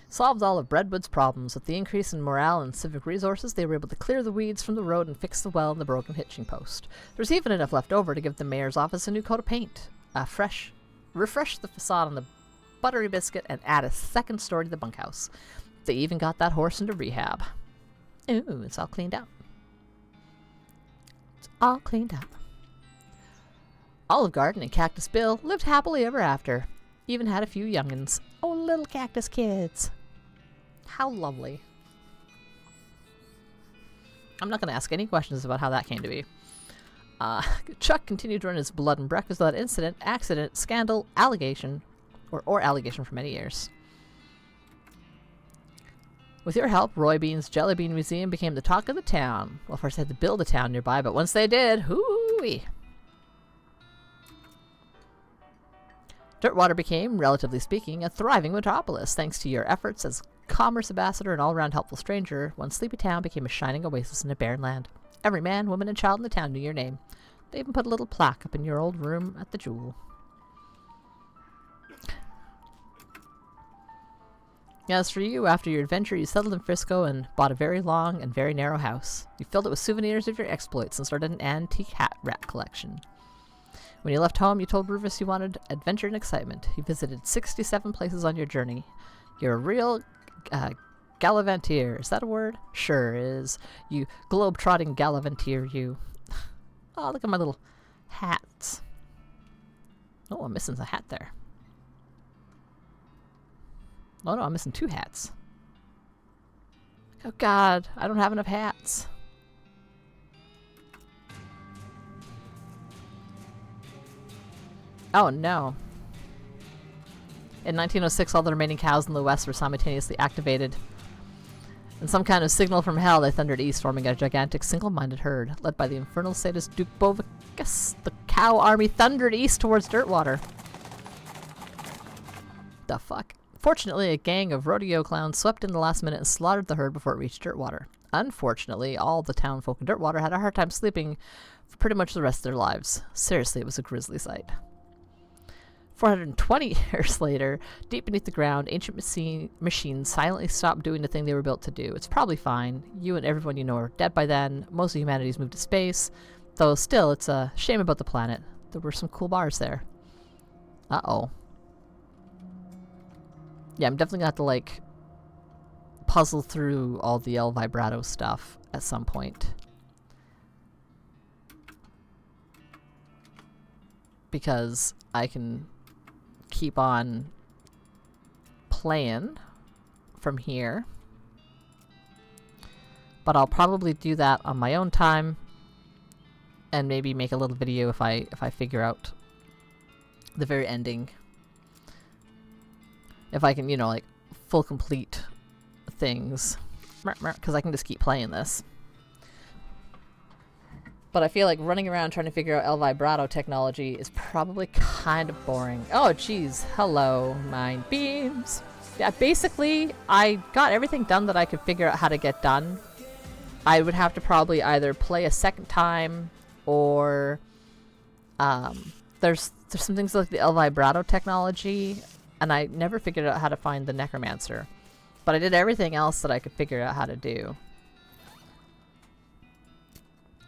Solved all of Breadwood's problems. With the increase in morale and civic resources, they were able to clear the weeds from the road and fix the well and the broken hitching post. There was even enough left over to give the mayor's office a new coat of paint. Refresh the facade on the buttery biscuit, and add a second story to the bunkhouse. They even got that horse into rehab. Ooh, it's all cleaned up. It's all cleaned up. Olive Garden and Cactus Bill lived happily ever after. Even had a few young'uns. Oh, little cactus kids. How lovely. I'm not going to ask any questions about how that came to be. Chuck continued to run his blood and breakfast without incident, accident, scandal, allegation, or allegation for many years. With your help, Roy Bean's Jelly Bean Museum became the talk of the town. Well, first they had to build a town nearby, but once they did, hoo-wee. Dirtwater became, relatively speaking, a thriving metropolis, thanks to your efforts as commerce ambassador and all-around helpful stranger. One sleepy town became a shining oasis in a barren land. Every man, woman, and child in the town knew your name. They even put a little plaque up in your old room at the Jewel. As for you, after your adventure, you settled in Frisco and bought a very long and very narrow house. You filled it with souvenirs of your exploits and started an antique hat rack collection. When you left home, you told Rufus you wanted adventure and excitement. You visited 67 places on your journey. You're a real gallivantier. Is that a word? Sure is. You globe-trotting gallivantier, you. Oh, look at my little hats. Oh, I'm missing a hat there. Oh no, I'm missing 2 hats. Oh god, I don't have enough hats. Oh no. In 1906, all the remaining cows in the west were simultaneously activated. In some kind of signal from hell, they thundered east, forming a gigantic single-minded herd. Led by the infernal sadist Duke Bovicus, the cow army thundered east towards Dirtwater. The fuck? Fortunately, a gang of rodeo clowns swept in the last minute and slaughtered the herd before it reached Dirtwater. Unfortunately, all the town folk in Dirtwater had a hard time sleeping for pretty much the rest of their lives. Seriously, it was a grisly sight. 420 years later, deep beneath the ground, ancient machines silently stopped doing the thing they were built to do. It's probably fine. You and everyone you know are dead by then. Most of humanity's moved to space. Though still, it's a shame about the planet. There were some cool bars there. Uh-oh. Yeah, I'm definitely gonna have to, like, puzzle through all the El Vibrato stuff at some point. Because I can keep on playing from here. But I'll probably do that on my own time and maybe make a little video if I figure out the very ending. If I can, you know, like, full complete things. Because I can just keep playing this. But I feel like running around trying to figure out El Vibrato technology is probably kind of boring. Oh, jeez. Hello, mind beams. Yeah, basically, I got everything done that I could figure out how to get done I would have to probably either play a second time or there's some things like the El Vibrato technology, and I never figured out how to find the Necromancer. But I did everything else that I could figure out how to do.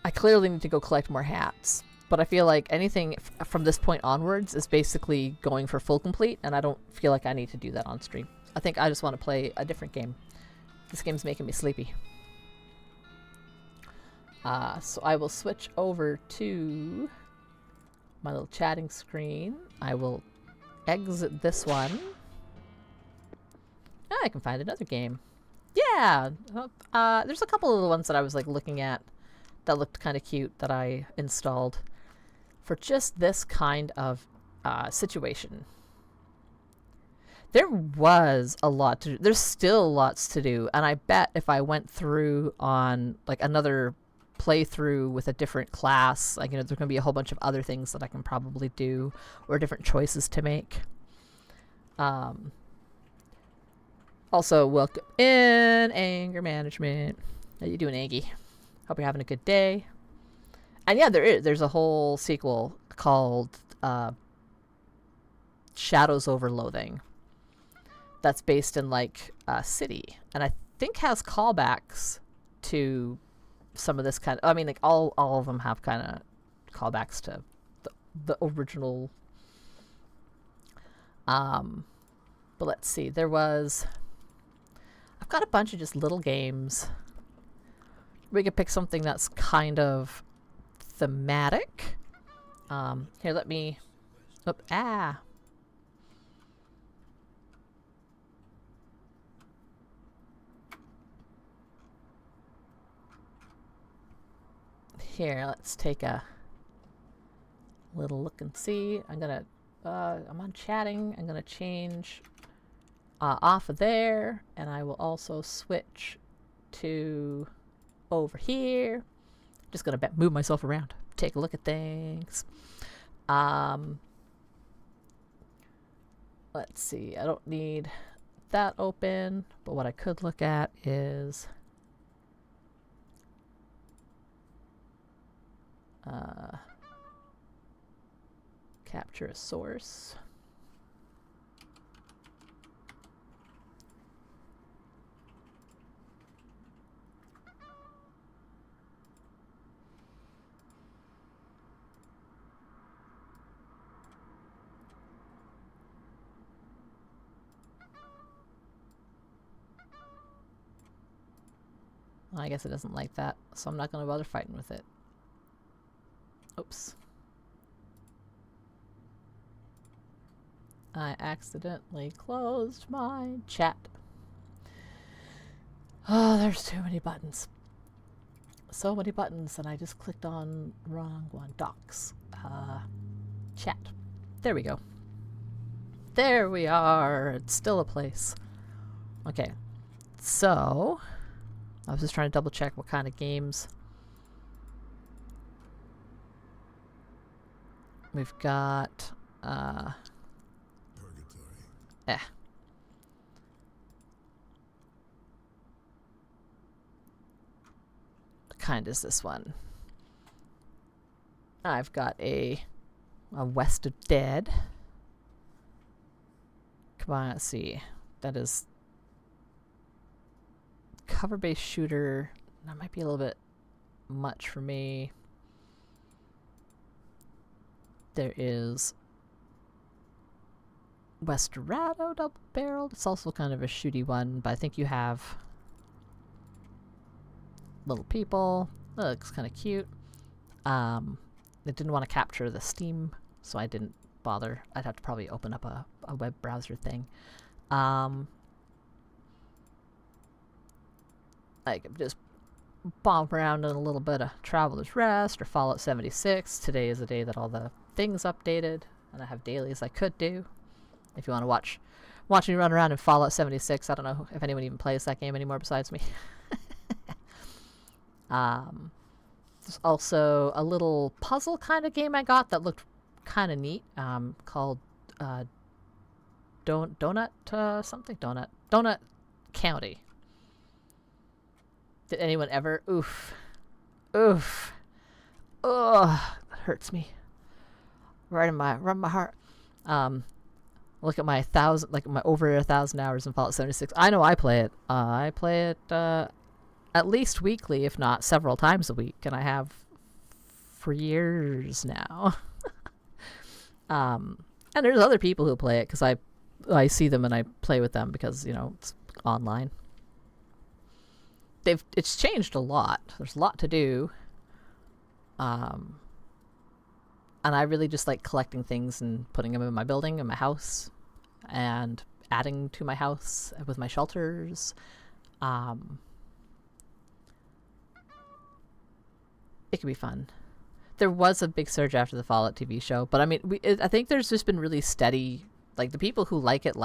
I clearly need to go collect more hats, but I feel like anything from this point onwards is basically going for full complete, and I don't feel like I need to do that on stream. I think I just want to play a different game. This game's making me sleepy. So I will switch over to my little chatting screen. I will exit this one. I can find another game. Yeah! There's a couple of the ones that I was like looking at that looked kind of cute that I installed for just this kind of situation. There was a lot to do. There's still lots to do, and I bet if I went through on like another playthrough with a different class, like, you know, there's going to be a whole bunch of other things that I can probably do or different choices to make. Also, welcome in, Anger Management. How you doing, Aggie? Hope you're having a good day. And yeah, there's a whole sequel called Shadows Over Loathing that's based in like a city, and I think has callbacks to some of this kind of, I mean, like all of them have kind of callbacks to the original. But let's see, I've got a bunch of just little games. We could pick something that's kind of thematic. Here, let me... Here, let's take a little look and see. I'm on chatting. I'm gonna change off of there, and I will also switch to over here. Just gonna move myself around, take a look at things. Let's see, I don't need that open, but what I could look at is capture a source. Well, I guess it doesn't like that, so I'm not going to bother fighting with it. Oops. I accidentally closed my chat. Oh, there's too many buttons. So many buttons, and I just clicked on wrong one. Docs. Chat. There we go. There we are. It's still a place. Okay. So, I was just trying to double check what kind of games. We've got, What kind is this one? I've got a West of Dead. Come on, let's see. That is cover-based shooter. That might be a little bit much for me. There is Westerado double-barreled. It's also kind of a shooty one, but I think you have little people. That looks kind of cute. I didn't want to capture the Steam, so I didn't bother. I'd have to probably open up a web browser thing. I could just bomb around in a little bit of Traveler's Rest or Fallout 76. Today is the day that all the things updated, and I have dailies I could do. If you want to watch me run around in Fallout 76, I don't know if anyone even plays that game anymore besides me. There's also a little puzzle kind of game I got that looked kind of neat, called Donut County. Did anyone ever? Oof. Oof. Ugh. That hurts me. Right in my heart. Look at my over 1,000 hours in Fallout 76. I know I play it. I play it at least weekly, if not several times a week, and I have for years now. And there's other people who play it because I see them and I play with them because, you know, it's online. It's changed a lot. There's a lot to do. And I really just like collecting things and putting them in my building, in my house, and adding to my house with my shelters. It can be fun. There was a big surge after the Fallout TV show, but I mean, I think there's just been really steady. Like, the people who like it,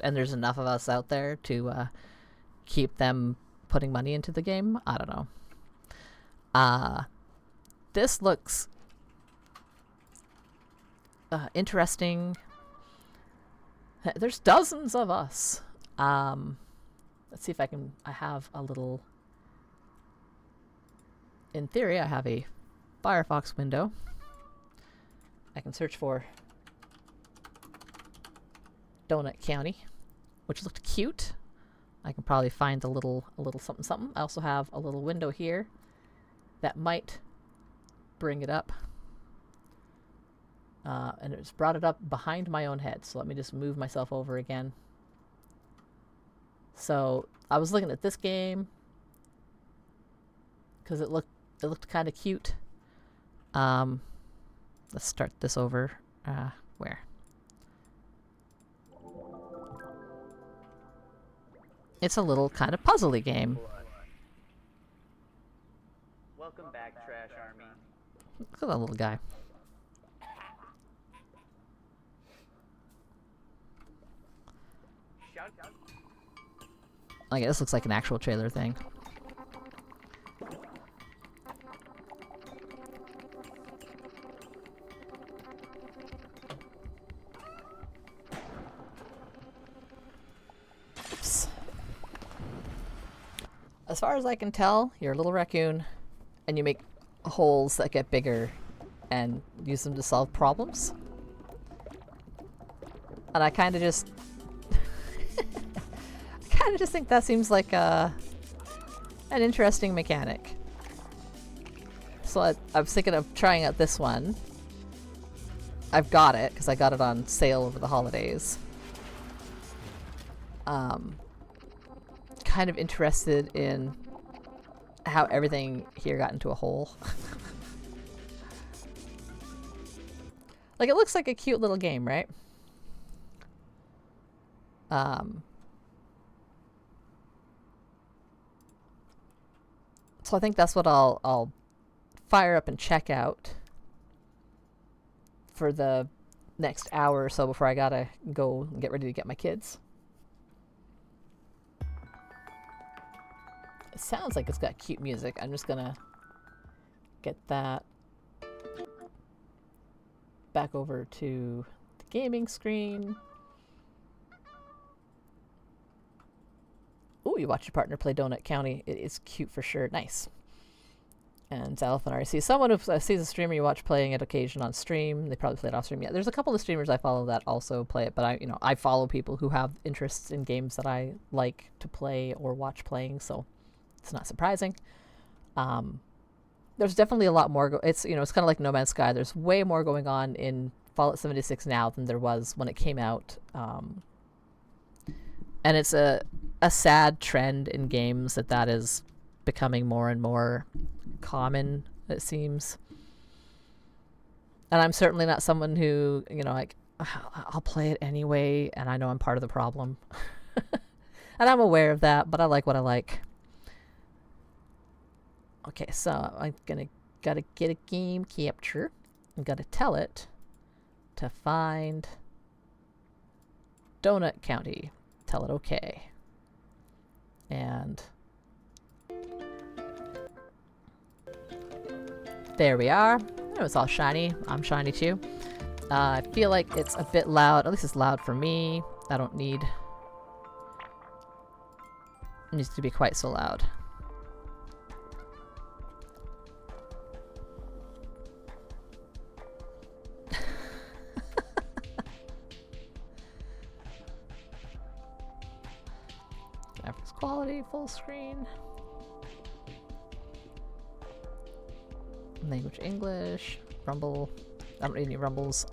and there's enough of us out there to keep them putting money into the game. I don't know. This looks interesting. There's dozens of us. Let's see if I have a little... In theory, I have a Firefox window. I can search for Donut County, which looked cute. I can probably find a little something something. I also have a little window here that might bring it up. And it's brought it up behind my own head. So let me just move myself over again. So I was looking at this game because it looked kind of cute. Let's start this over. Where? It's a little kind of puzzly game. Welcome back, Trash Army. Look at that little guy. Like, this looks like an actual trailer thing. Oops. As far as I can tell, you're a little raccoon, and you make holes that get bigger and use them to solve problems. And I kind of just... I just think that seems like an interesting mechanic. So I was thinking of trying out this one. I've got it because I got it on sale over the holidays. Kind of interested in how everything here got into a hole. Like, it looks like a cute little game, right? So I think that's what I'll fire up and check out for the next hour or so before I gotta go and get ready to get my kids. It sounds like it's got cute music. I'm just gonna get that back over to the gaming screen. Ooh, you watch your partner play Donut County. It is cute for sure. Nice. And Elephant RC. Someone who sees a streamer you watch playing it occasion on stream. They probably play it off stream. Yeah, there's a couple of streamers I follow that also play it, but I follow people who have interests in games that I like to play or watch playing, so it's not surprising. There's definitely a lot more. It's kind of like No Man's Sky. There's way more going on in Fallout 76 now than there was when it came out. And it's a sad trend in games that is becoming more and more common, it seems. And I'm certainly not someone who, like, I'll play it anyway, and I know I'm part of the problem. And I'm aware of that, but I like what I like. Okay, so I'm gotta get a game capture. I'm gotta tell it to find Donut County. Tell it okay. And there we are. Oh, it's all shiny. I'm shiny too. I feel like it's a bit loud. At least it's loud for me. I don't need... It needs to be quite so loud. Graphics quality, full screen. Language English. Rumble. I don't need any rumbles.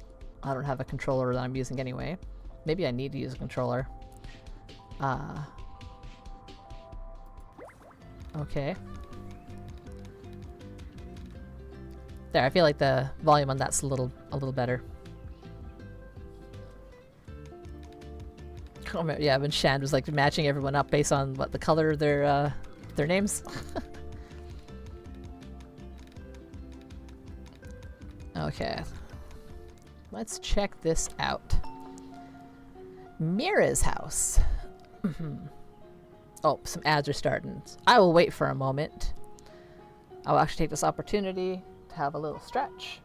I don't have a controller that I'm using anyway. Maybe I need to use a controller. Okay. There, I feel like the volume on that's a little better. Oh, yeah, when Shand was like matching everyone up based on what the color of their names. Okay. Let's check this out. Mira's house. Oh, some ads are starting. I will wait for a moment. I will actually take this opportunity to have a little stretch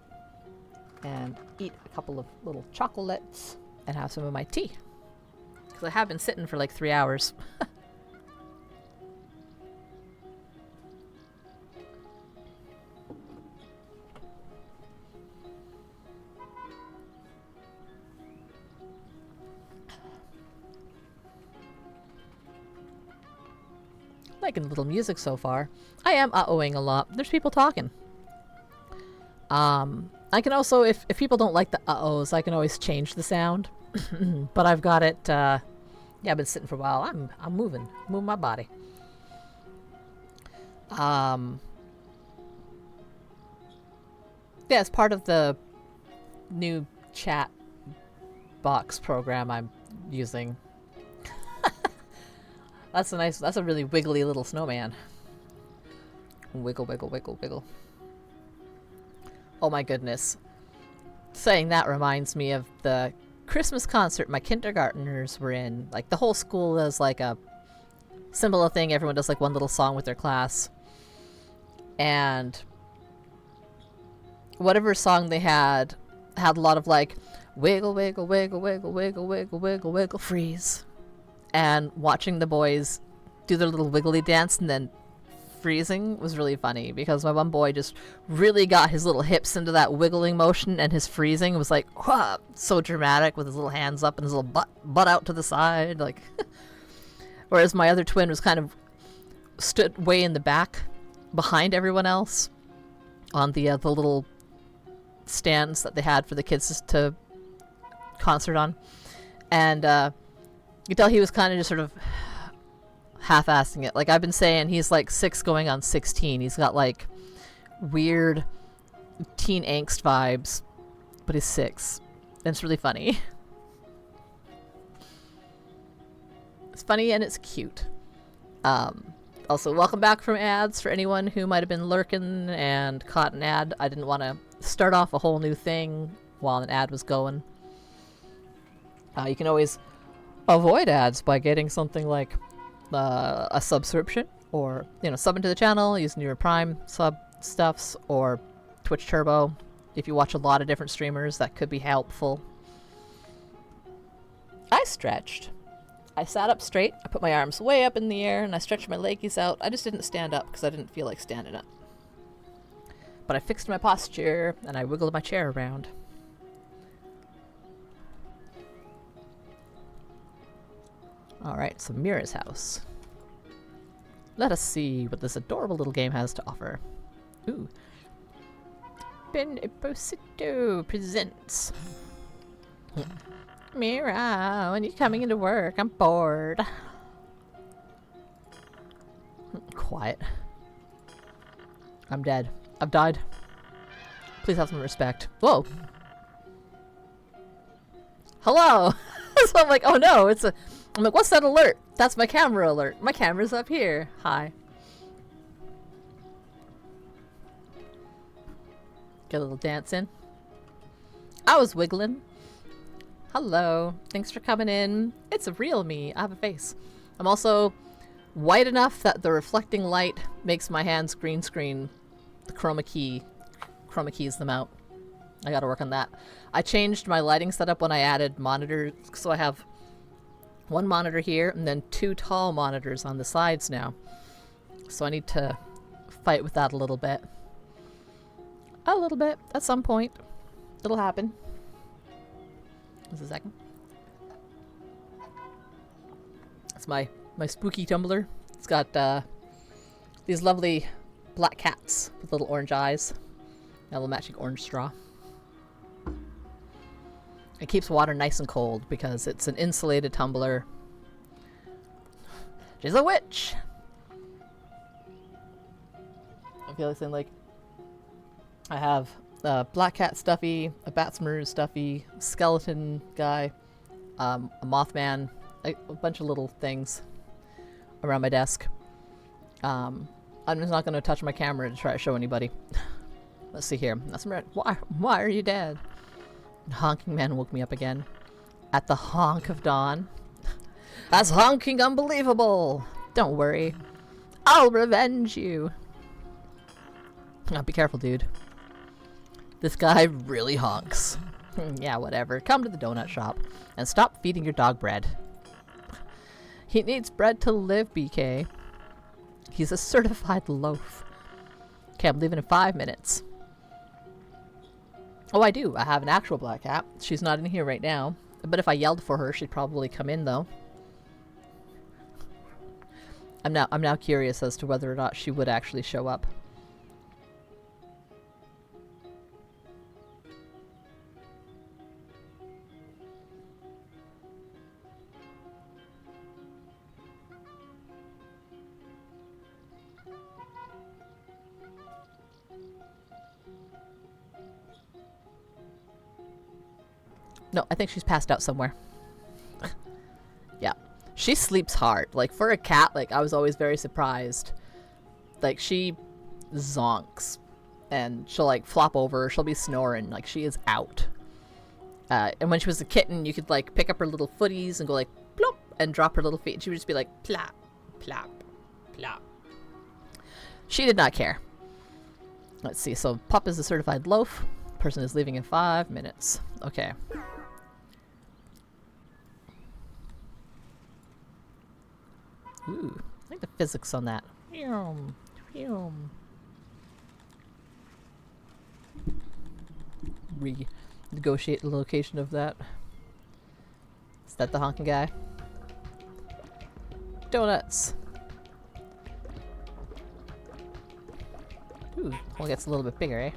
and eat a couple of little chocolates and have some of my tea. Because I have been sitting for like 3 hours. Liking the little music so far. I am uh-ohing a lot. There's people talking. I can also, if people don't like the uh-ohs, I can always change the sound. But I've got it, yeah, I've been sitting for a while. I'm moving my body. Yeah, it's part of the new chat box program I'm using. That's a really wiggly little snowman. Wiggle, wiggle, wiggle, wiggle. Oh my goodness. Saying that reminds me of the Christmas concert my kindergartners were in. Like, the whole school does like a similar thing. Everyone does like one little song with their class. And whatever song they had a lot of like wiggle, wiggle, wiggle, wiggle, wiggle, wiggle, wiggle, wiggle, freeze. And watching the boys do their little wiggly dance and then freezing was really funny, because my one boy just really got his little hips into that wiggling motion, and his freezing was like, whoa, so dramatic with his little hands up and his little butt out to the side, like. Whereas my other twin was kind of stood way in the back behind everyone else on the little stands that they had for the kids to concert on. And you could tell he was kind of just sort of half-assing it. Like, I've been saying, he's like 6 going on 16. He's got like weird teen angst vibes, but he's 6. And it's really funny. It's funny and it's cute. Also, welcome back from ads for anyone who might have been lurking and caught an ad. I didn't want to start off a whole new thing while an ad was going. You can always avoid ads by getting something like a subscription, or, you know, subbing to the channel using your Prime sub stuffs, or Twitch Turbo. If you watch a lot of different streamers, that could be helpful. I stretched. I sat up straight, I put my arms way up in the air, and I stretched my leggies out. I just didn't stand up because I didn't feel like standing up. But I fixed my posture, and I wiggled my chair around. Alright, so Mira's house. Let us see what this adorable little game has to offer. Ooh. Ben Eposito presents. Mira, when you coming into work? I'm bored. Quiet. I'm dead. I've died. Please have some respect. Whoa. Hello! So I'm like, oh no, I'm like, what's that alert? That's my camera alert. My camera's up here. Hi. Get a little dance in. I was wiggling. Hello. Thanks for coming in. It's a real me. I have a face. I'm also white enough that the reflecting light makes my hands green screen. The chroma keys them out. I gotta work on that. I changed my lighting setup when I added monitors, so I have one monitor here and then 2 tall monitors on the sides now. So I need to fight with that a little bit. A little bit. At some point. It'll happen. Just a second. That's my my spooky tumbler. It's got these lovely black cats with little orange eyes. A little matching orange straw. It keeps water nice and cold because it's an insulated tumbler. She's a witch! I feel like I have a black cat stuffy, a bat smurf stuffy, skeleton guy, a mothman, a bunch of little things around my desk. I'm just not going to touch my camera to try to show anybody. Let's see here. Why are you dead? The honking man woke me up again. At the honk of dawn. That's honking unbelievable! Don't worry. I'll revenge you. Oh, be careful, dude. This guy really honks. Yeah, whatever. Come to the donut shop and stop feeding your dog bread. He needs bread to live, BK. He's a certified loaf. Okay, I'm leaving in 5 minutes. Oh, I do. I have an actual black cat. She's not in here right now. But if I yelled for her, she'd probably come in, though. I'm now curious as to whether or not she would actually show up. No, I think she's passed out somewhere. Yeah. She sleeps hard. Like, for a cat, like, I was always very surprised. Like, she zonks. And she'll, like, flop over. She'll be snoring. Like, she is out. And when she was a kitten, you could, like, pick up her little footies and go, like, plop, and drop her little feet. And she would just be like, plop, plop, plop. She did not care. Let's see. So, Pup is a certified loaf. Person is leaving in 5 minutes. Okay. Ooh, I like the physics on that. Renegotiate the location of that. Is that the honking guy? Donuts! Ooh, well, it gets a little bit bigger, eh?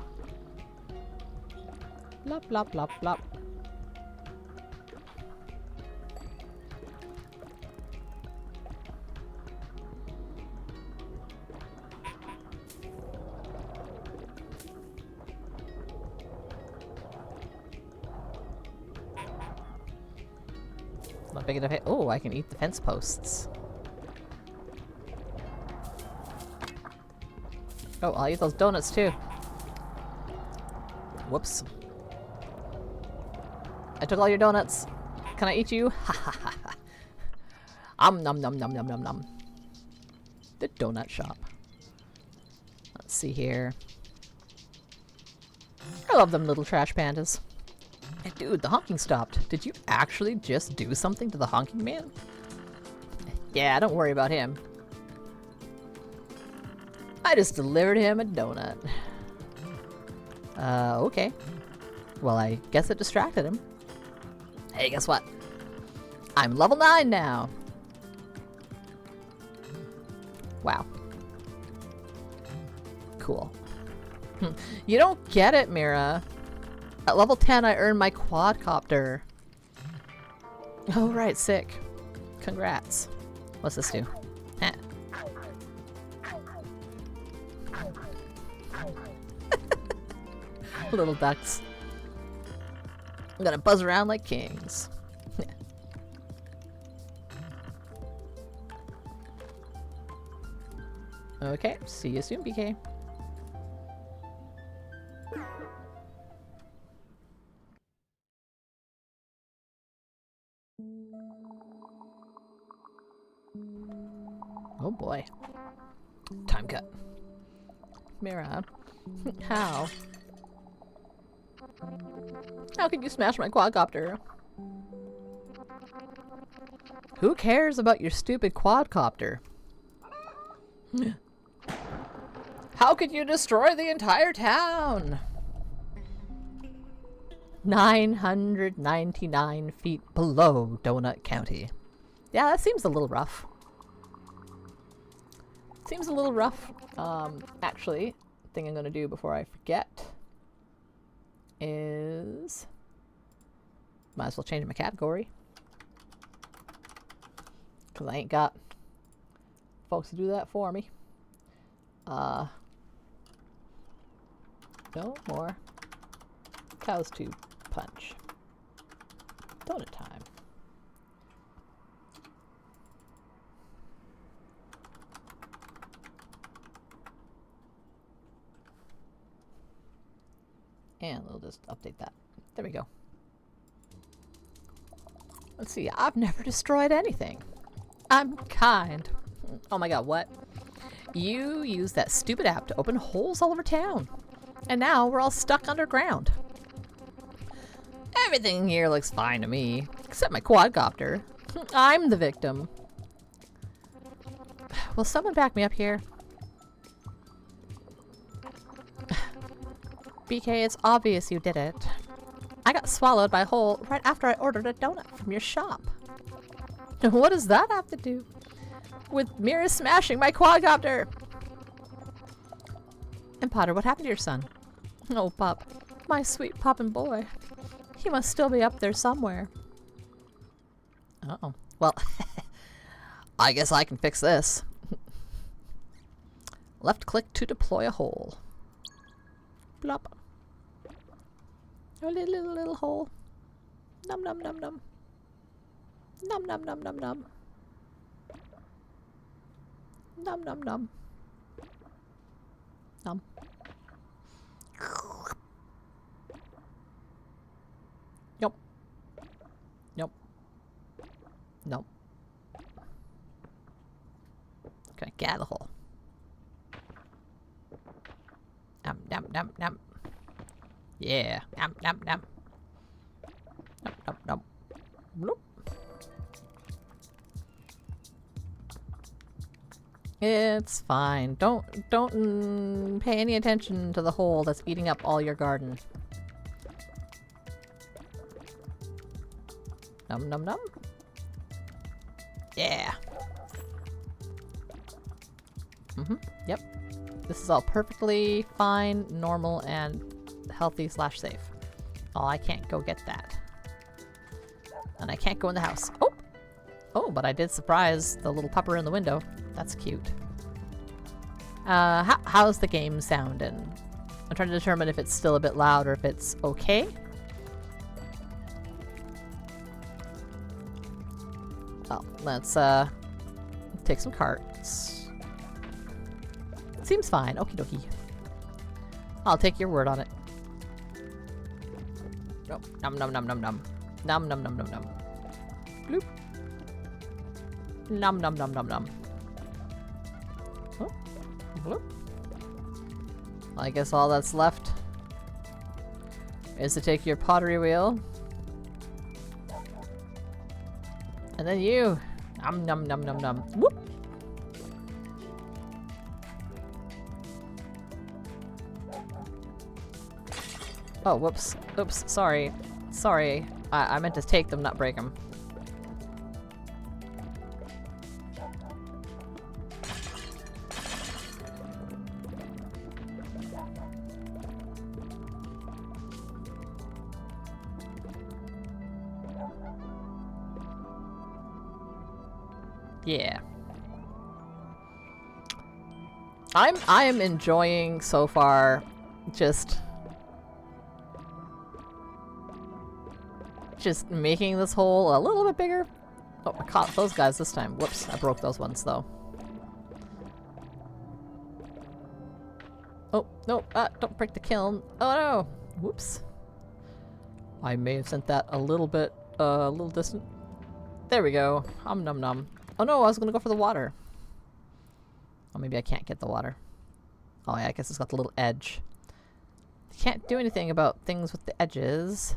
Blop, blop, blop, blop. Not big enough. Oh, I can eat the fence posts. Oh, I'll eat those donuts too. Whoops. I took all your donuts. Can I eat you? Ha ha ha ha. Nom nom nom nom nom nom. The donut shop. Let's see here. I love them little trash pandas. Hey, dude, the honking stopped. Did you actually just do something to the honking man? Yeah, don't worry about him. I just delivered him a donut. Okay. Well, I guess it distracted him. Hey, guess what? I'm level 9 now. Wow. Cool. You don't get it, Mira. At level 10, I earned my quadcopter. Oh, right, sick. Congrats. What's this do? Heh. Little ducks. I'm gonna buzz around like kings. Okay, see you soon, BK. Oh boy. Time cut. Mira. How? How could you smash my quadcopter? Who cares about your stupid quadcopter? How could you destroy the entire town? 999 feet below Donut County. Yeah, that seems a little rough. Seems a little rough. Actually, thing I'm going to do before I forget is might as well change my category because I ain't got folks to do that for me. No more cows to punch. Donut time. And we'll just update that. There we go. Let's see. I've never destroyed anything. I'm kind. Oh my god, what? You used that stupid app to open holes all over town. And now we're all stuck underground. Everything here looks fine to me, except my quadcopter. I'm the victim. Will someone back me up here? BK, it's obvious you did it. I got swallowed by a hole right after I ordered a donut from your shop. What does that have to do with Mira smashing my quadcopter? And Potter, what happened to your son? Oh, Pup. My sweet poppin' boy. He must still be up there somewhere. Uh-oh. Well, I guess I can fix this. Left click to deploy a hole. Blop. A little hole. Num num num num. Num num num num num. Num num num. Num. Nope. Nope. Nope. Okay, get out of the hole. Num num num num. Yeah. Num num num. Num num num. Bloop. It's fine. Don't pay any attention to the hole that's eating up all your garden. Num num num. Yeah. Yep. This is all perfectly fine, normal, and healthy / safe. Oh, I can't go get that. And I can't go in the house. Oh! Oh, but I did surprise the little pupper in the window. That's cute. How's the game sounding? I'm trying to determine if it's still a bit loud or if it's okay. Oh, let's take some carts. Seems fine. Okie dokie. I'll take your word on it. Nope. Num num num num num. Num num num num num. Bloop. Num num num num num. Oh. Bloop. I guess all that's left is to take your pottery wheel. And then you. Num num num num num. Whoop. Oh, whoops. Oops, sorry. Sorry. I meant to take them, not break them. Yeah. I am enjoying so far just making this hole a little bit bigger. Oh, I caught those guys this time. Whoops, I broke those ones though. Oh, no, don't break the kiln. Oh no! Whoops. I may have sent that a little bit, a little distant. There we go. Num num. Oh no, I was gonna go for the water. Oh, maybe I can't get the water. Oh yeah, I guess it's got the little edge. Can't do anything about things with the edges.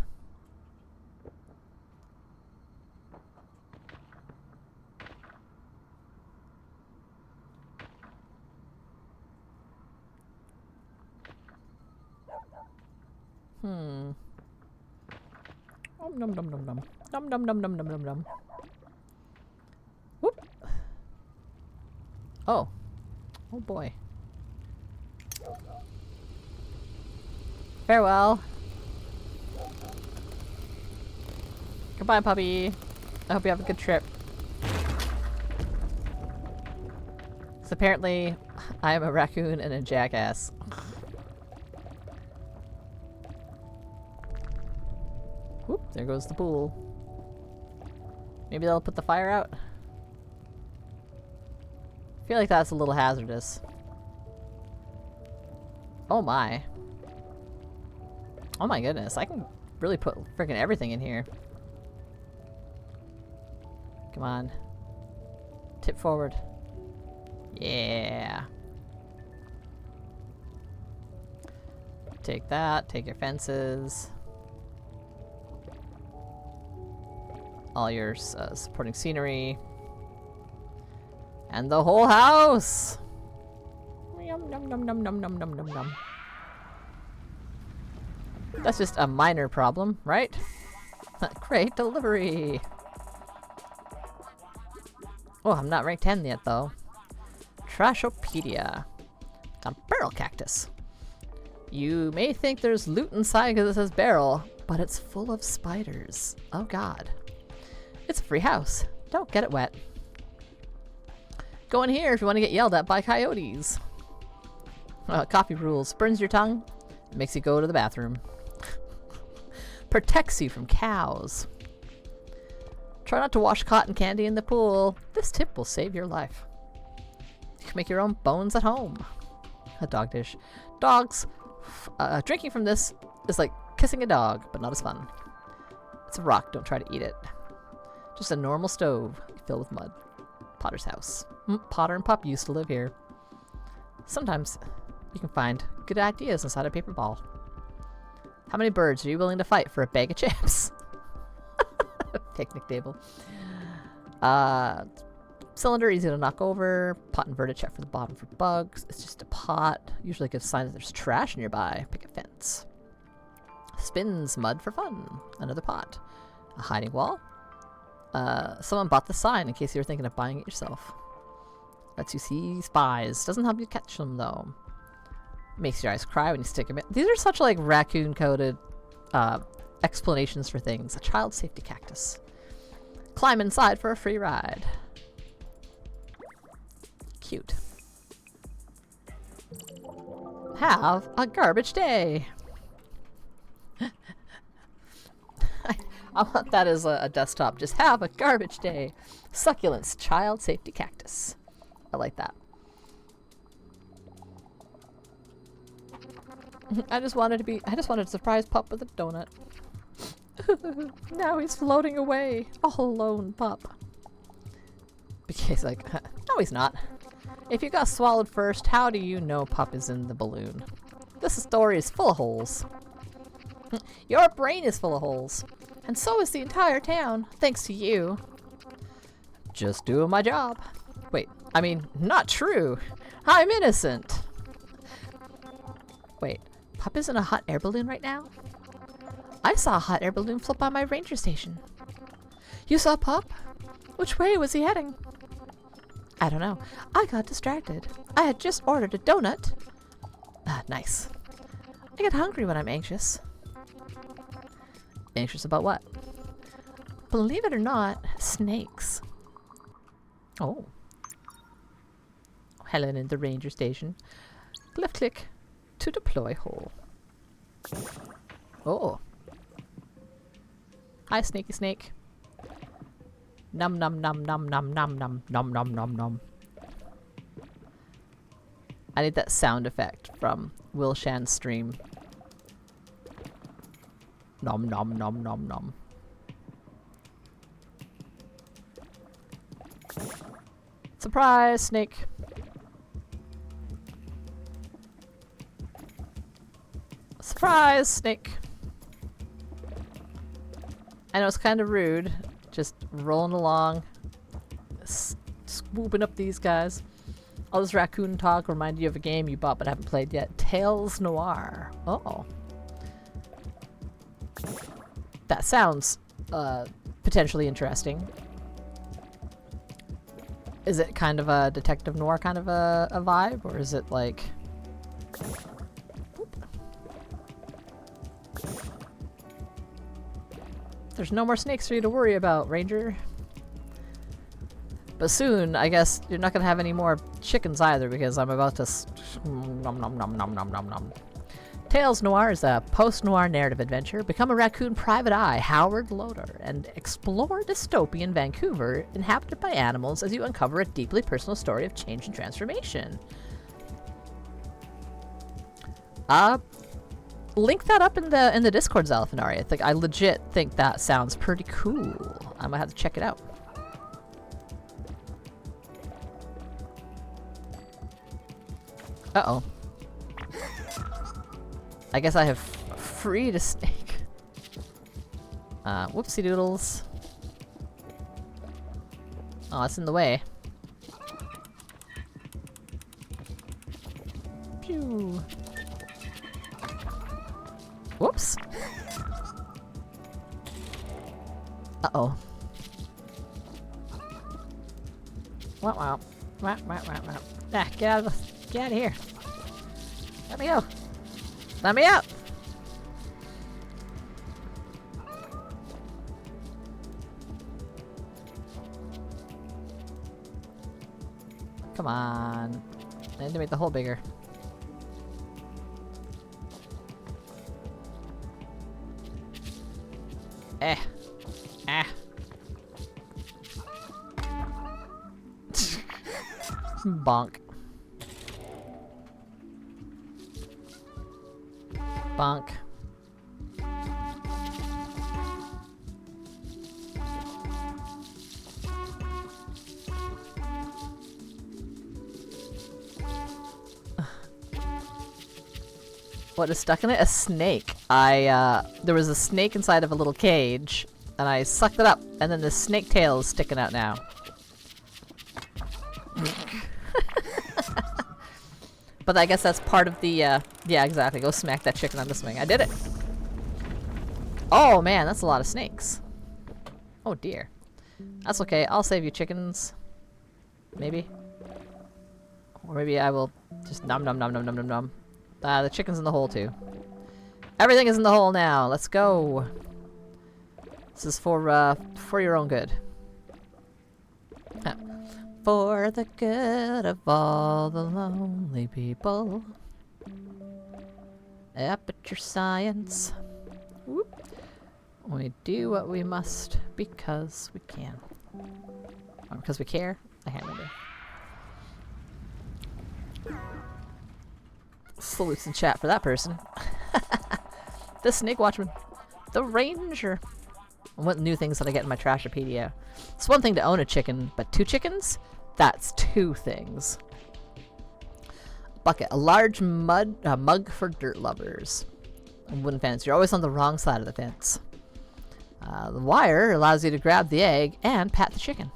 Num num num num num. Num num num num num num num. Whoop. Oh. Oh boy. Farewell. Goodbye, puppy. I hope you have a good trip. So apparently, I am a raccoon and a jackass. Whoop, there goes the pool. Maybe they'll put the fire out? I feel like that's a little hazardous. Oh my. Oh my goodness, I can really put freaking everything in here. Come on. Tip forward. Yeah. Take that, take your fences. All your supporting scenery. And the whole house! Yum, yum, yum, yum, yum, yum, yum, yum, yum. That's just a minor problem, right? Great delivery! Oh, I'm not rank 10 yet, though. Trashopedia. A barrel cactus. You may think there's loot inside because it says barrel, but it's full of spiders. Oh god. It's a free house. Don't get it wet. Go in here if you want to get yelled at by coyotes. Coffee rules. Burns your tongue. Makes you go to the bathroom. Protects you from cows. Try not to wash cotton candy in the pool. This tip will save your life. You can make your own bones at home. A dog dish. Dogs. Drinking from this is like kissing a dog, but not as fun. It's a rock. Don't try to eat it. Just a normal stove filled with mud. Potter's house. Potter and Pup used to live here. Sometimes you can find good ideas inside a paper ball. How many birds are you willing to fight for a bag of chips? Picnic table. Cylinder, easy to knock over. Pot inverted, check for the bottom for bugs. It's just a pot. Usually gives signs that there's trash nearby. Pick a fence. Spins mud for fun. Another pot. A hiding wall. Someone bought the sign in case you were thinking of buying it yourself. Lets you see spies. Doesn't help you catch them though. Makes your eyes cry when you stick them in. These are such like raccoon-coded explanations for things. A child safety cactus. Climb inside for a free ride. Cute. Have a garbage day. I want that as a desktop. Just have a garbage day. Succulents, child safety cactus. I like that. I just wanted to surprise Pup with a donut. Now he's floating away. All alone, Pup. Because like, no he's not. If you got swallowed first, how do you know Pup is in the balloon? This story is full of holes. Your brain is full of holes. And so is the entire town, thanks to you. Just doing my job. Wait, I mean, not true. I'm innocent. Wait, Pup is in a hot air balloon right now? I saw a hot air balloon float by my ranger station. You saw Pup? Which way was he heading? I don't know. I got distracted. I had just ordered a donut. Ah, nice. I get hungry when I'm anxious. Anxious about what? Believe it or not, snakes. Oh. Helen in the ranger station. Left click to deploy hole. Oh. Hi, snaky snake. Num num num num num num num num num num num. I need that sound effect from Will Shan's stream. Nom nom nom nom nom. Surprise, snake. Surprise, snake. I know it's kind of rude, just rolling along, swooping up these guys. All this raccoon talk reminded you of a game you bought but haven't played yet. Tales Noir. Oh. That sounds potentially interesting. Is it kind of a detective noir kind of a vibe, or is it like... There's no more snakes for you to worry about, Ranger. But soon, I guess, you're not gonna have any more chickens either, because I'm about to nom nom nom nom nom nom nom. Tales Noir is a post-noir narrative adventure. Become a raccoon private eye, Howard Loader, and explore dystopian Vancouver inhabited by animals as you uncover a deeply personal story of change and transformation. Link that up in the Discord, Zalafenari. I legit think that sounds pretty cool. I might have to check it out. Uh-oh. I guess I have freed a snake. Whoopsie doodles. Oh, it's in the way. Pew. Whoops. Uh-oh. Wow, wow. Wow, wow, wow, wow. Ah, get out of here. Let me go. Let me out! Come on. I need to make the hole bigger. Eh. Ah. Bonk. Bonk. What is stuck in it? A snake. There was a snake inside of a little cage, and I sucked it up, and then the snake tail is sticking out now. But I guess that's part of the, yeah, exactly. Go smack that chicken on the swing. I did it! Oh, man, that's a lot of snakes. Oh, dear. That's okay. I'll save you, chickens. Maybe. Or maybe I will just nom nom nom nom nom nom nom. The chicken's in the hole, too. Everything is in the hole now. Let's go. This is for your own good. For the good of all the lonely people. Up at your science. Whoop. We do what we must because we can. Or because we care? I can't remember. Salutes in chat for that person. The Snake Watchman. The Ranger. What new things did I get in my Trashopedia? It's one thing to own a chicken, but 2 chickens? That's 2 things. Bucket. A large mug for dirt lovers. A wooden fence. You're always on the wrong side of the fence. The wire allows you to grab the egg and pat the chicken.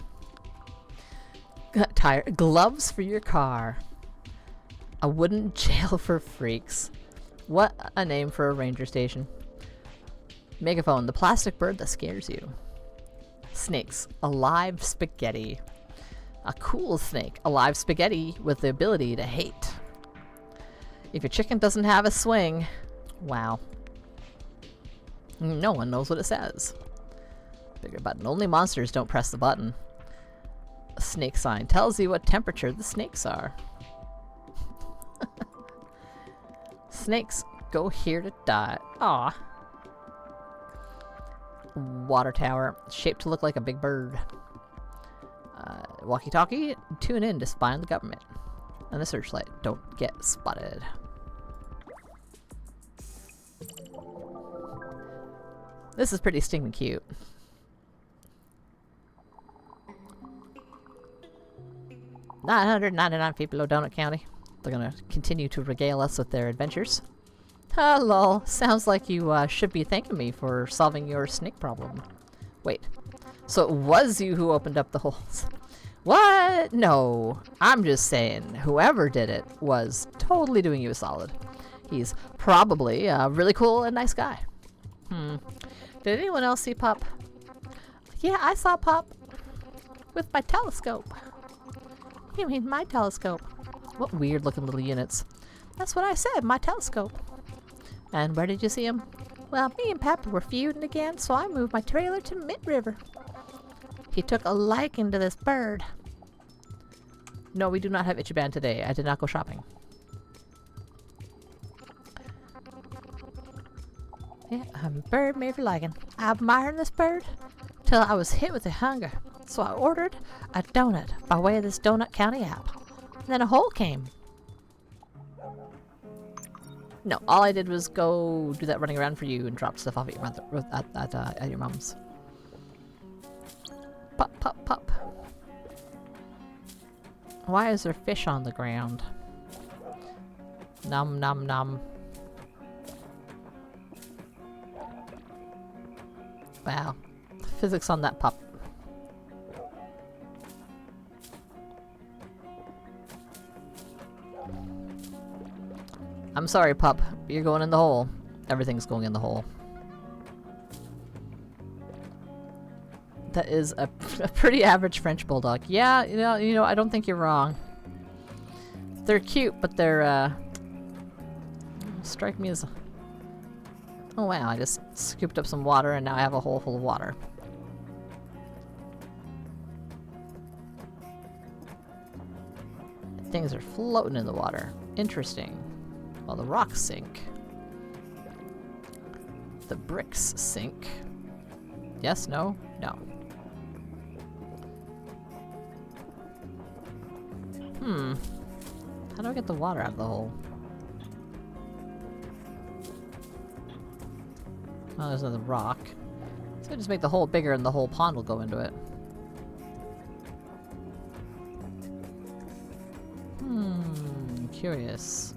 Tire. Gloves for your car. A wooden jail for freaks. What a name for a ranger station. Megaphone. The plastic bird that scares you. Snakes. Alive spaghetti. A cool snake. Alive spaghetti with the ability to hate. If your chicken doesn't have a swing, wow. No one knows what it says. Bigger button. Only monsters don't press the button. A snake sign tells you what temperature the snakes are. Snakes go here to die. Aw. Water tower. Shaped to look like a big bird. Walkie-talkie. Tune in to spy on the government. And the searchlight. Don't get spotted. This is pretty stinking cute. $999 people of Donut County. They're gonna continue to regale us with their adventures. Hello. Sounds like you should be thanking me for solving your snake problem. Wait. So it was you who opened up the holes. What? No. I'm just saying, whoever did it was totally doing you a solid. He's probably a really cool and nice guy. Did anyone else see Pop? Yeah, I saw Pop with my telescope. You mean my telescope? What weird looking little units. That's what I said, my telescope. And where did you see him? Well, me and Papa were feuding again, so I moved my trailer to mid-river. He took a liking to this bird. No, we do not have Ichiban today. I did not go shopping. Yeah, I'm a bird made for liking. I admired this bird till I was hit with a hunger. So I ordered a donut by way of this Donut County app. And then a hole came. No, all I did was go do that running around for you and drop stuff off at your mother, at your mom's. Pop, pop, pop. Why is there fish on the ground? Nom, nom, nom. Wow. Physics on that pup. I'm sorry, pup. You're going in the hole. Everything's going in the hole. That is a pretty average French bulldog. Yeah, you know, I don't think you're wrong. They're cute, but they're, strike me as... Oh wow, I just scooped up some water and now I have a hole full of water. Things are floating in the water. Interesting. Well, the rocks sink. The bricks sink. Yes, no, no. How do I get the water out of the hole? Well, there's another rock. So I just make the hole bigger and the whole pond will go into it. Curious.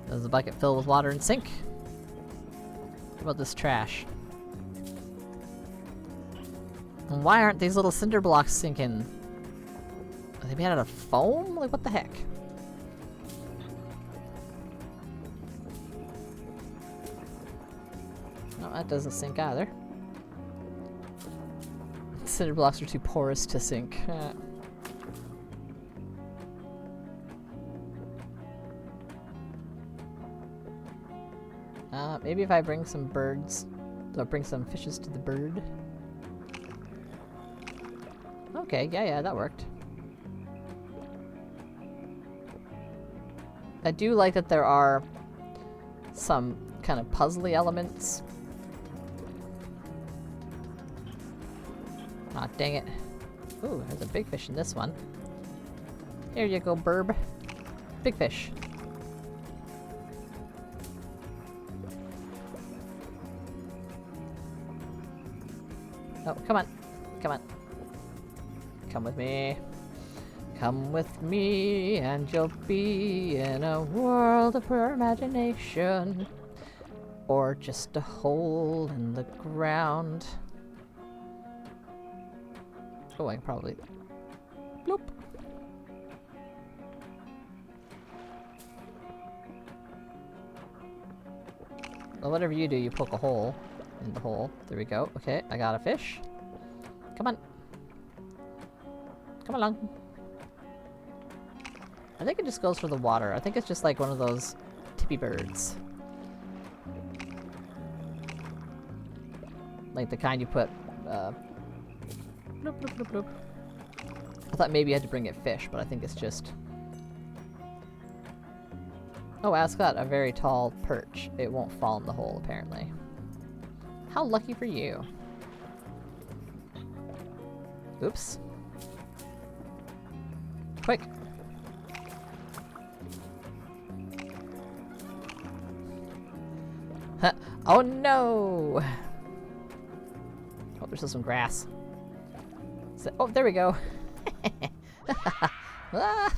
Does the bucket fill with water and sink? What about this trash? And why aren't these little cinder blocks sinking? Are they made out of foam? Like, what the heck? No, that doesn't sink either. Cinder blocks are too porous to sink. Maybe if I bring some birds, or bring some fishes to the bird. Okay, yeah, that worked. I do like that there are some kind of puzzly elements. Aw, dang it. Ooh, there's a big fish in this one. Here you go, burb. Big fish. Oh, come on. Come on. Come with me. Come with me and you'll be in a world of pure imagination. Or just a hole in the ground. Oh, I can probably... Bloop. Well, whatever you do, you poke a hole in the hole. There we go. Okay, I got a fish. Come on. Come along. I think it just goes for the water. I think it's just like one of those tippy birds. Like the kind you put, bloop, bloop, bloop, bloop. I thought maybe you had to bring it fish, but I think it's just... Oh, it's got a very tall perch. It won't fall in the hole, apparently. How lucky for you. Oops. Quick. Huh. Oh no! Oh, there's still some grass. So, oh, there we go. I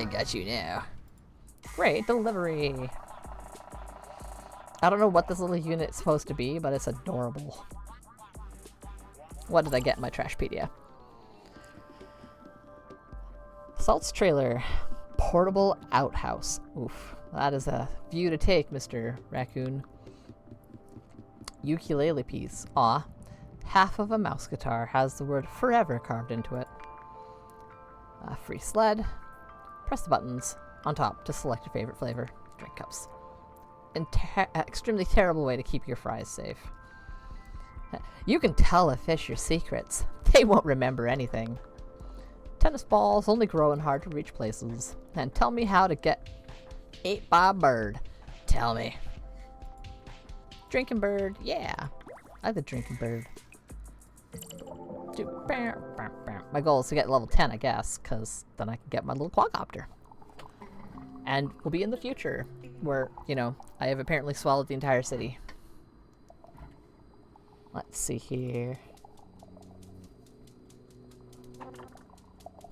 got you now. Great delivery. I don't know what this little unit's supposed to be, but it's adorable. What did I get in my Trashpedia? Salt's trailer. Portable outhouse. Oof. That is a view to take, Mr. Raccoon. ukulele piece. Aw. Half of a mouse guitar has the word forever carved into it. Free sled. Press the buttons on top to select your favorite flavor. Drink cups. Extremely terrible way to keep your fries safe. You can tell a fish your secrets. They won't remember anything. Tennis balls only grow in hard to reach places. And tell me how to get ate by a bird. Tell me. Drinking bird. Yeah. I like the drinking bird. My goal is to get level 10, I guess, because then I can get my little quadcopter. And we'll be in the future, where, you know, I have apparently swallowed the entire city. Let's see here.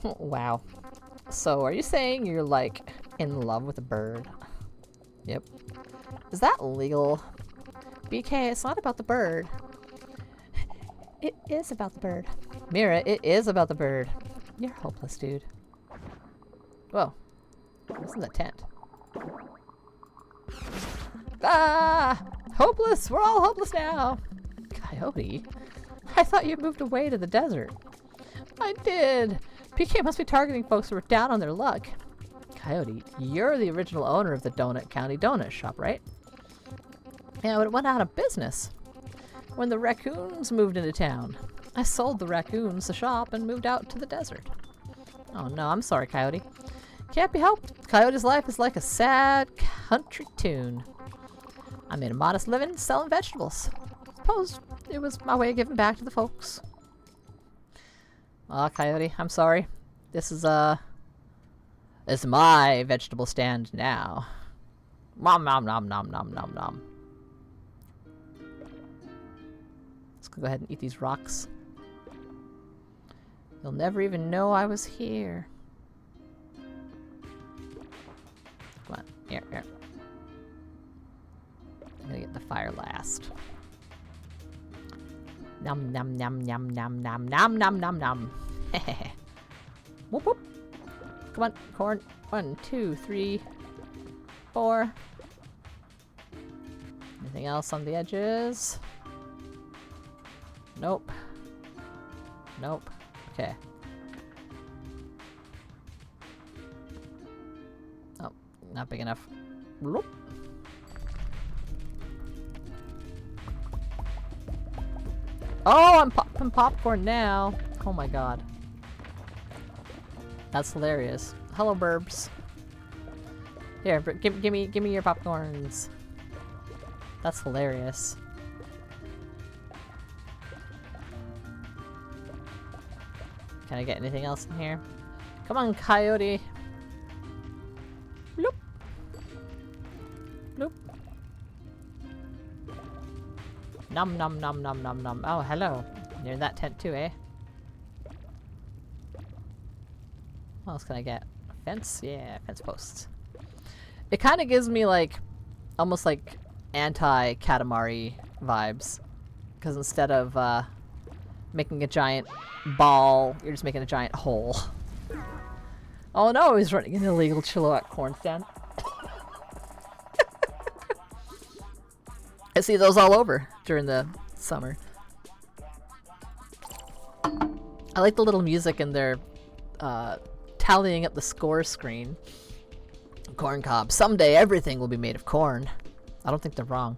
Wow. So, are you saying you're, like, in love with a bird? Yep. Is that legal? BK, it's not about the bird. It is about the bird. Mira, it is about the bird. You're hopeless, dude. Whoa. What's in the tent? Ah! Hopeless! We're all hopeless now! Coyote? I thought you moved away to the desert. I did! PK must be targeting folks who are down on their luck. Coyote, you're the original owner of the Donut County Donut Shop, right? Yeah, but it went out of business when the raccoons moved into town. I sold the raccoons the shop and moved out to the desert. Oh no, I'm sorry, Coyote. Can't be helped. Coyote's life is like a sad country tune. I made a modest living selling vegetables. Suppose it was my way of giving back to the folks. Aw, Coyote, I'm sorry. This is my vegetable stand now. Nom nom nom nom nom nom nom. Let's go ahead and eat these rocks. You'll never even know I was here. Come on, here. I'm gonna get the fire last. Nom nom nom nom nom nom nom nom nom nom. Whoop whoop. Come on, corn. 1, 2, 3, 4. Anything else on the edges? Nope. Nope. Okay. Oh, not big enough. Bloop. Oh, I'm popping popcorn now. Oh my god. That's hilarious. Hello, burbs. Here, give me your popcorns. That's hilarious. Can I get anything else in here? Come on, Coyote. Bloop. Bloop. Nom nom nom nom nom nom. Oh, hello. You're in that tent too, eh? What else can I get? A fence? Yeah, fence posts. It kind of gives me like, almost like anti-Katamari vibes. Because instead of making a giant ball, you're just making a giant hole. Oh no, he's running an illegal Chilliwack corn stand. I see those all over during the summer. I like the little music in their tallying up the score screen. Corn cob. Someday everything will be made of corn. I don't think they're wrong.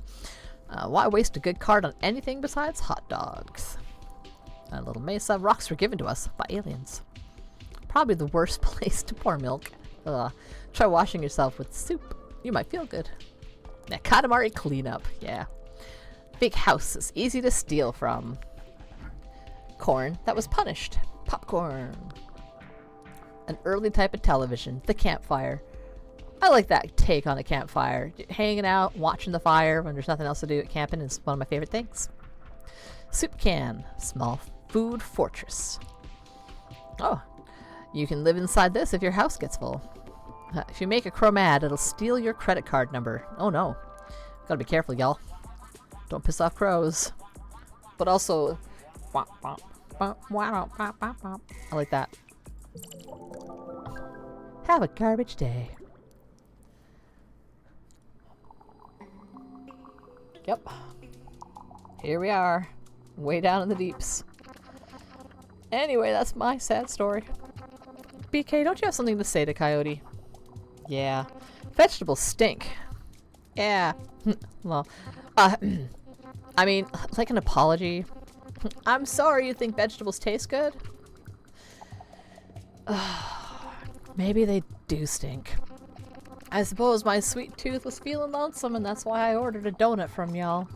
Why waste a good card on anything besides hot dogs? A little mesa. Rocks were given to us by aliens. Probably the worst place to pour milk. Try washing yourself with soup. You might feel good. Yeah, Katamari cleanup. Yeah. Big house is easy to steal from. Corn that was punished. Popcorn. An early type of television. The campfire. I like that take on a campfire. Hanging out, watching the fire when there's nothing else to do at camping is one of my favorite things. Soup can. Small food fortress. Oh. You can live inside this if your house gets full. If you make a crow mad, it'll steal your credit card number. Oh no. Gotta be careful, y'all. Don't piss off crows. But also... I like that. Have a garbage day. Yep. here we are, way down in the deeps. Anyway, that's my sad story. BK, don't you have something to say to Coyote? Yeah. Vegetables stink. Yeah. Well, I mean, like an apology. I'm sorry you think vegetables taste good. Maybe they do stink. I suppose my sweet tooth was feeling lonesome and that's why I ordered a donut from y'all.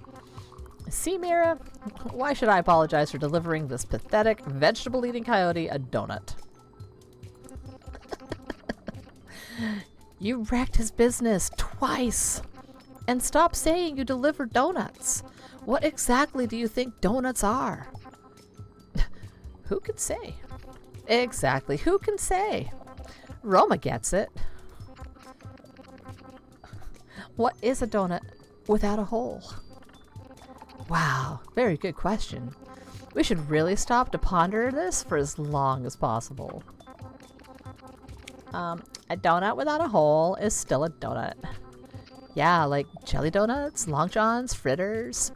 See, Mira? Why should I apologize for delivering this pathetic, vegetable-eating coyote a donut? You wrecked his business twice! And stop saying you deliver donuts! What exactly do you think donuts are? Who can say? Exactly, who can say? Roma gets it. What is a donut without a hole? Wow, very good question. We should really stop to ponder this for as long as possible. A donut without a hole is still a donut. Yeah, like jelly donuts, long johns, fritters.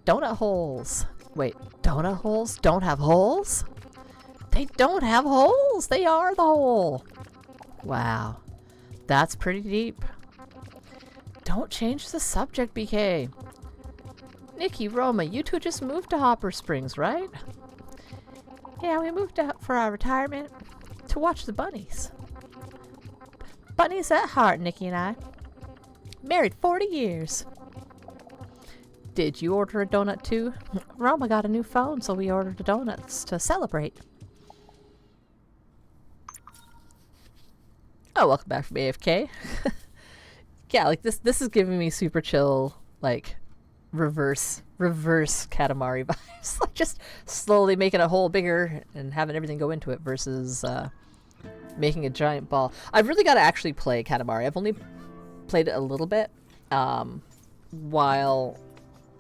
Donut holes. Wait, donut holes don't have holes? They don't have holes! They are the hole! Wow, that's pretty deep. Don't change the subject, BK. Nikki, Roma, you two just moved to Hopper Springs, right? Yeah, we moved out for our retirement to watch the bunnies. Bunnies at heart, Nikki and I. Married 40 years. Did you order a donut too? Roma got a new phone, so we ordered the donuts to celebrate. Oh, welcome back from AFK. Yeah, like this is giving me super chill, like reverse Katamari vibes. Like just slowly making a hole bigger and having everything go into it versus making a giant ball. I've really got to actually play Katamari. I've only played it a little bit while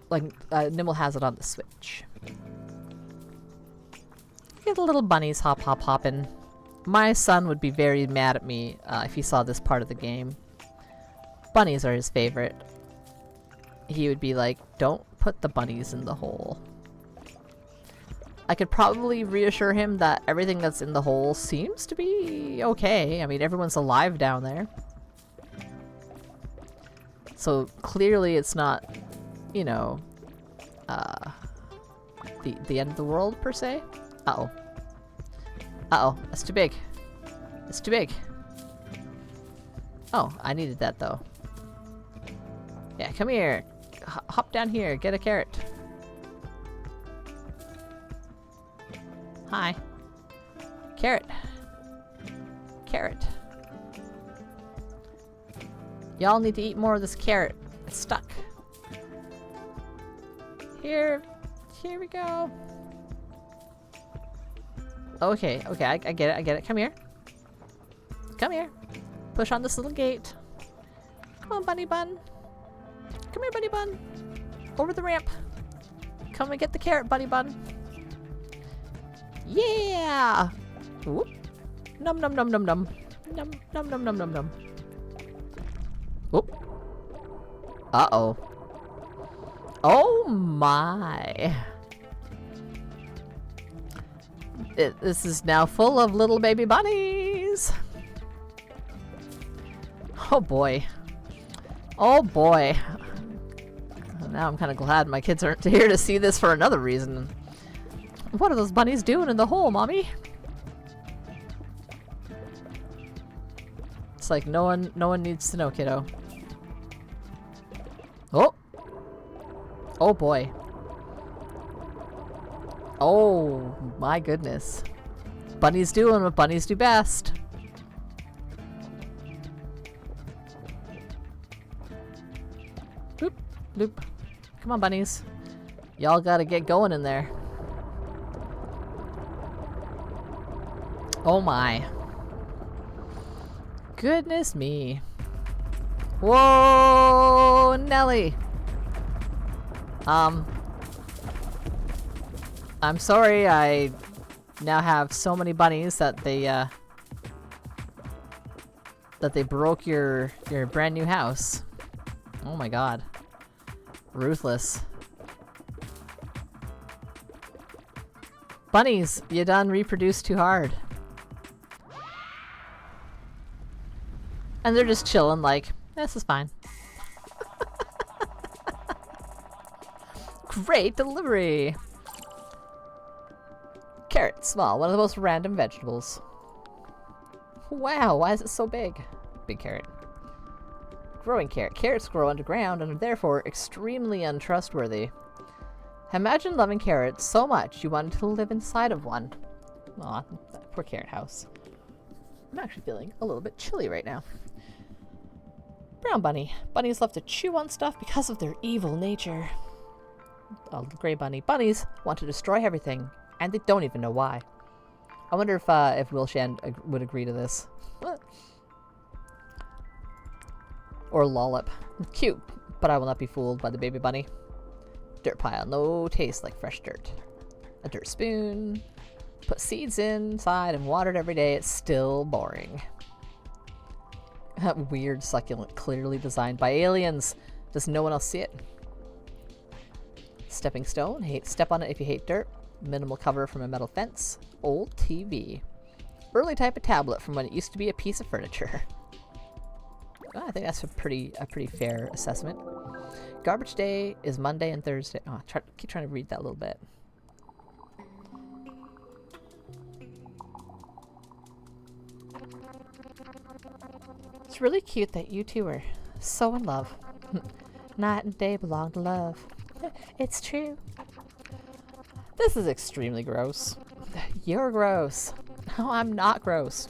like Nimble has it on the Switch. Get the little bunnies hopping. My son would be very mad at me if he saw this part of the game. Bunnies are his favorite. He would be like, don't put the bunnies in the hole. I could probably reassure him that everything that's in the hole seems to be okay. I mean, everyone's alive down there. So clearly it's not, you know, the end of the world per se. Uh-oh. Uh-oh, that's too big. It's too big. Oh, I needed that though. Yeah, come here. Hop down here. Get a carrot. Hi. Carrot. Carrot. Y'all need to eat more of this carrot. It's stuck. Here we go. Okay, I get it. Come here. Come here. Push on this little gate. Come on, bunny bun. Come here, bunny bun. Over the ramp. Come and get the carrot, bunny bun. Yeah! Whoop. Num num num num num. Num num num num num num. Whoop. Uh-oh. Oh my. This is now full of little baby bunnies. Oh boy. Oh boy. Now I'm kind of glad my kids aren't here to see this for another reason. What are those bunnies doing in the hole, Mommy? It's like no one needs to know, kiddo. Oh. Oh boy. Oh my goodness. Bunnies doing what bunnies do best. Loop, loop. Come on, bunnies. Y'all gotta get going in there. Oh my. Goodness me. Whoa, Nelly. I'm sorry I now have so many bunnies that they broke your brand new house. Oh my god. Ruthless. Bunnies, you done reproduced too hard. And they're just chilling like, this is fine. Great delivery! Carrot, small, one of the most random vegetables. Wow, why is it so big? Big carrot. Growing carrot. Carrots grow underground and are therefore extremely untrustworthy. Imagine loving carrots so much you wanted to live inside of one. Aw, that poor carrot house. I'm actually feeling a little bit chilly right now. Brown bunny. Bunnies love to chew on stuff because of their evil nature. Oh, gray bunny. Bunnies want to destroy everything, and they don't even know why. I wonder if Wilshan would agree to this. What? Or Lollip. Cute, but I will not be fooled by the baby bunny. Dirt pile. No taste like fresh dirt. A dirt spoon. Put seeds inside and water it every day. It's still boring. That weird succulent clearly designed by aliens. Does no one else see it? Stepping stone. Step on it if you hate dirt. Minimal cover from a metal fence. Old TV. Early type of tablet from when it used to be a piece of furniture. I think that's a pretty fair assessment. Garbage day is Monday and Thursday. Oh, keep trying to read that a little bit. It's really cute that you two are so in love. Night and day belong to love. It's true. This is extremely gross. You're gross. No, I'm not gross.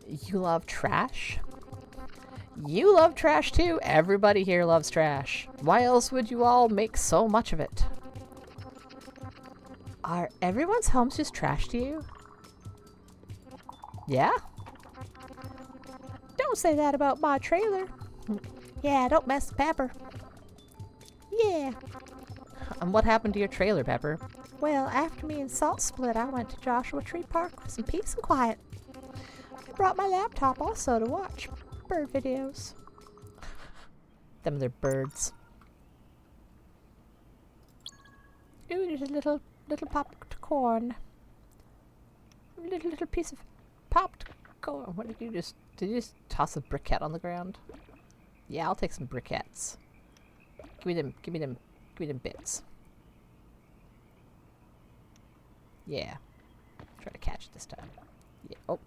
You love trash? You love trash too. Everybody here loves trash. Why else would you all make so much of it? Are everyone's homes just trash to you? Yeah? Don't say that about my trailer. Yeah, don't mess with Pepper. Yeah. And what happened to your trailer, Pepper? Well, after me and Salt split, I went to Joshua Tree Park for some peace and quiet. I brought my laptop also to watch bird videos. Them they're birds. Ooh, there's a little popped corn. Little piece of popped corn. What did you just toss a briquette on the ground? Yeah, I'll take some briquettes. Give me them bits. Yeah. Try to catch it this time. Yeah. Oh.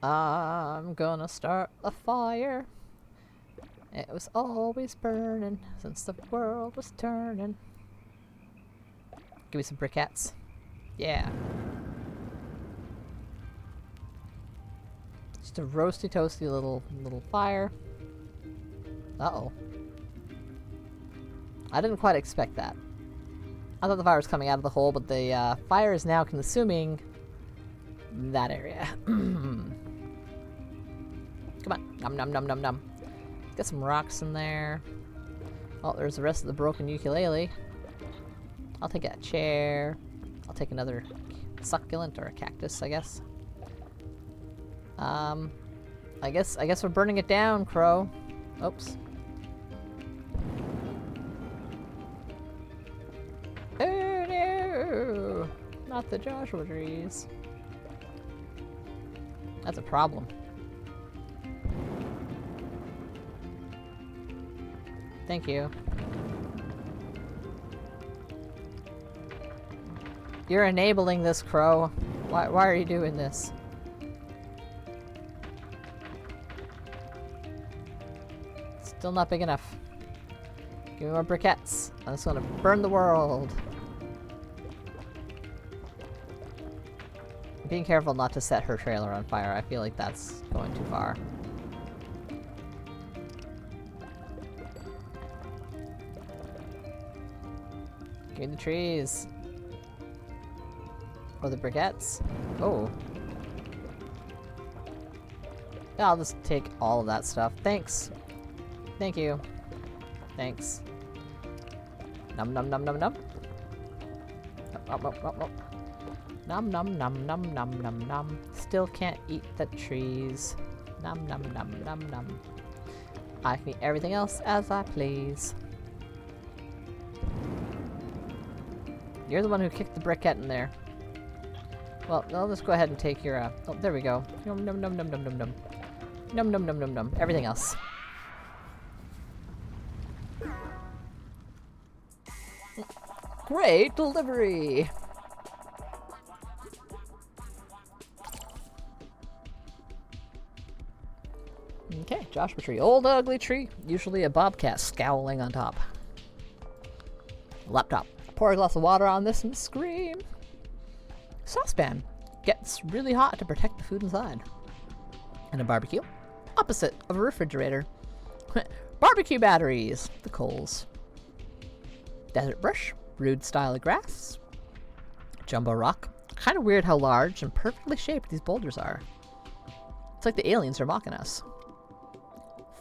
I'm gonna start a fire. It was always burning since the world was turning. Give me some briquettes. Yeah. Just a roasty toasty little fire. Uh-oh. I didn't quite expect that. I thought the fire was coming out of the hole, but the fire is now consuming that area. Come on. Nom nom nom nom nom. Get some rocks in there. Oh, there's the rest of the broken ukulele. I'll take a chair. I'll take another succulent or a cactus, I guess. I guess we're burning it down, Crow. Oops. Oh no! Not the Joshua trees. That's a problem. Thank you. You're enabling this, Crow. Why are you doing this? Still not big enough. Give me more briquettes. I'm just gonna burn the world. Being careful not to set her trailer on fire. I feel like that's going too far. Give me the trees. Or the briquettes. Oh. Yeah, I'll just take all of that stuff. Thanks. Thank you. Thanks. Num num num num num. Nom nom nom nom. Nom nom nom nom nom nom nom. Still can't eat the trees. Nom nom nom nom nom. I can eat everything else as I please. You're the one who kicked the briquette in there. Well, I'll just go ahead and take your, oh, there we go. Num num num num num num num. Num num num num num. Everything else. Great delivery! Okay, Joshua tree. Old ugly tree. Usually a bobcat scowling on top. Laptop. Pour a glass of water on this and scream. Saucepan. Gets really hot to protect the food inside. And a barbecue. Opposite of a refrigerator. Barbecue batteries. The coals. Desert brush. Rude style of grass. Jumbo rock. Kind of weird how large and perfectly shaped these boulders are. It's like the aliens are mocking us.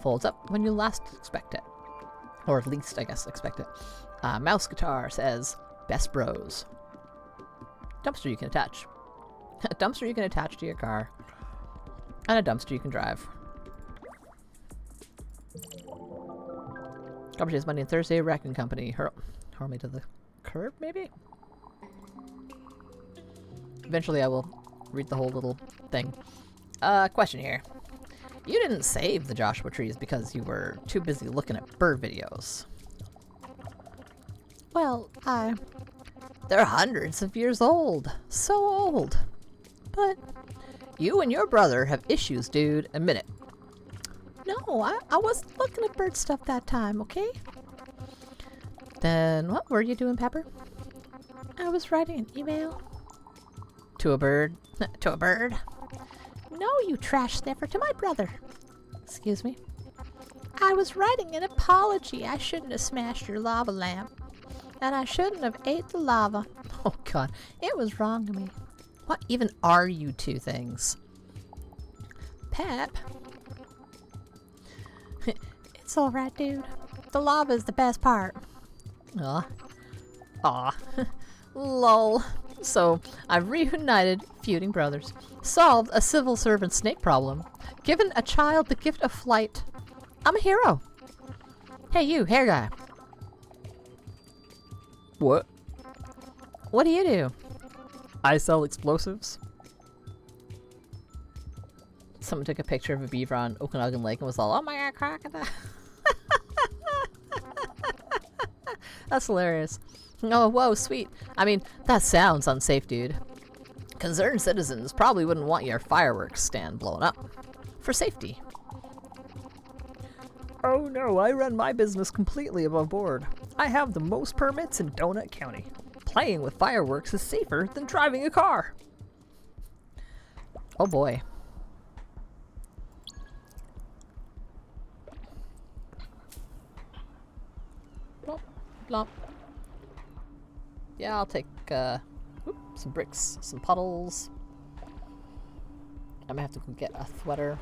Folds up when you last expect it. Or at least, I guess, expect it. Mouse guitar says, best bros. Dumpster you can attach. A dumpster you can attach to your car. And a dumpster you can drive. Garbage is Monday and Thursday, Wrecking Company. Hurl me to the curb, maybe? Eventually I will read the whole little thing. Question here. You didn't save the Joshua trees because you were too busy looking at bird videos. Well, they're hundreds of years old. So old. But You and your brother have issues, dude. Admit it. no, I wasn't looking at bird stuff that time, okay? Then what were you doing, Pepper? I was writing an email. To a bird? To a bird? No, you trash sniffer, to my brother. Excuse me? I was writing an apology. I shouldn't have smashed your lava lamp. And I shouldn't have ate the lava. Oh god. It was wrong to me. What even are you two things? Pep. It's alright, dude. The lava is the best part. Aw. Aw. Lol. So, I've reunited feuding brothers, solved a civil servant snake problem, given a child the gift of flight. I'm a hero. Hey you, hair guy. What? What do you do? I sell explosives. Someone took a picture of a beaver on Okanagan Lake and was all, oh my god, crocodile. That's hilarious. Oh, whoa, sweet. I mean, that sounds unsafe, dude. Concerned citizens probably wouldn't want your fireworks stand blown up. For safety. Oh no, I run my business completely above board. I have the most permits in Donut County. Playing with fireworks is safer than driving a car. Oh boy. Blop, blop. Yeah, I'll take some bricks, some puddles. I might have to go get a sweater.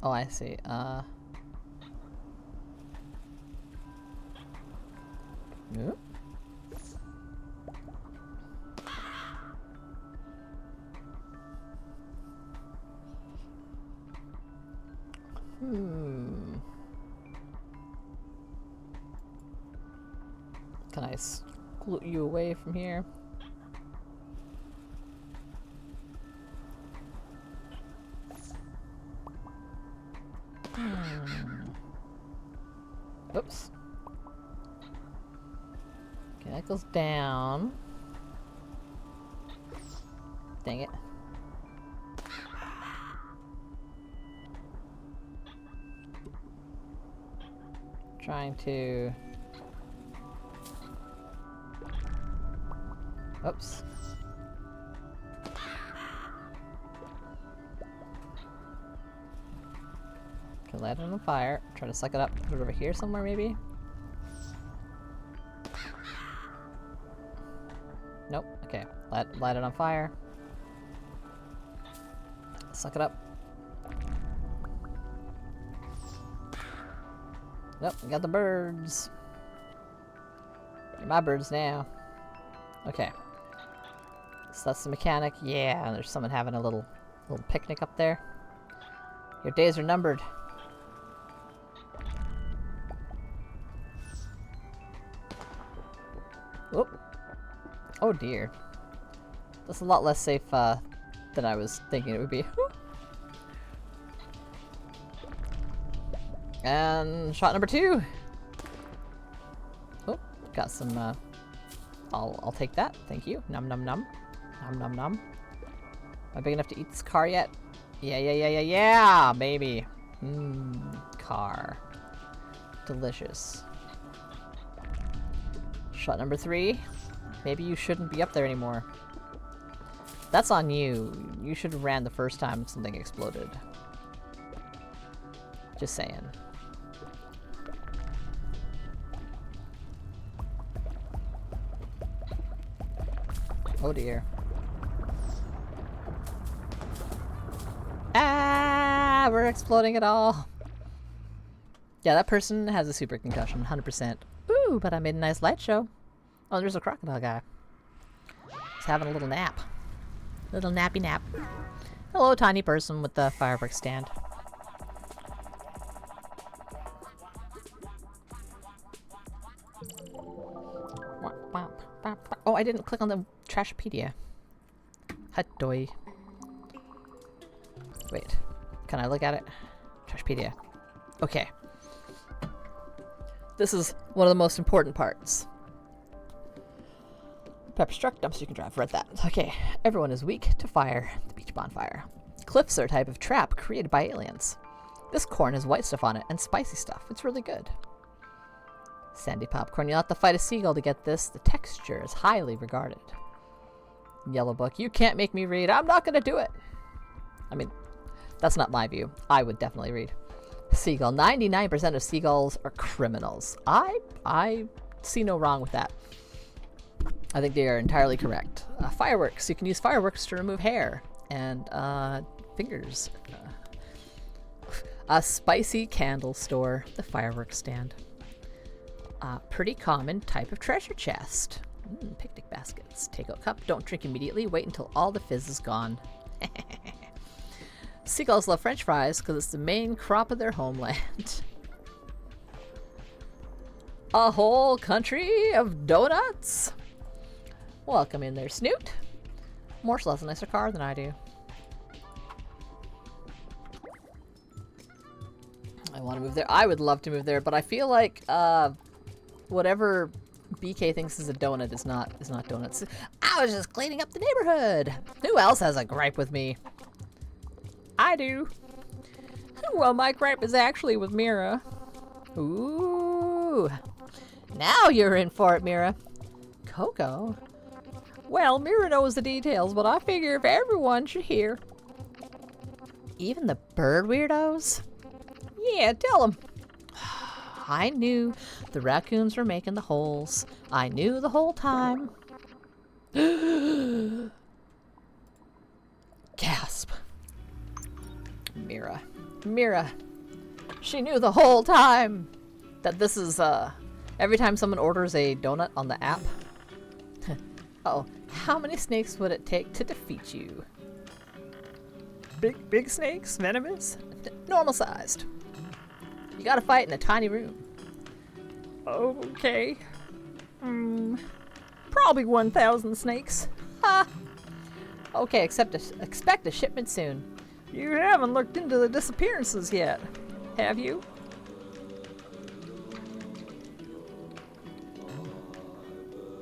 Oh, I see. Nope. Can I scoot you away from here? Oops. Okay, that goes down. Dang it. Trying to... Oops. Can light it on fire. Try to suck it up. Put it over here somewhere, maybe? Nope. Okay. Light it on fire. Suck it up. Nope. We got the birds. They're my birds now. Okay. So that's the mechanic. Yeah, and there's someone having a little picnic up there. Your days are numbered. Whoop. Oh dear. That's a lot less safe than I was thinking it would be. And shot number 2. Oh, got some. I'll take that. Thank you. Num num num, num num num. Am I big enough to eat this car yet? Yeah, baby. Car. Delicious. Shot number 3. Maybe you shouldn't be up there anymore. That's on you. You should have ran the first time something exploded. Just saying. Oh dear. Ah, we're exploding it all. Yeah, that person has a super concussion, 100%. Ooh, but I made a nice light show. Oh, there's a crocodile guy. He's having a little nap. Little nappy nap. Hello, tiny person with the fireworks stand. Oh, I didn't click on the Trashopedia. Hut doy. Wait, can I look at it? Trashopedia. Okay. This is one of the most important parts. Pepper struck, dumpster you can drive. Read that. Okay. Everyone is weak to fire. The beach bonfire. Cliffs are a type of trap created by aliens. This corn has white stuff on it and spicy stuff. It's really good. Sandy popcorn. You'll have to fight a seagull to get this. The texture is highly regarded. Yellow book. You can't make me read. I'm not going to do it. I mean, that's not my view. I would definitely read. Seagull. 99% of seagulls are criminals. I see no wrong with that. I think they are entirely correct. Fireworks. You can use fireworks to remove hair and fingers. A spicy candle store. The fireworks stand. Pretty common type of treasure chest. Picnic baskets. Take-out cup. Don't drink immediately. Wait until all the fizz is gone. Seagulls love French fries because it's the main crop of their homeland. A whole country of donuts? Welcome in there, Snoot. Morsel has a nicer car than I do. I want to move there. I would love to move there, but I feel like whatever BK thinks is a donut is not donuts. I was just cleaning up the neighborhood. Who else has a gripe with me? I do. Well, my gripe is actually with Mira. Ooh. Now you're in for it, Mira. Coco? Well, Mira knows the details, but I figure if everyone should hear. Even the bird weirdos? Yeah, tell them. I knew the raccoons were making the holes. I knew the whole time. Gasp. Mira. She knew the whole time that this is, every time someone orders a donut on the app. Uh-oh. How many snakes would it take to defeat you? Big snakes? Venomous? Normal sized. You gotta fight in a tiny room. Okay. Probably 1,000 snakes. Ha! Okay, expect a shipment soon. You haven't looked into the disappearances yet, have you?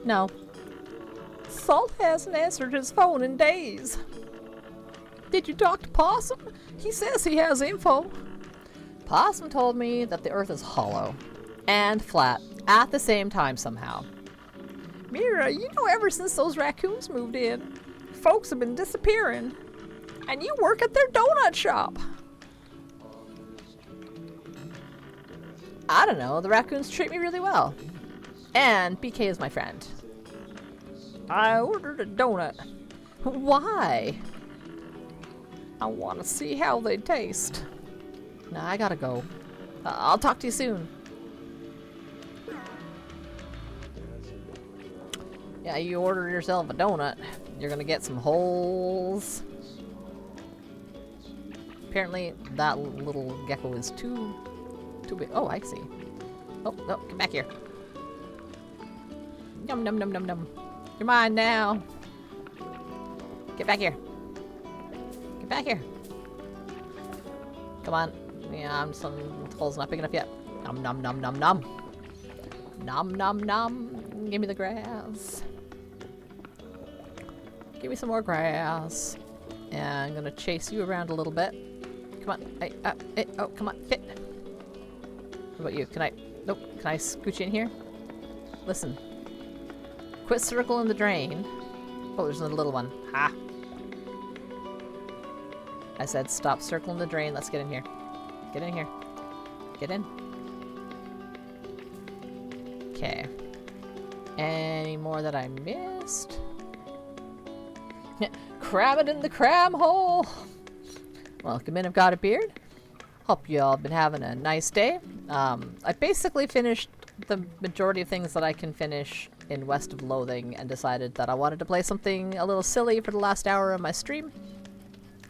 No. Salt hasn't answered his phone in days. Did you talk to Possum? He says he has info. Possum told me that the Earth is hollow and flat at the same time somehow. Mira, you know ever since those raccoons moved in, folks have been disappearing. And you work at their donut shop. I don't know, the raccoons treat me really well. And BK is my friend. I ordered a donut. Why? I want to see how they taste. Nah, I gotta go. I'll talk to you soon. Yeah, you order yourself a donut. You're gonna get some holes. Apparently, that little gecko is too big. Oh, I see. Oh, no, come back here. Num num num num num. You're mine now. Get back here. Get back here. Come on. Yeah, the hole's not big enough yet. Nom nom nom nom nom. Nom nom nom. Give me the grass. Give me some more grass. And I'm gonna chase you around a little bit. Come on. Hey, hey, oh, come on. Fit. What about you? Can I... Nope. Can I scooch you in here? Listen. Quit circling the drain. Oh, there's another little one. Ha! I said stop circling the drain. Let's get in here. Get in here. Get in. Okay. Any more that I missed? Cram it in the cram hole! Welcome in, I've got a beard. Hope you all been having a nice day. I basically finished the majority of things that I can finish in West of Loathing and decided that I wanted to play something a little silly for the last hour of my stream.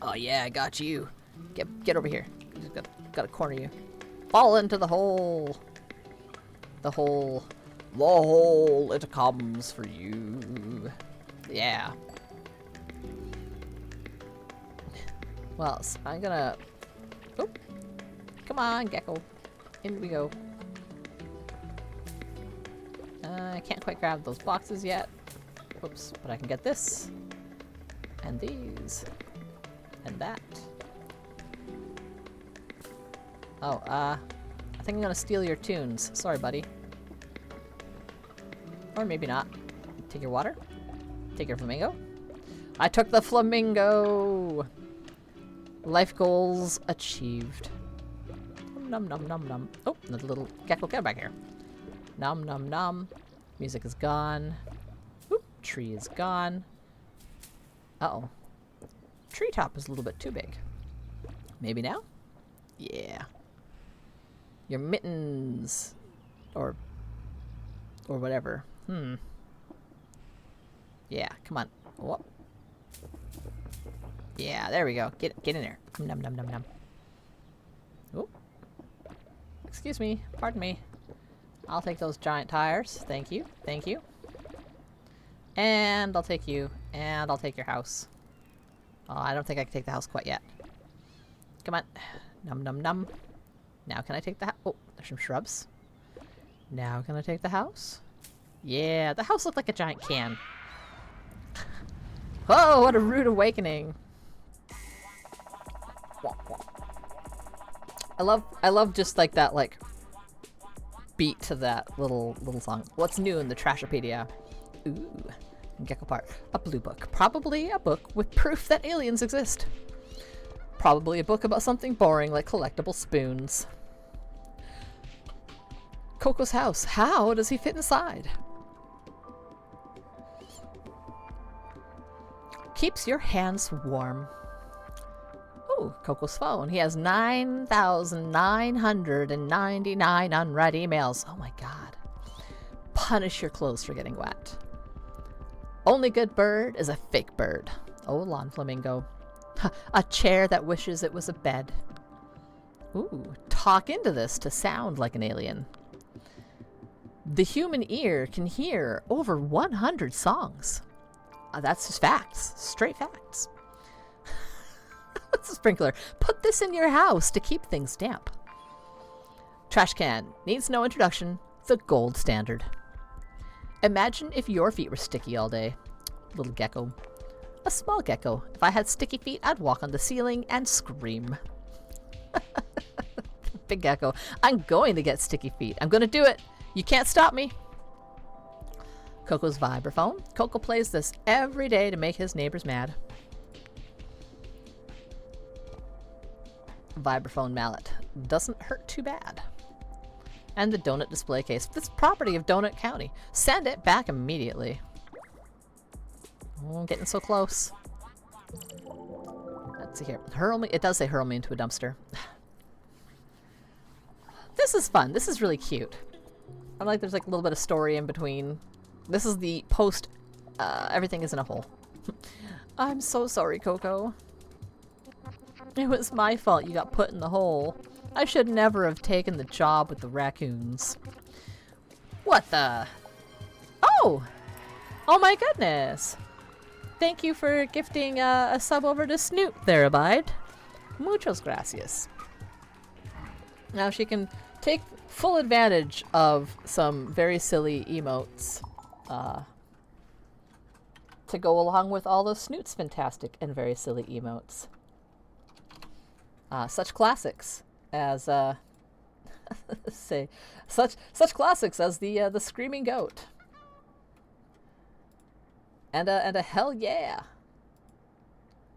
Oh yeah, I got you. Get over here. Just gotta corner you. Fall into the hole. The hole. The hole. It comes for you. Yeah. Well, so I'm gonna... Oh. Come on, gecko. In we go. I can't quite grab those boxes yet. Whoops. But I can get this. And these. And that. Oh, I think I'm gonna steal your tunes. Sorry, buddy. Or maybe not. Take your water. Take your flamingo. I took the flamingo! Life goals achieved. Num num num num. Oh, another little gecko. Get back here. Num num num. Music is gone. Oop, tree is gone. Uh-oh. Treetop is a little bit too big. Maybe now? Yeah. Your mittens. Or whatever. Yeah, come on. Whoop. Yeah, there we go. Get in there. Num num num num. Oh. Excuse me. Pardon me. I'll take those giant tires. Thank you. Thank you. And I'll take you. And I'll take your house. Oh, I don't think I can take the house quite yet. Come on. Num num num. Now can I take the house? Oh, there's some shrubs. Now can I take the house? Yeah, the house looked like a giant can. Oh, what a rude awakening. I love just like that like beat to that little song. What's new in the Trashopedia? Ooh, Gecko Park. A blue book. Probably a book with proof that aliens exist. Probably a book about something boring like collectible spoons. Coco's house. How does he fit inside? Keeps your hands warm. Oh, Coco's phone. He has 9,999 unread emails. Oh my god. Punish your clothes for getting wet. Only good bird is a fake bird. Oh, lawn flamingo. A chair that wishes it was a bed. Ooh, talk into this to sound like an alien. The human ear can hear over 100 songs. That's just facts. Straight facts. What's a sprinkler? Put this in your house to keep things damp. Trash can. Needs no introduction. The gold standard. Imagine if your feet were sticky all day. Little gecko. A small gecko. If I had sticky feet, I'd walk on the ceiling and scream. Big gecko. I'm going to get sticky feet. I'm going to do it. You can't stop me. Coco's vibraphone. Coco plays this every day to make his neighbors mad. Vibraphone mallet. Doesn't hurt too bad. And the donut display case. This property of Donut County. Send it back immediately. Oh, getting so close. Let's see here. Hurl me. It does say hurl me into a dumpster. This is fun. This is really cute. I like there's like a little bit of story in between. This is the post Everything is in a hole. I'm so sorry, Coco. It was my fault you got put in the hole. I should never have taken the job with the raccoons. What the? Oh! Oh my goodness! Thank you for gifting a sub over to Snoot there, Abide. Muchos gracias. Now she can take full advantage of some very silly emotes to go along with all of Snoot's fantastic and very silly emotes. Such classics as say such classics as the screaming goat and a hell yeah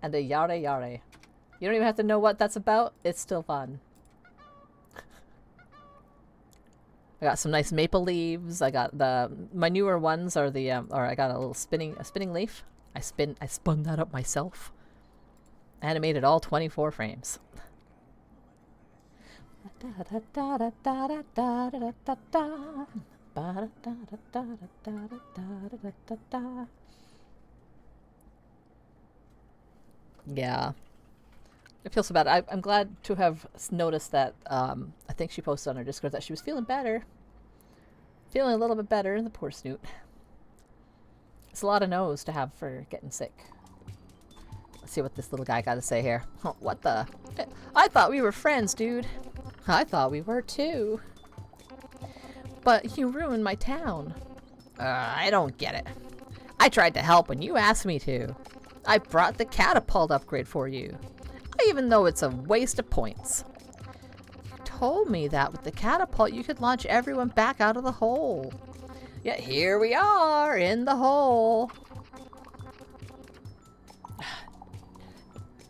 and a yare yare. You don't even have to know what that's about. It's still fun. I got some nice maple leaves. I got my newer ones are the or I got a little spinning leaf. I spun that up myself. Animated all 24 frames. Yeah. I feel so bad. I'm glad to have noticed that, I think she posted on her Discord that she was feeling better. Feeling a little bit better, the poor Snoot. It's a lot of no's to have for getting sick. Let's see what this little guy got to say here. Oh, what the? I thought we were friends, dude. I thought we were too. But you ruined my town. I don't get it. I tried to help when you asked me to. I brought the catapult upgrade for you. Even though it's a waste of points. You told me that with the catapult you could launch everyone back out of the hole. Yet here we are in the hole.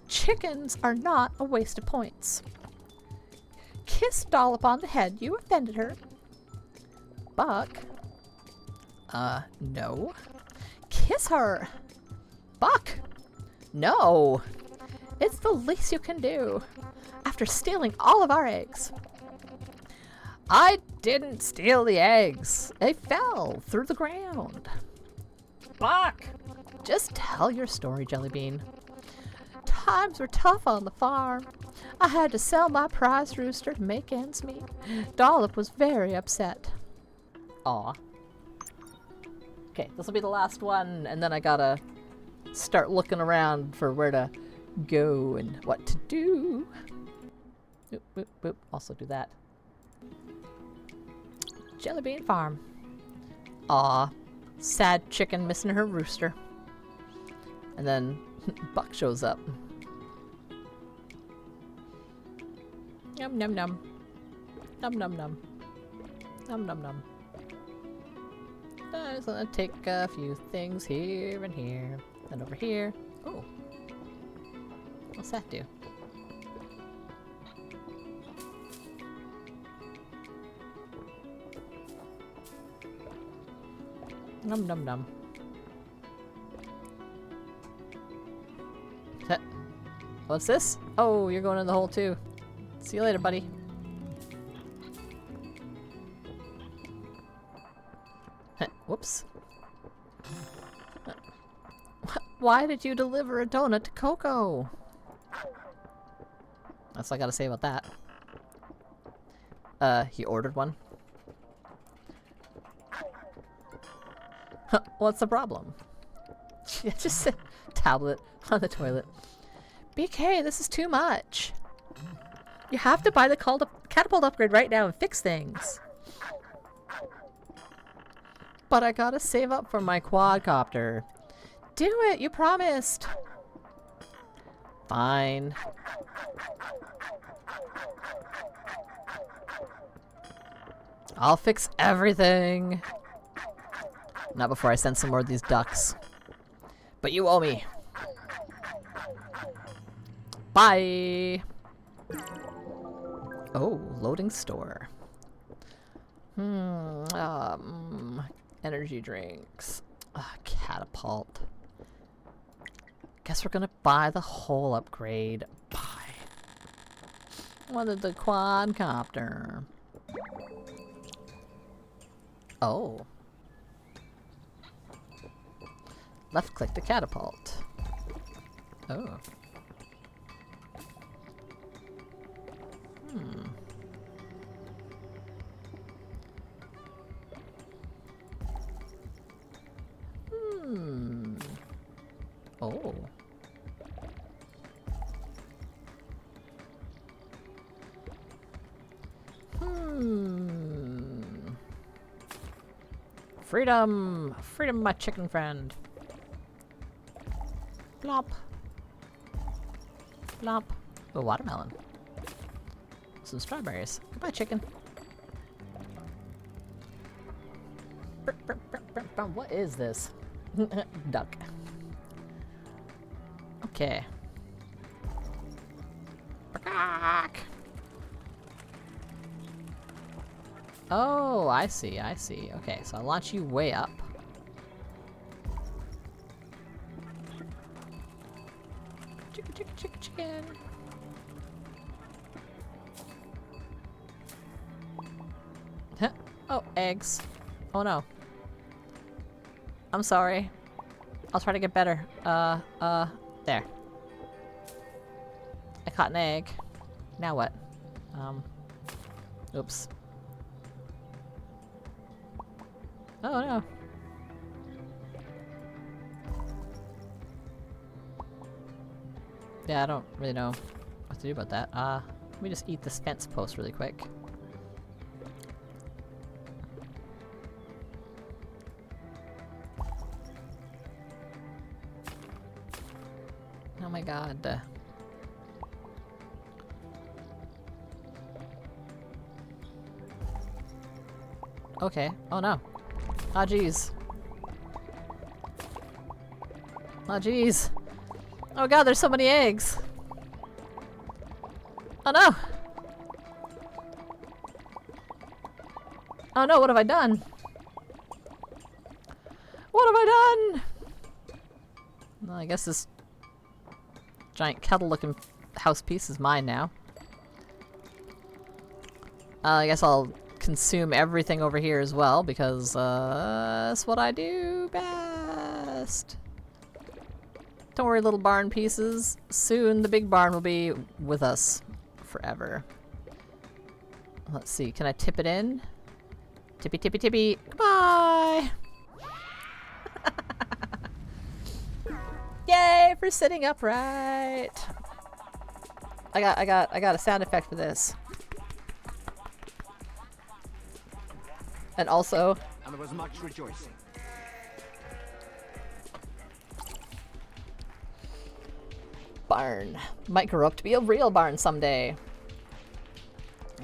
Chickens are not a waste of points. Kiss Dollop on the head. You offended her. Buck. No. Kiss her. Buck. No. It's the least you can do. After stealing all of our eggs. I didn't steal the eggs. They fell through the ground. Buck! Just tell your story, Jellybean. Times were tough on the farm. I had to sell my prize rooster to make ends meet. Dollop was very upset. Aw. Okay, this will be the last one, and then I gotta start looking around for where to go and what to do. Boop, boop, boop. Also do that. Jellybean Farm. Aw. Sad chicken missing her rooster. And then Buck shows up. Num num num. Num num num. Num num num. I'm just gonna take a few things here and here. And over here. Oh. What's that do? Num num num. What's this? Oh, you're going in the hole too. See you later, buddy. Whoops. Why did you deliver a donut to Coco? That's all I gotta say about that. He ordered one. What's the problem? Just sit tablet on the toilet. BK, this is too much. You have to buy the catapult upgrade right now and fix things. But I gotta save up for my quadcopter. Do it, you promised. Fine. I'll fix everything. Not before I send some more of these ducks. But you owe me. Bye. Oh, loading store. Energy drinks. Catapult. Guess we're gonna buy the whole upgrade. Bye. Wanted the quadcopter. Oh. Left click to catapult. Oh. Hmm. Hmm. Oh. Hmm. Freedom! Freedom, my chicken friend. Plop. Plop. A watermelon. Some strawberries. Goodbye, chicken. What is this? Duck. Okay. Oh, I see, I see. Okay, so I'll launch you way up. Chicken, chicken, chicken, chicken. Huh. Oh, eggs. Oh no. I'm sorry. I'll try to get better. There. I caught an egg. Now what? Oops. Oh no. Yeah, I don't really know what to do about that. Let me just eat this fence post really quick. Oh my god. Okay. Oh no. Ah, jeez. Oh jeez. Oh god, there's so many eggs. Oh no. Oh no, what have I done? What have I done? Well, I guess this giant kettle looking house piece is mine now. I guess I'll consume everything over here as well because that's what I do best. Don't worry, little barn pieces. Soon the big barn will be with us forever. Let's see, can I tip it in? Tippy tippy tippy. Goodbye! Yay for sitting upright! I got a sound effect for this. And also, And there was much rejoicing. barn. Might grow up to be a real barn someday.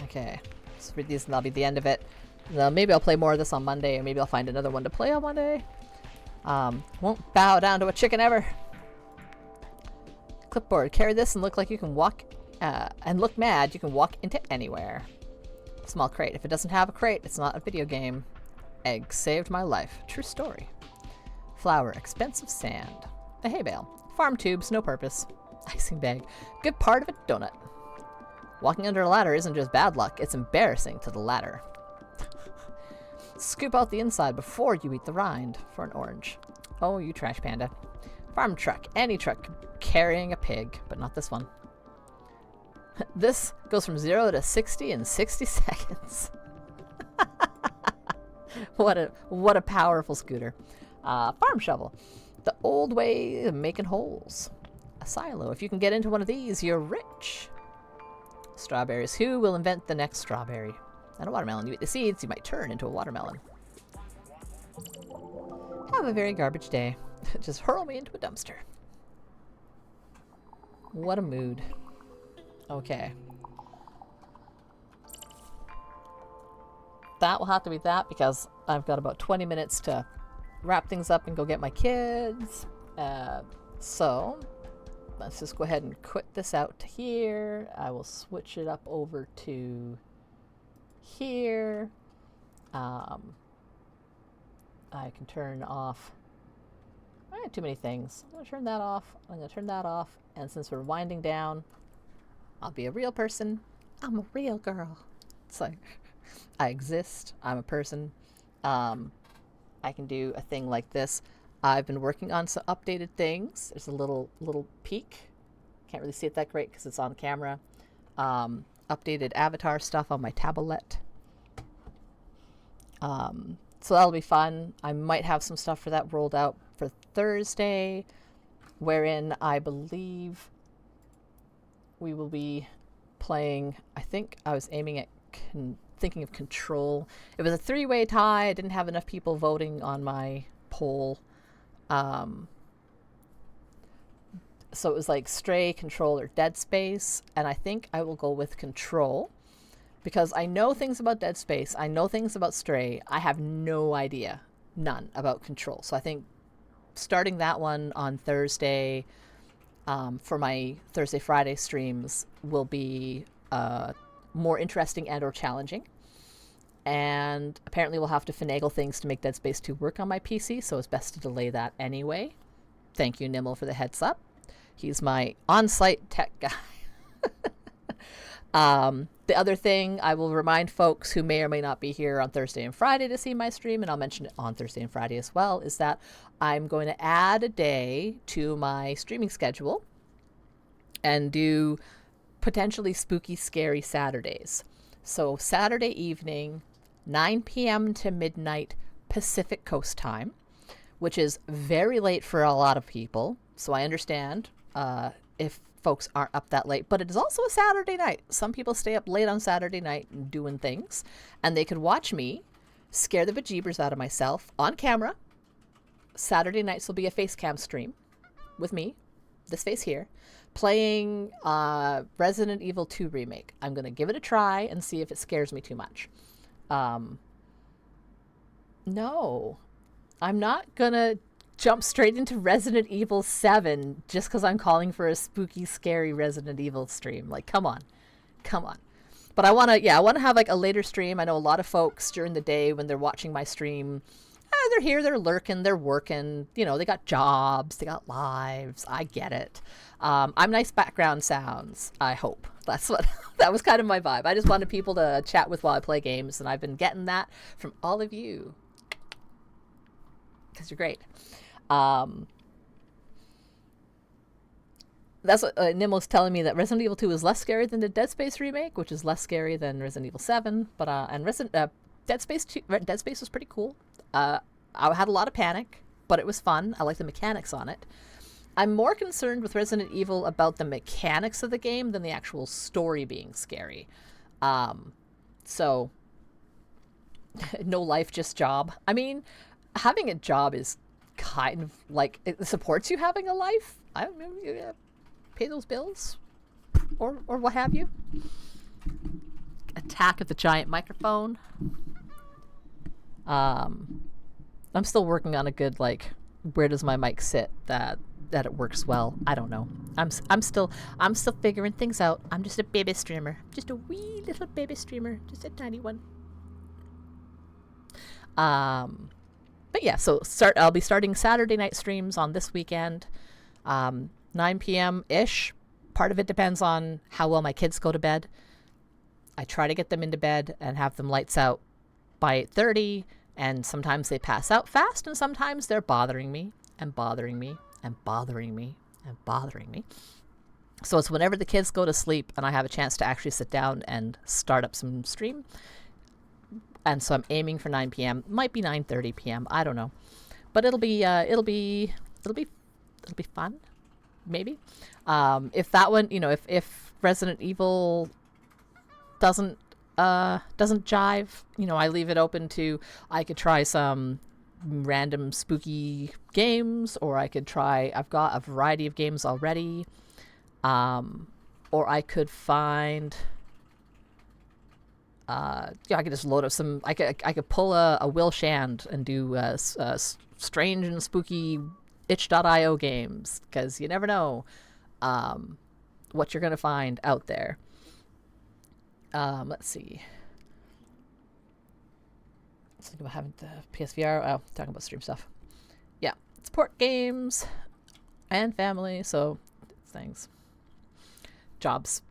Okay, let's read these and that'll be the end of it. Maybe I'll play more of this on Monday, or maybe I'll find another one to play on Monday. Won't bow down to a chicken ever. Clipboard. Carry this and look like you can walk, and look mad. You can walk into anywhere. Small crate. If it doesn't have a crate, it's not a video game. Egg saved my life. True story. Flour. Expensive sand. A hay bale. Farm tubes. No purpose. Icing bag. Good part of a donut. Walking under a ladder isn't just bad luck. It's embarrassing to the ladder. Scoop out the inside before you eat the rind for an orange. Oh, you trash panda. Farm truck. Any truck carrying a pig, but not this one. This goes from 0 to 60 in 60 seconds. What a powerful scooter. Farm shovel. The old way of making holes. A silo. If you can get into one of these, you're rich. Strawberries. Who will invent the next strawberry? And a watermelon. You eat the seeds, you might turn into a watermelon. Have a very garbage day. Just hurl me into a dumpster. What a mood. Okay. That will have to be that because I've got about 20 minutes to wrap things up and go get my kids. So let's just go ahead and quit this out to here. I will switch it up over to here. I can turn off. I have too many things. I'm going to turn that off. I'm going to turn that off. And since we're winding down, I'll be a real person. I'm a real girl. It's like, I exist. I'm a person. I can do a thing like this. I've been working on some updated things. There's a little peek. Can't really see it that great because it's on camera. Updated avatar stuff on my tablet. So that'll be fun. I might have some stuff for that rolled out for Thursday, wherein I believe we will be playing, I think I was aiming at thinking of Control. It was a 3-way tie. I didn't have enough people voting on my poll. So it was like Stray, Control, or Dead Space, and I think I will go with Control because I know things about Dead Space. I know things about Stray. I have no idea, none, about Control. So I think starting that one on Thursday for my Thursday, Friday streams will be more interesting and or challenging. And apparently we'll have to finagle things to make Dead Space 2 work on my PC, so it's best to delay that anyway. Thank you, Nimble, for the heads up. He's my on-site tech guy. The other thing, I will remind folks who may or may not be here on Thursday and Friday to see my stream, and I'll mention it on Thursday and Friday as well, is that I'm going to add a day to my streaming schedule and do potentially spooky, scary Saturdays. So Saturday evening, 9 p.m. to midnight Pacific Coast time, which is very late for a lot of people. So I understand if folks aren't up that late, but it is also a Saturday night. Some people stay up late on Saturday night doing things, and they could watch me scare the bejeebers out of myself on camera. Saturday nights will be a face cam stream with me, this face here, playing Resident Evil 2 Remake. I'm going to give it a try and see if it scares me too much. No, I'm not going to jump straight into Resident Evil 7 just because I'm calling for a spooky, scary Resident Evil stream. Like, come on. But I want to have like a later stream. I know a lot of folks during the day when they're watching my stream, they're here, they're lurking, they're working, they got jobs, they got lives. I get it. I'm nice background sounds, I hope. That was kind of my vibe. I just wanted people to chat with while I play games, and I've been getting that from all of you because you're great. That's what Nimmo's telling me, that Resident Evil 2 is less scary than the Dead Space remake, which is less scary than Resident Evil 7. But Dead Space 2, Dead Space was pretty cool. I had a lot of panic, but it was fun. I like the mechanics on it. I'm more concerned with Resident Evil about the mechanics of the game than the actual story being scary. So, no life, just job. I mean, having a job is kind of like, it supports you having a life. I don't know, pay those bills or what have you. Attack at the giant microphone. I'm still working on a good, like, where does my mic sit that it works well. I don't know. I'm still figuring things out. I'm just a baby streamer. Just a wee little baby streamer. Just a tiny one. But yeah, so I'll be starting Saturday night streams on this weekend, 9 p.m.-ish. Part of it depends on how well my kids go to bed. I try to get them into bed and have them lights out by 8:30, and sometimes they pass out fast, and sometimes they're bothering me and bothering me and bothering me and bothering me. So it's whenever the kids go to sleep and I have a chance to actually sit down and start up some stream. And so I'm aiming for 9 p.m. Might be 9:30 p.m. I don't know, but it'll be fun, maybe. If that one, if Resident Evil doesn't jive, I leave it open to, I could try some random spooky games, or I could try, I've got a variety of games already, or I could find. I could just load up some. I could pull a Will Shand and do strange and spooky itch.io games, because you never know what you're gonna find out there. Let's see. Let's think about having the PSVR. Oh, talking about stream stuff. Yeah, support games and family. So things, jobs.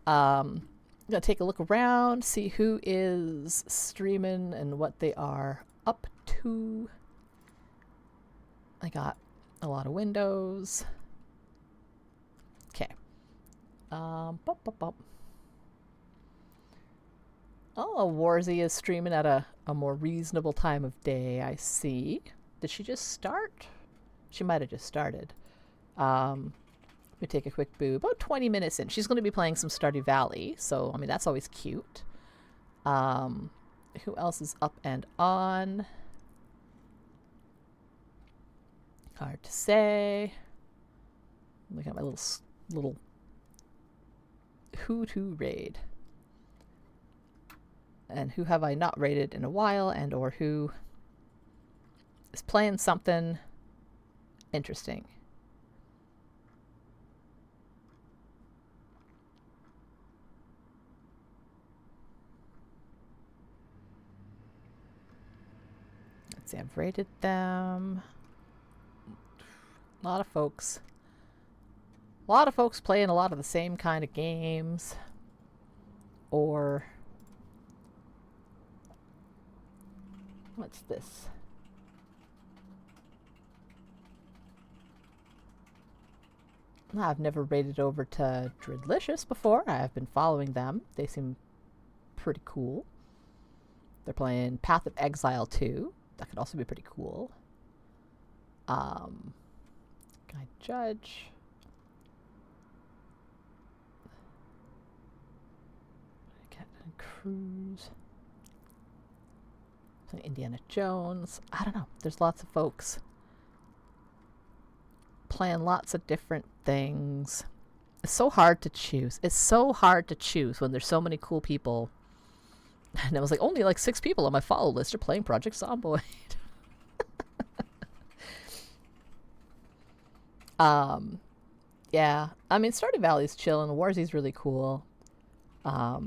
I'm going to take a look around, see who is streaming and what they are up to. I got a lot of windows. Okay. Bop, bop, bop. Oh, Warzy is streaming at a more reasonable time of day, I see. Did she just start? She might have just started. Let me take a quick boo. About 20 minutes in. She's going to be playing some Stardew Valley, so, I mean, that's always cute. Who else is up and on? Hard to say. Look at my little who to raid. And who have I not raided in a while, and or who is playing something interesting. Let's see, I've rated them. A lot of folks. A lot of folks playing a lot of the same kind of games. Or what's this? I've never raided over to Dreadlicious before. I've been following them. They seem pretty cool. They're playing Path of Exile 2. That could also be pretty cool. Guide Judge. Captain Cruise. Playing Indiana Jones. I don't know. There's lots of folks playing lots of different things. It's so hard to choose. It's so hard to choose when there's so many cool people. And it was like, only like 6 people on my follow list are playing Project Zomboid. Yeah. I mean, Stardew Valley's chilling. Warzy's really cool. But I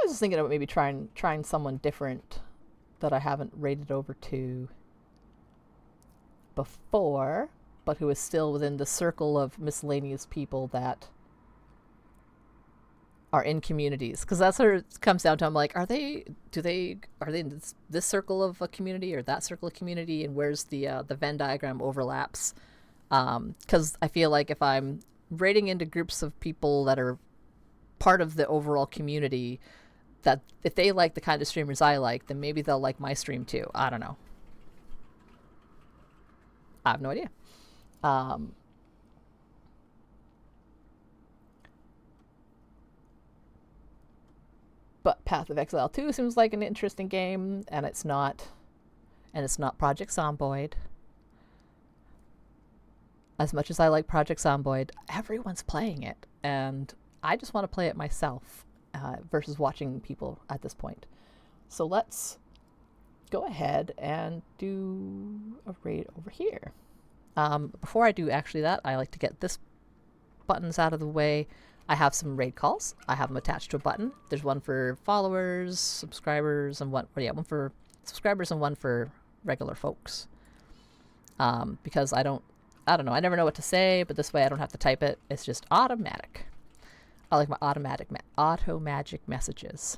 was just thinking about maybe trying someone different that I haven't raided over to before, but who is still within the circle of miscellaneous people that are in communities. Because that's what it comes down to. I'm like, are they in this circle of a community or that circle of community, and where's the Venn diagram overlaps? Because I feel like if I'm raiding into groups of people that are part of the overall community, that if they like the kind of streamers I like, then maybe they'll like my stream too. I don't know. I have no idea. But Path of Exile 2 seems like an interesting game, and it's not Project Zomboid. As much as I like Project Zomboid, everyone's playing it, and I just want to play it myself versus watching people at this point. So let's go ahead and do a raid over here. Before I do actually that, I like to get this buttons out of the way. I have some raid calls. I have them attached to a button. There's one for followers, subscribers, and one for subscribers and one for regular folks. Because I don't know. I never know what to say, but this way I don't have to type it. It's just automatic. I like my auto magic messages.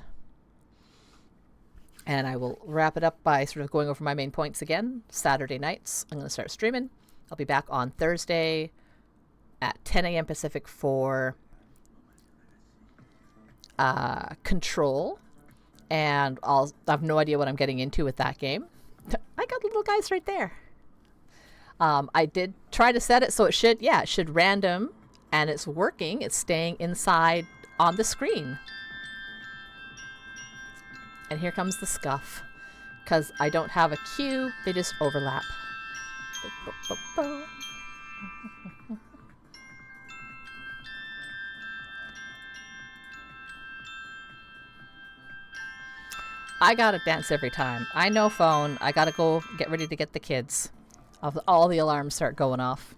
And I will wrap it up by sort of going over my main points again. Saturday nights, I'm going to start streaming. I'll be back on Thursday at 10 a.m. Pacific for Control. And I have no idea what I'm getting into with that game. I got little guys right there. I did try to set it so it should random, and it's working. It's staying inside on the screen. And here comes the scuff. Because I don't have a queue, they just overlap. I gotta dance every time. I know phone. I gotta go get ready to get the kids. All the alarms start going off.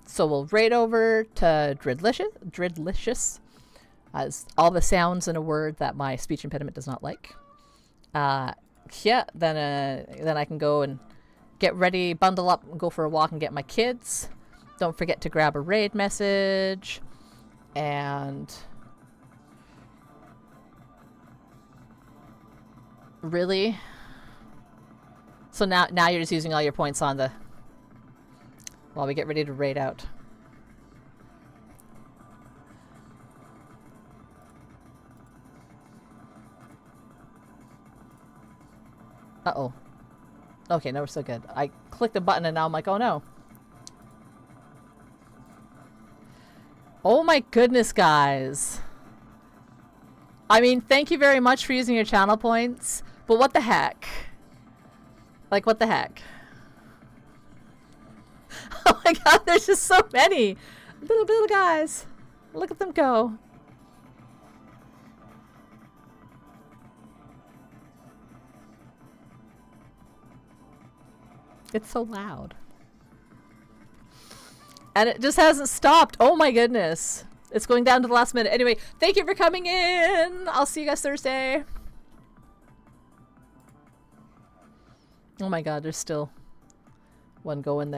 So we'll raid over to Dreadlicious. As all the sounds in a word that my speech impediment does not like. Then I can go and get ready, bundle up, and go for a walk and get my kids. Don't forget to grab a raid message. And really, So now you're just using all your points on the... while we get ready to raid out. Uh-oh. Okay, no, we're still good. I clicked the button and now I'm like, oh no. Oh my goodness, guys. I mean, thank you very much for using your channel points, but what the heck? Like, what the heck? Oh my god, there's just so many! Little guys. Look at them go. It's so loud. And it just hasn't stopped. Oh my goodness. It's going down to the last minute. Anyway, thank you for coming in. I'll see you guys Thursday. Oh my god, there's still one going there.